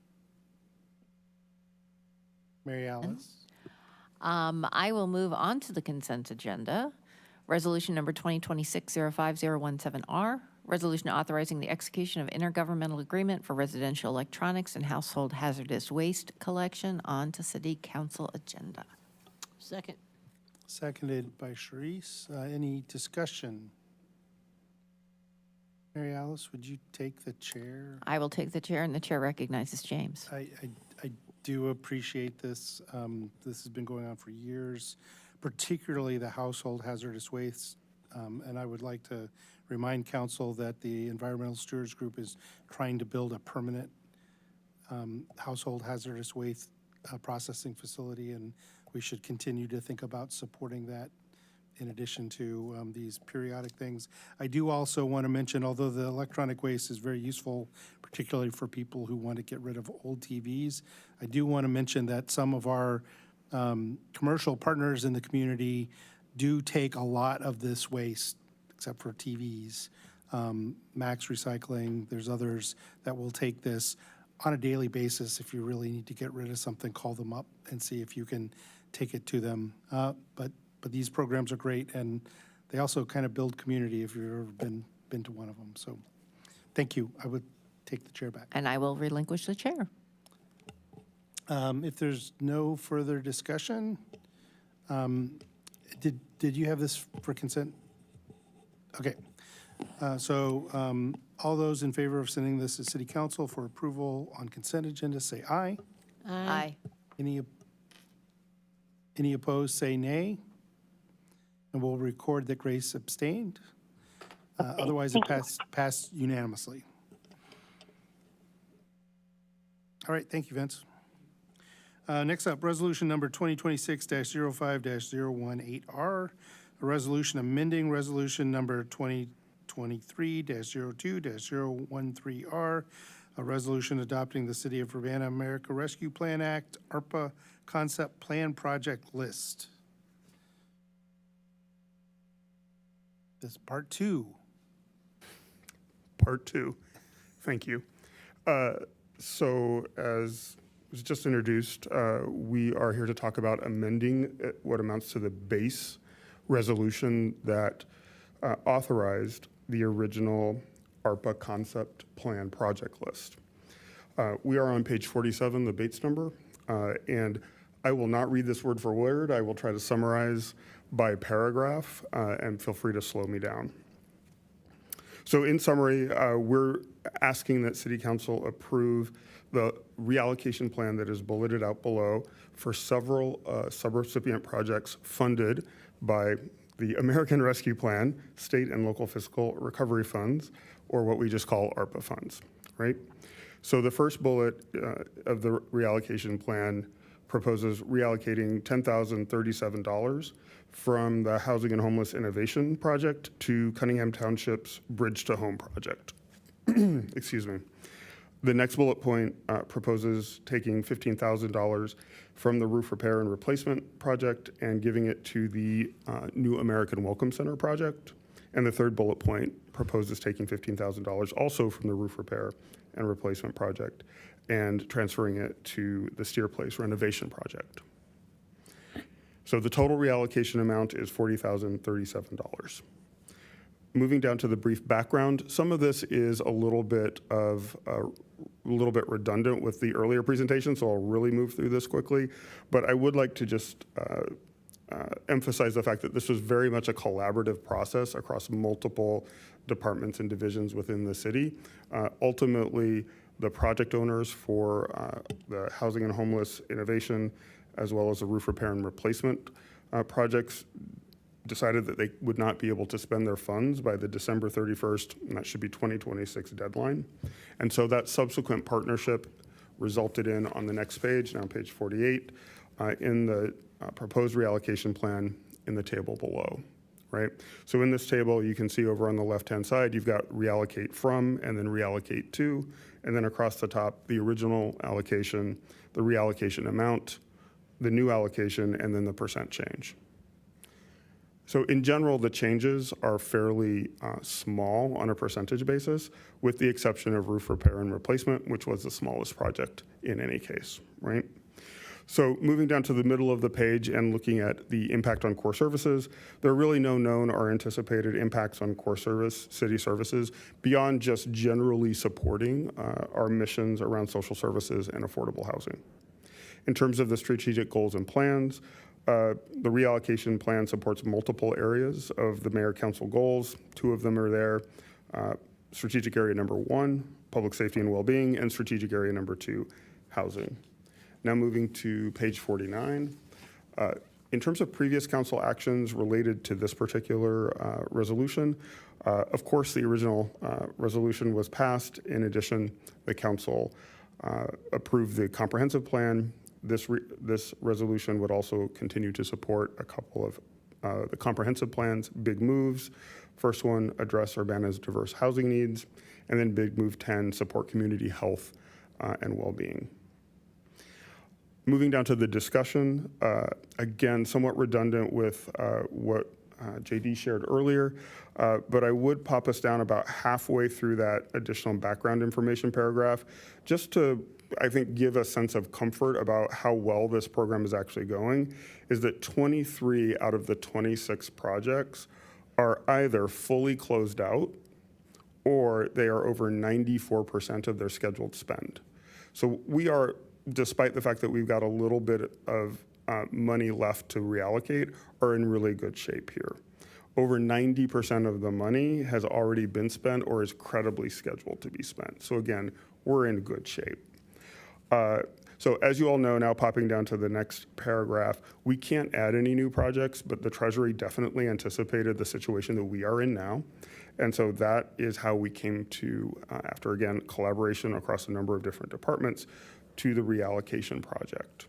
Mary Alice? I will move on to the consent agenda. Resolution number 2026-05017R, resolution authorizing the execution of intergovernmental agreement for residential electronics and household hazardous waste collection on to city council agenda. Second. Seconded by Sharice. Any discussion? Mary Alice, would you take the chair? I will take the chair, and the chair recognizes James. I do appreciate this. This has been going on for years, particularly the household hazardous waste. And I would like to remind council that the Environmental Stewards Group is trying to build a permanent household hazardous waste processing facility, and we should continue to think about supporting that in addition to these periodic things. I do also want to mention, although the electronic waste is very useful, particularly for people who want to get rid of old TVs, I do want to mention that some of our commercial partners in the community do take a lot of this waste, except for TVs. Max Recycling, there's others that will take this on a daily basis. If you really need to get rid of something, call them up and see if you can take it to them. But these programs are great, and they also kind of build community if you've ever been to one of them. So thank you. I would take the chair back. And I will relinquish the chair. If there's no further discussion, did you have this for consent? Okay. So all those in favor of sending this to City Council for approval on consent agenda, say aye. Aye. Any opposed, say nay. And we'll record that Grace abstained. Otherwise, it passed unanimously. All right, thank you, Vince. Next up, resolution number 2026-05-018R, a resolution amending resolution number 2023-02-013R, a resolution adopting the City of Urbana America Rescue Plan Act, ARPA Concept Plan Project List. This is part two. Part two. Thank you. So as was just introduced, we are here to talk about amending what amounts to the base resolution that authorized the original ARPA concept plan project list. We are on page 47, the Bates number, and I will not read this word for word. I will try to summarize by paragraph, and feel free to slow me down. So in summary, we're asking that City Council approve the reallocation plan that is bulleted out below for several subrecipient projects funded by the American Rescue Plan, state and local fiscal recovery funds, or what we just call ARPA funds, right? So the first bullet of the reallocation plan proposes reallocating $10,037 from the Housing and Homeless Innovation Project to Cunningham Township's Bridge to Home project. Excuse me. The next bullet point proposes taking $15,000 from the roof repair and replacement project and giving it to the New American Welcome Center project. And the third bullet point proposes taking $15,000 also from the roof repair and replacement project and transferring it to the Steer Place renovation project. So the total reallocation amount is $40,037. Moving down to the brief background, some of this is a little bit redundant with the earlier presentation, so I'll really move through this quickly. But I would like to just emphasize the fact that this was very much a collaborative process across multiple departments and divisions within the city. Ultimately, the project owners for the housing and homeless innovation, as well as the roof repair and replacement projects, decided that they would not be able to spend their funds by the December 31st, and that should be 2026 deadline. And so that subsequent partnership resulted in, on the next page, now page 48, in the proposed reallocation plan in the table below, right? So in this table, you can see over on the left-hand side, you've got reallocate from and then reallocate to, and then across the top, the original allocation, the reallocation amount, the new allocation, and then the percent change. So in general, the changes are fairly small on a percentage basis, with the exception of roof repair and replacement, which was the smallest project in any case, right? So moving down to the middle of the page and looking at the impact on core services, there are really no known or anticipated impacts on core city services beyond just generally supporting our missions around social services and affordable housing. In terms of the strategic goals and plans, the reallocation plan supports multiple areas of the mayor-council goals. 2 of them are there. Strategic area number 1, public safety and well-being, and strategic area number 2, housing. Now moving to page 49. In terms of previous council actions related to this particular resolution, of course, the original resolution was passed. In addition, the council approved the comprehensive plan. This resolution would also continue to support a couple of the comprehensive plans, big moves. First one, address Urbana's diverse housing needs, and then big move 10, support community health and well-being. Moving down to the discussion, again, somewhat redundant with what JD shared earlier, but I would pop us down about halfway through that additional background information paragraph, just to, I think, give a sense of comfort about how well this program is actually going, is that 23 out of the 26 projects are either fully closed out or they are over 94% of their scheduled spend. So we are, despite the fact that we've got a little bit of money left to reallocate, are in really good shape here. Over 90% of the money has already been spent or is credibly scheduled to be spent. So again, we're in good shape. So as you all know, now popping down to the next paragraph, we can't add any new projects, but the Treasury definitely anticipated the situation that we are in now. And so that is how we came to, after again, collaboration across a number of different departments, to the reallocation project.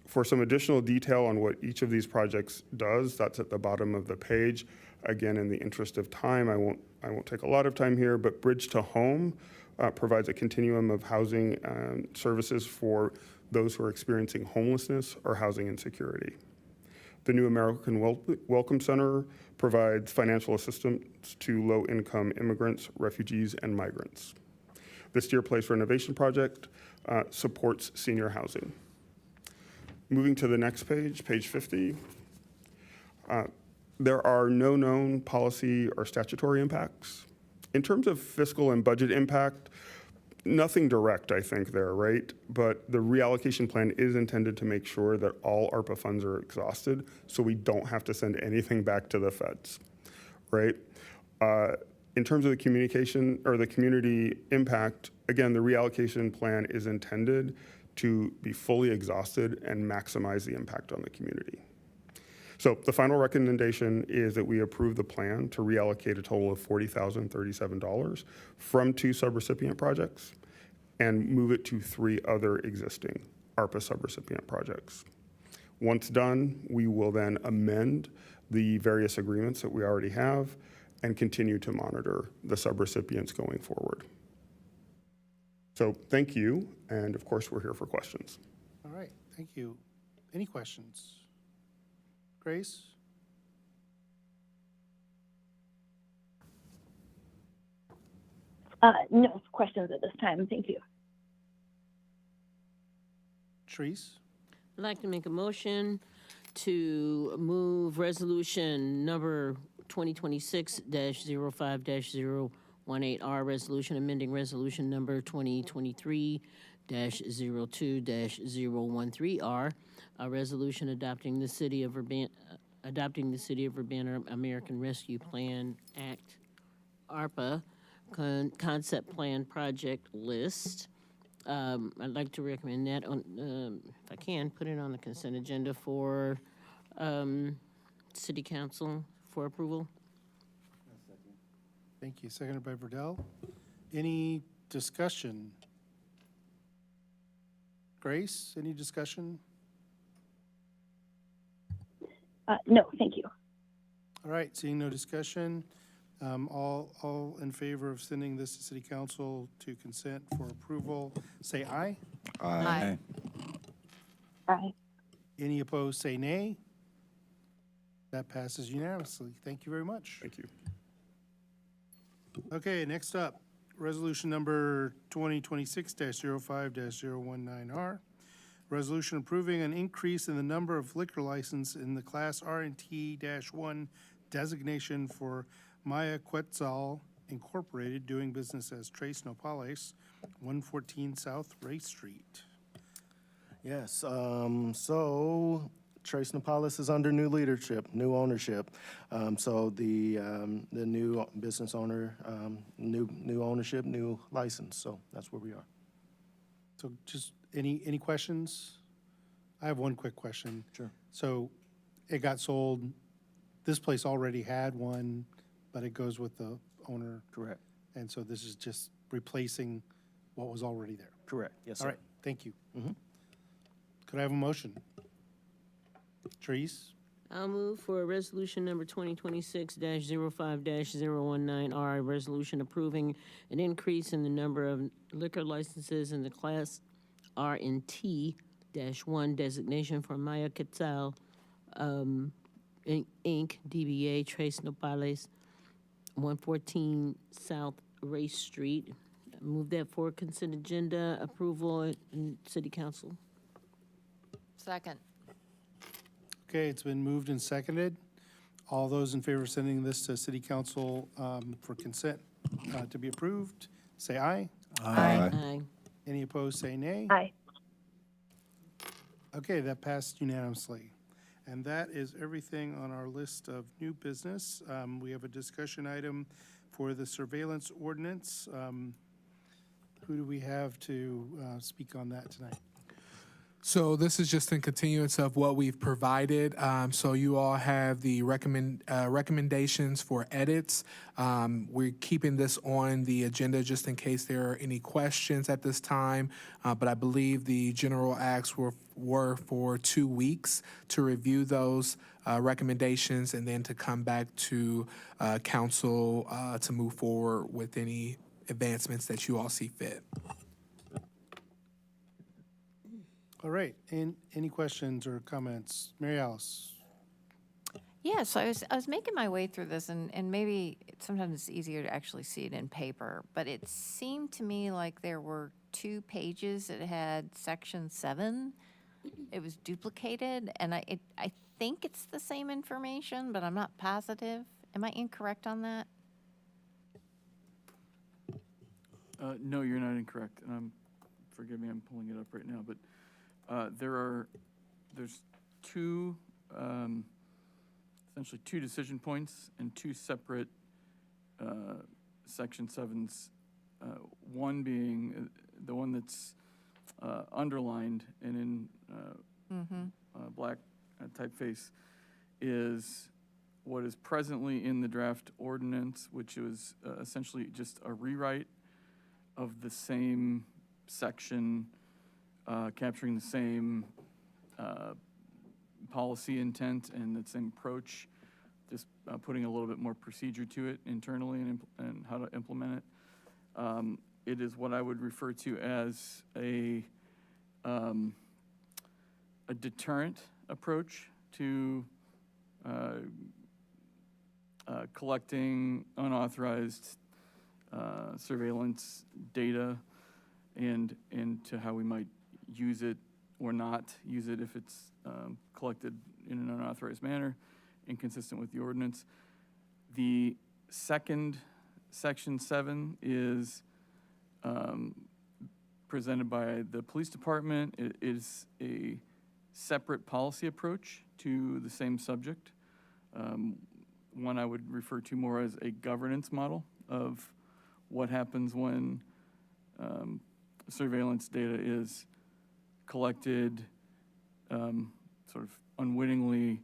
For some additional detail on what each of these projects does, that's at the bottom of the page. Again, in the interest of time, I won't take a lot of time here, but Bridge to Home provides a continuum of housing services for those who are experiencing homelessness or housing insecurity. The New American Welcome Center provides financial assistance to low-income immigrants, refugees, and migrants. The Steer Place Renovation Project supports senior housing. Moving to the next page, page 50. There are no known policy or statutory impacts. In terms of fiscal and budget impact, nothing direct, I think, there, right? But the reallocation plan is intended to make sure that all ARPA funds are exhausted, so we don't have to send anything back to the feds, right? In terms of the communication or the community impact, again, the reallocation plan is intended to be fully exhausted and maximize the impact on the community. So the final recommendation is that we approve the plan to reallocate a total of $40,037 from 2 subrecipient projects and move it to 3 other existing ARPA subrecipient projects. Once done, we will then amend the various agreements that we already have and continue to monitor the subrecipients going forward. So thank you, and of course, we're here for questions. All right, thank you. Any questions? Grace? No questions at this time. Thank you. Therese? I'd like to make a motion to move resolution number 2026-05-018R, resolution amending resolution number 2023-02-013R a resolution adopting the City of Urbana American Rescue Plan Act, ARPA, concept plan project list. I'd like to recommend that on, if I can, put it on the consent agenda for City Council for approval. Thank you. Seconded by Verdell. Any discussion? Grace, any discussion? No, thank you. All right, seeing no discussion, all in favor of sending this to City Council to consent for approval, say aye. Aye. Aye. Any opposed, say nay. That passes unanimously. Thank you very much. Thank you. Okay, next up, resolution number 2026-05-019R. Resolution approving an increase in the number of liquor license in the Class R&T-1 designation for Maya Quetzal Incorporated, doing business as Tres Nopales, 114 South Race Street. Yes, so Tres Nopales is under new leadership, new ownership. So the new business owner, new ownership, new license. So that's where we are. So just any questions? I have one quick question. Sure. So it got sold, this place already had one, but it goes with the owner, Correct. and so this is just replacing what was already there. Correct. Yes, All sir. right, thank you. Mhm. Could I have a motion? Trees? I'll move for resolution number 2026-05-019R, a resolution approving an increase in the number of liquor licenses in the Class R&T-1 designation for Maya Quetzal, Inc., DBA Tres Nopales, 114 South Race Street. Move that for consent agenda approval in City Council. Second. Okay, it's been moved and seconded. All those in favor of sending this to City Council for consent to be approved, say aye. Aye. Any opposed, say nay. Aye. Okay, that passed unanimously. And that is everything on our list of new business. We have a discussion item for the surveillance ordinance. Who do we have to speak on that tonight? So this is just in continuance of what we've provided. So you all have the recommendations for edits. We're keeping this on the agenda just in case there are any questions at this time. But I believe the general acts were for 2 weeks to review those recommendations and then to come back to council to move forward with any advancements that you all see fit. All right, any questions or comments? Mary Alice? Yeah, so I was making my way through this, and maybe sometimes it's easier to actually see it in paper, but it seemed to me like there were 2 pages that had section 7. It was duplicated, and I think it's the same information, but I'm not positive. Am I incorrect on that? No, you're not incorrect, and forgive me, I'm pulling it up right now, but there's 2, essentially 2 decision points and 2 separate section 7s. One being the one that's underlined and in black typeface is what is presently in the draft ordinance, which was essentially just a rewrite of the same section, capturing the same policy intent and the same approach, just putting a little bit more procedure to it internally and how to implement it. It is what I would refer to as a deterrent approach to collecting unauthorized surveillance data and to how we might use it or not use it if it's collected in an unauthorized manner, inconsistent with the ordinance. The second, section 7, is presented by the police department. It is a separate policy approach to the same subject. One I would refer to more as a governance model of what happens when surveillance data is collected sort of unwittingly,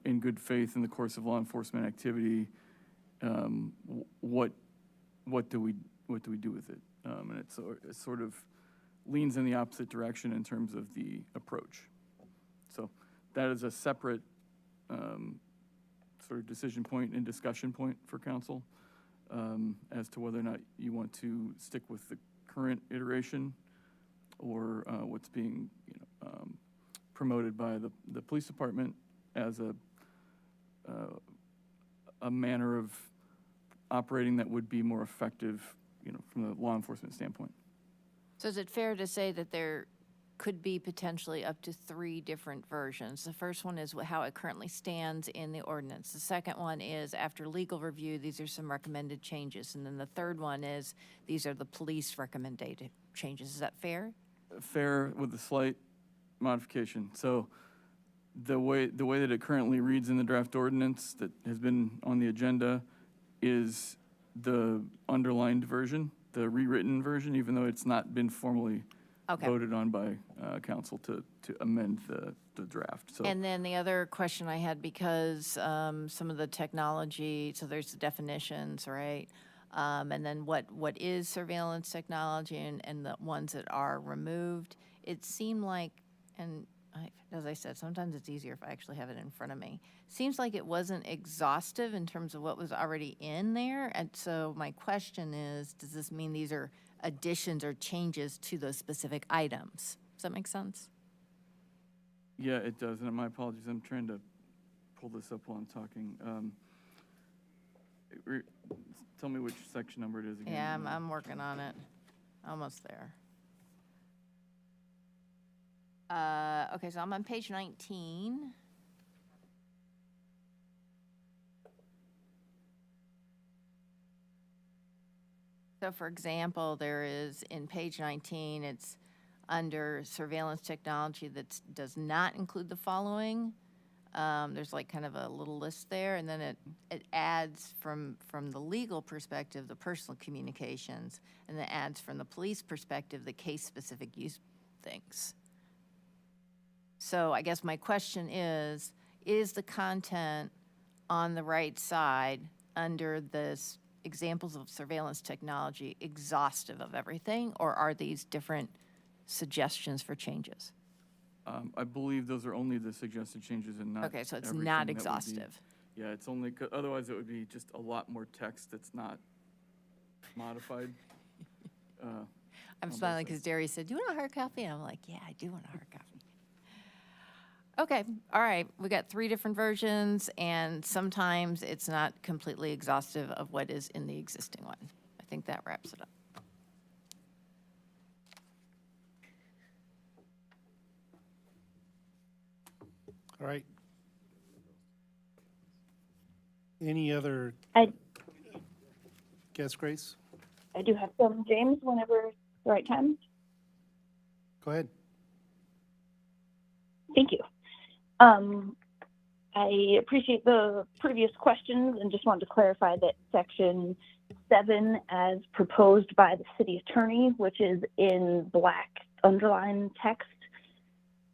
in good faith in the course of law enforcement activity. What do we do with it? And it sort of leans in the opposite direction in terms of the approach. So that is a separate sort of decision point and discussion point for council as to whether or not you want to stick with the current iteration or what's being promoted by the police department as a manner of operating that would be more effective, from the law enforcement standpoint. So is it fair to say that there could be potentially up to 3 different versions? The first one is how it currently stands in the ordinance. The second one is after legal review, these are some recommended changes. And then the third one is these are the police recommended changes. Is that fair? Fair with a slight modification. So the way that it currently reads in the draft ordinance that has been on the agenda is the underlined version, the rewritten version, even though it's not been formally voted on by council to amend the draft. So And then the other question I had, because some of the technology, so there's the definitions, right? And then what is surveillance technology and the ones that are removed. It seemed like, and as I said, sometimes it's easier if I actually have it in front of me. Seems like it wasn't exhaustive in terms of what was already in there. And so my question is, does this mean these are additions or changes to those specific items? Does that make sense? yeah, it does. And my apologies. I'm trying to pull this up while I'm talking. Tell me which section number it is again. Yeah, I'm working on it. Almost there. Okay, so I'm on page 19. So for example, there is in page 19, it's under surveillance technology that does not include the following. There's like kind of a little list there, and then it adds from the legal perspective, the personal communications, and then adds from the police perspective, the case-specific use things. So I guess my question is the content on the right side under this examples of surveillance technology exhaustive of everything, or are these different suggestions for changes? I believe those are only the suggested changes and not Okay, so it's everything not that would be- exhaustive. Yeah, it's only, otherwise it would be just a lot more text that's not modified. I'm on smiling both because sides. Darius said, do you want a hard copy? And I'm like, yeah, I do want a hard copy. Okay, all right, we got 3 different versions, and sometimes it's not completely exhaustive of what is in the existing one. I think that wraps it up. All right. Any other I guess, Grace? I do have some, James, whenever the right time. Go ahead. Thank you. I appreciate the previous questions and just wanted to clarify that section 7 as proposed by the city attorney, which is in black underlined text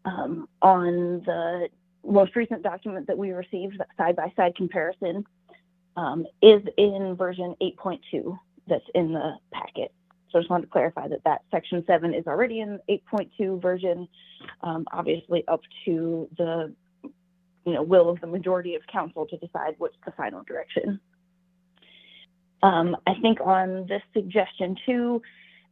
on the most recent document that we received, that side-by-side comparison, is in version 8.2 that's in the packet. So I just wanted to clarify that section 7 is already in 8.2 version, obviously up to the will of the majority of council to decide what's the final direction. I think on this suggestion too,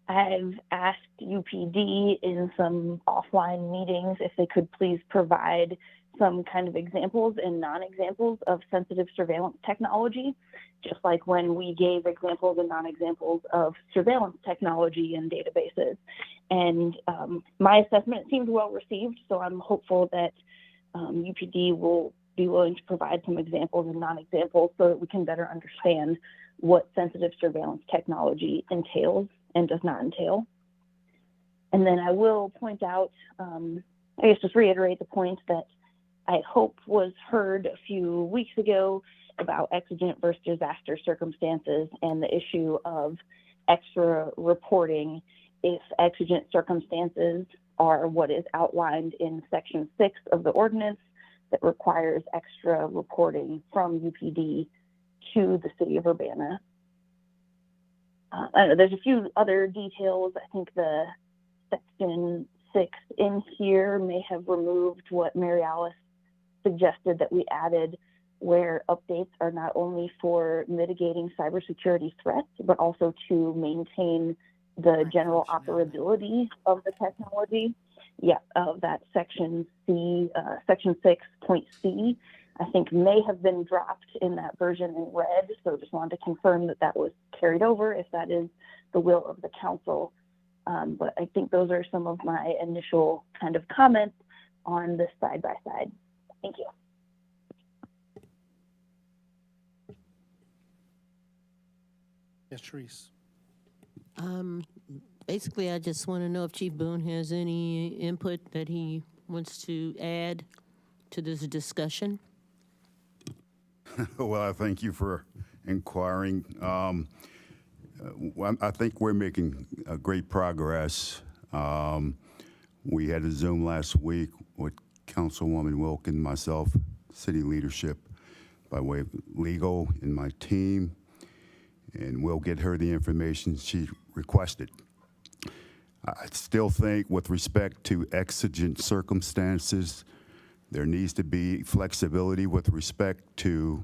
I've asked UPD in some offline meetings if they could please provide some kind of examples and non-examples of sensitive surveillance technology, just like when we gave examples and non-examples of surveillance technology in databases. And my assessment seemed well received, so I'm hopeful that UPD will be willing to provide some examples and non-examples so that we can better understand what sensitive surveillance technology entails and does not entail. And then I will point out I guess just reiterate the point that I hope was heard a few weeks ago about exigent versus disaster circumstances and the issue of extra reporting if exigent circumstances are what is outlined in Section 6 of the ordinance that requires extra reporting from UPD to the city of Urbana. I know there's a few other details. I think the Section 6 in here may have removed what Mary Alice suggested that we added, where updates are not only for mitigating cybersecurity threats, but also to maintain the general operability of the technology. Yeah, that Section C, Section 6.c, I think may have been dropped in that version in red. So just wanted to confirm that that was carried over if that is the will of the council. But I think those are some of my initial kind of comments on this side by side. Thank you. Yes, Therese. Basically, I just want to know if Chief Boone has any input that he wants to add to this discussion. Well, I thank you for inquiring. I think we're making great progress. We had a Zoom last week with Councilwoman Wilkin, myself, city leadership, by way of legal and my team, and we'll get her the information she requested. I still think with respect to exigent circumstances, there needs to be flexibility with respect to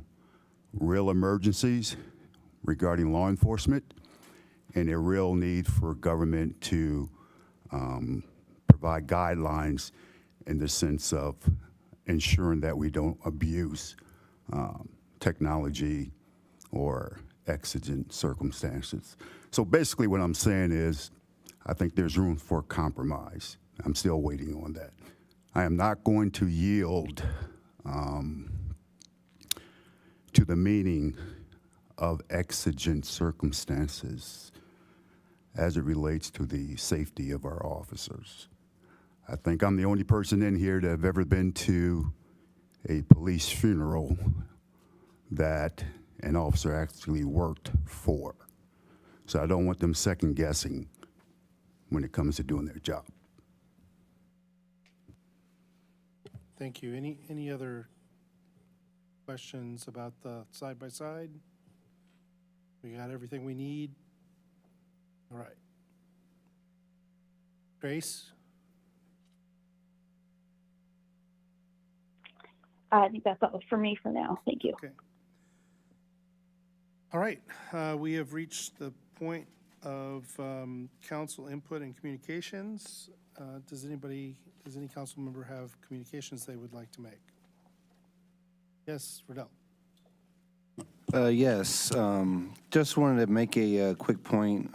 real emergencies regarding law enforcement and a real need for government to provide guidelines in the sense of ensuring that we don't abuse technology or exigent circumstances. So basically what I'm saying is I think there's room for compromise. I'm still waiting on that. I am not going to yield to the meaning of exigent circumstances as it relates to the safety of our officers. I think I'm the only person in here to have ever been to a police funeral that an officer actually worked for. So I don't want them second guessing when it comes to doing their job. Thank you. Any other questions about the side by side? We got everything we need? All right. Grace? I think that's all for me for now. Thank you. Okay. All right. We have reached the point of council input and communications. Does any council member have communications they would like to make? Yes, Riddell. Yes, just wanted to make a quick point.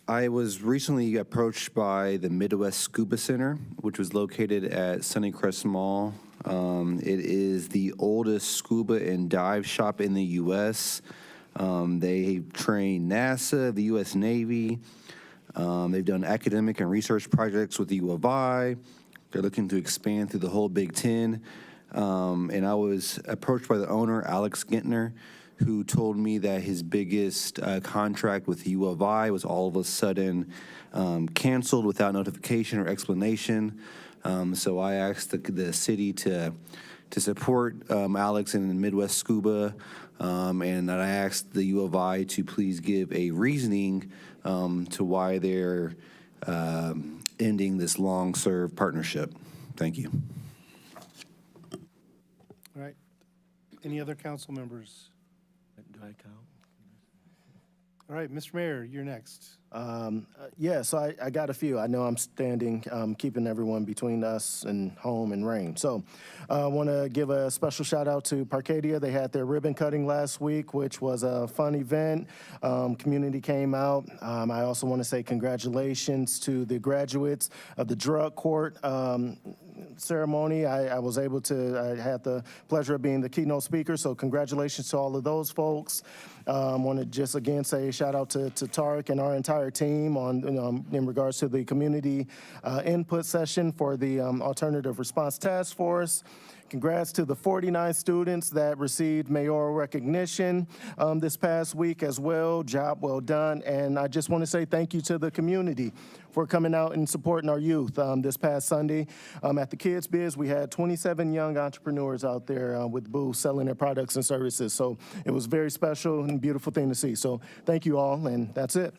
I was recently approached by the Midwest Scuba Center, which was located at Sunnycrest Mall. It is the oldest scuba and dive shop in the U.S. They train NASA, the U.S. Navy. They've done academic and research projects with the U of I. They're looking to expand through the whole Big Ten. And I was approached by the owner, Alex Gintner, who told me that his biggest contract with the U of I was all of a sudden canceled without notification or explanation. So I asked the city to support Alex and Midwest Scuba, and I asked the U of I to please give a reasoning to why they're ending this long-served partnership. Thank you. All right. Any other council members? Do I count? All right, Mr. Mayor, you're next. Yeah, so I got a few. I know I'm standing, keeping everyone between us and home and rain. So I want to give a special shout out to Parcadia. They had their ribbon cutting last week, which was a fun event. Community came out. I also want to say congratulations to the graduates of the drug court ceremony. I was able to, I had the pleasure of being the keynote speaker, so congratulations to all of those folks. Want to just again say shout out to Tarek and our entire team on in regards to the community input session for the Alternative Response Task Force. Congrats to the 49 students that received mayoral recognition this past week as well. Job well done. And I just want to say thank you to the community for coming out and supporting our youth. This past Sunday at the Kids Biz, we had 27 young entrepreneurs out there with booths selling their products and services. So it was a very special and beautiful thing to see. So thank you all, and that's it.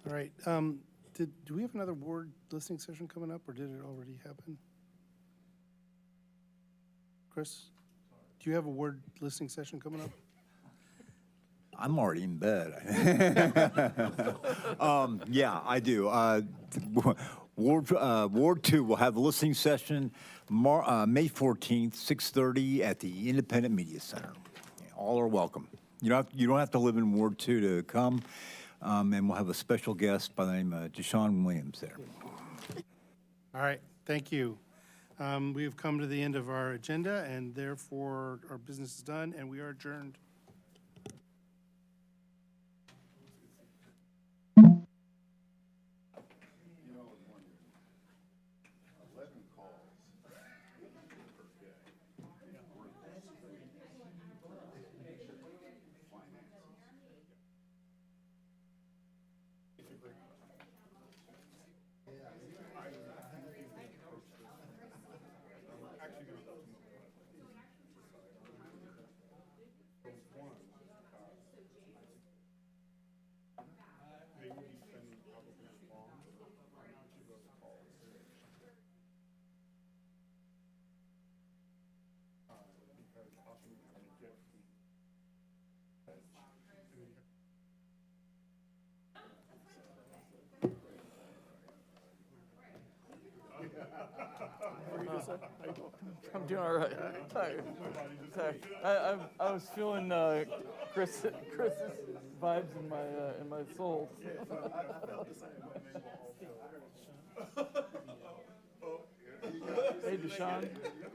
All right. Do we have another ward listening session coming up, or did it already happen? Chris, do you have a word listening session coming up? I'm already in bed. Yeah, I do. Ward 2 will have a listening session May 14th, 6:30 at the Independent Media Center. All are welcome. You don't have to live in Ward 2 to come, and we'll have a special guest by the name of Deshaun Williams there. All right, thank you. We have come to the end of our agenda, and therefore our business is done, and we are adjourned. I'm doing all right. Sorry. I was feeling Chris's vibes in my soul. Hey, Deshaun.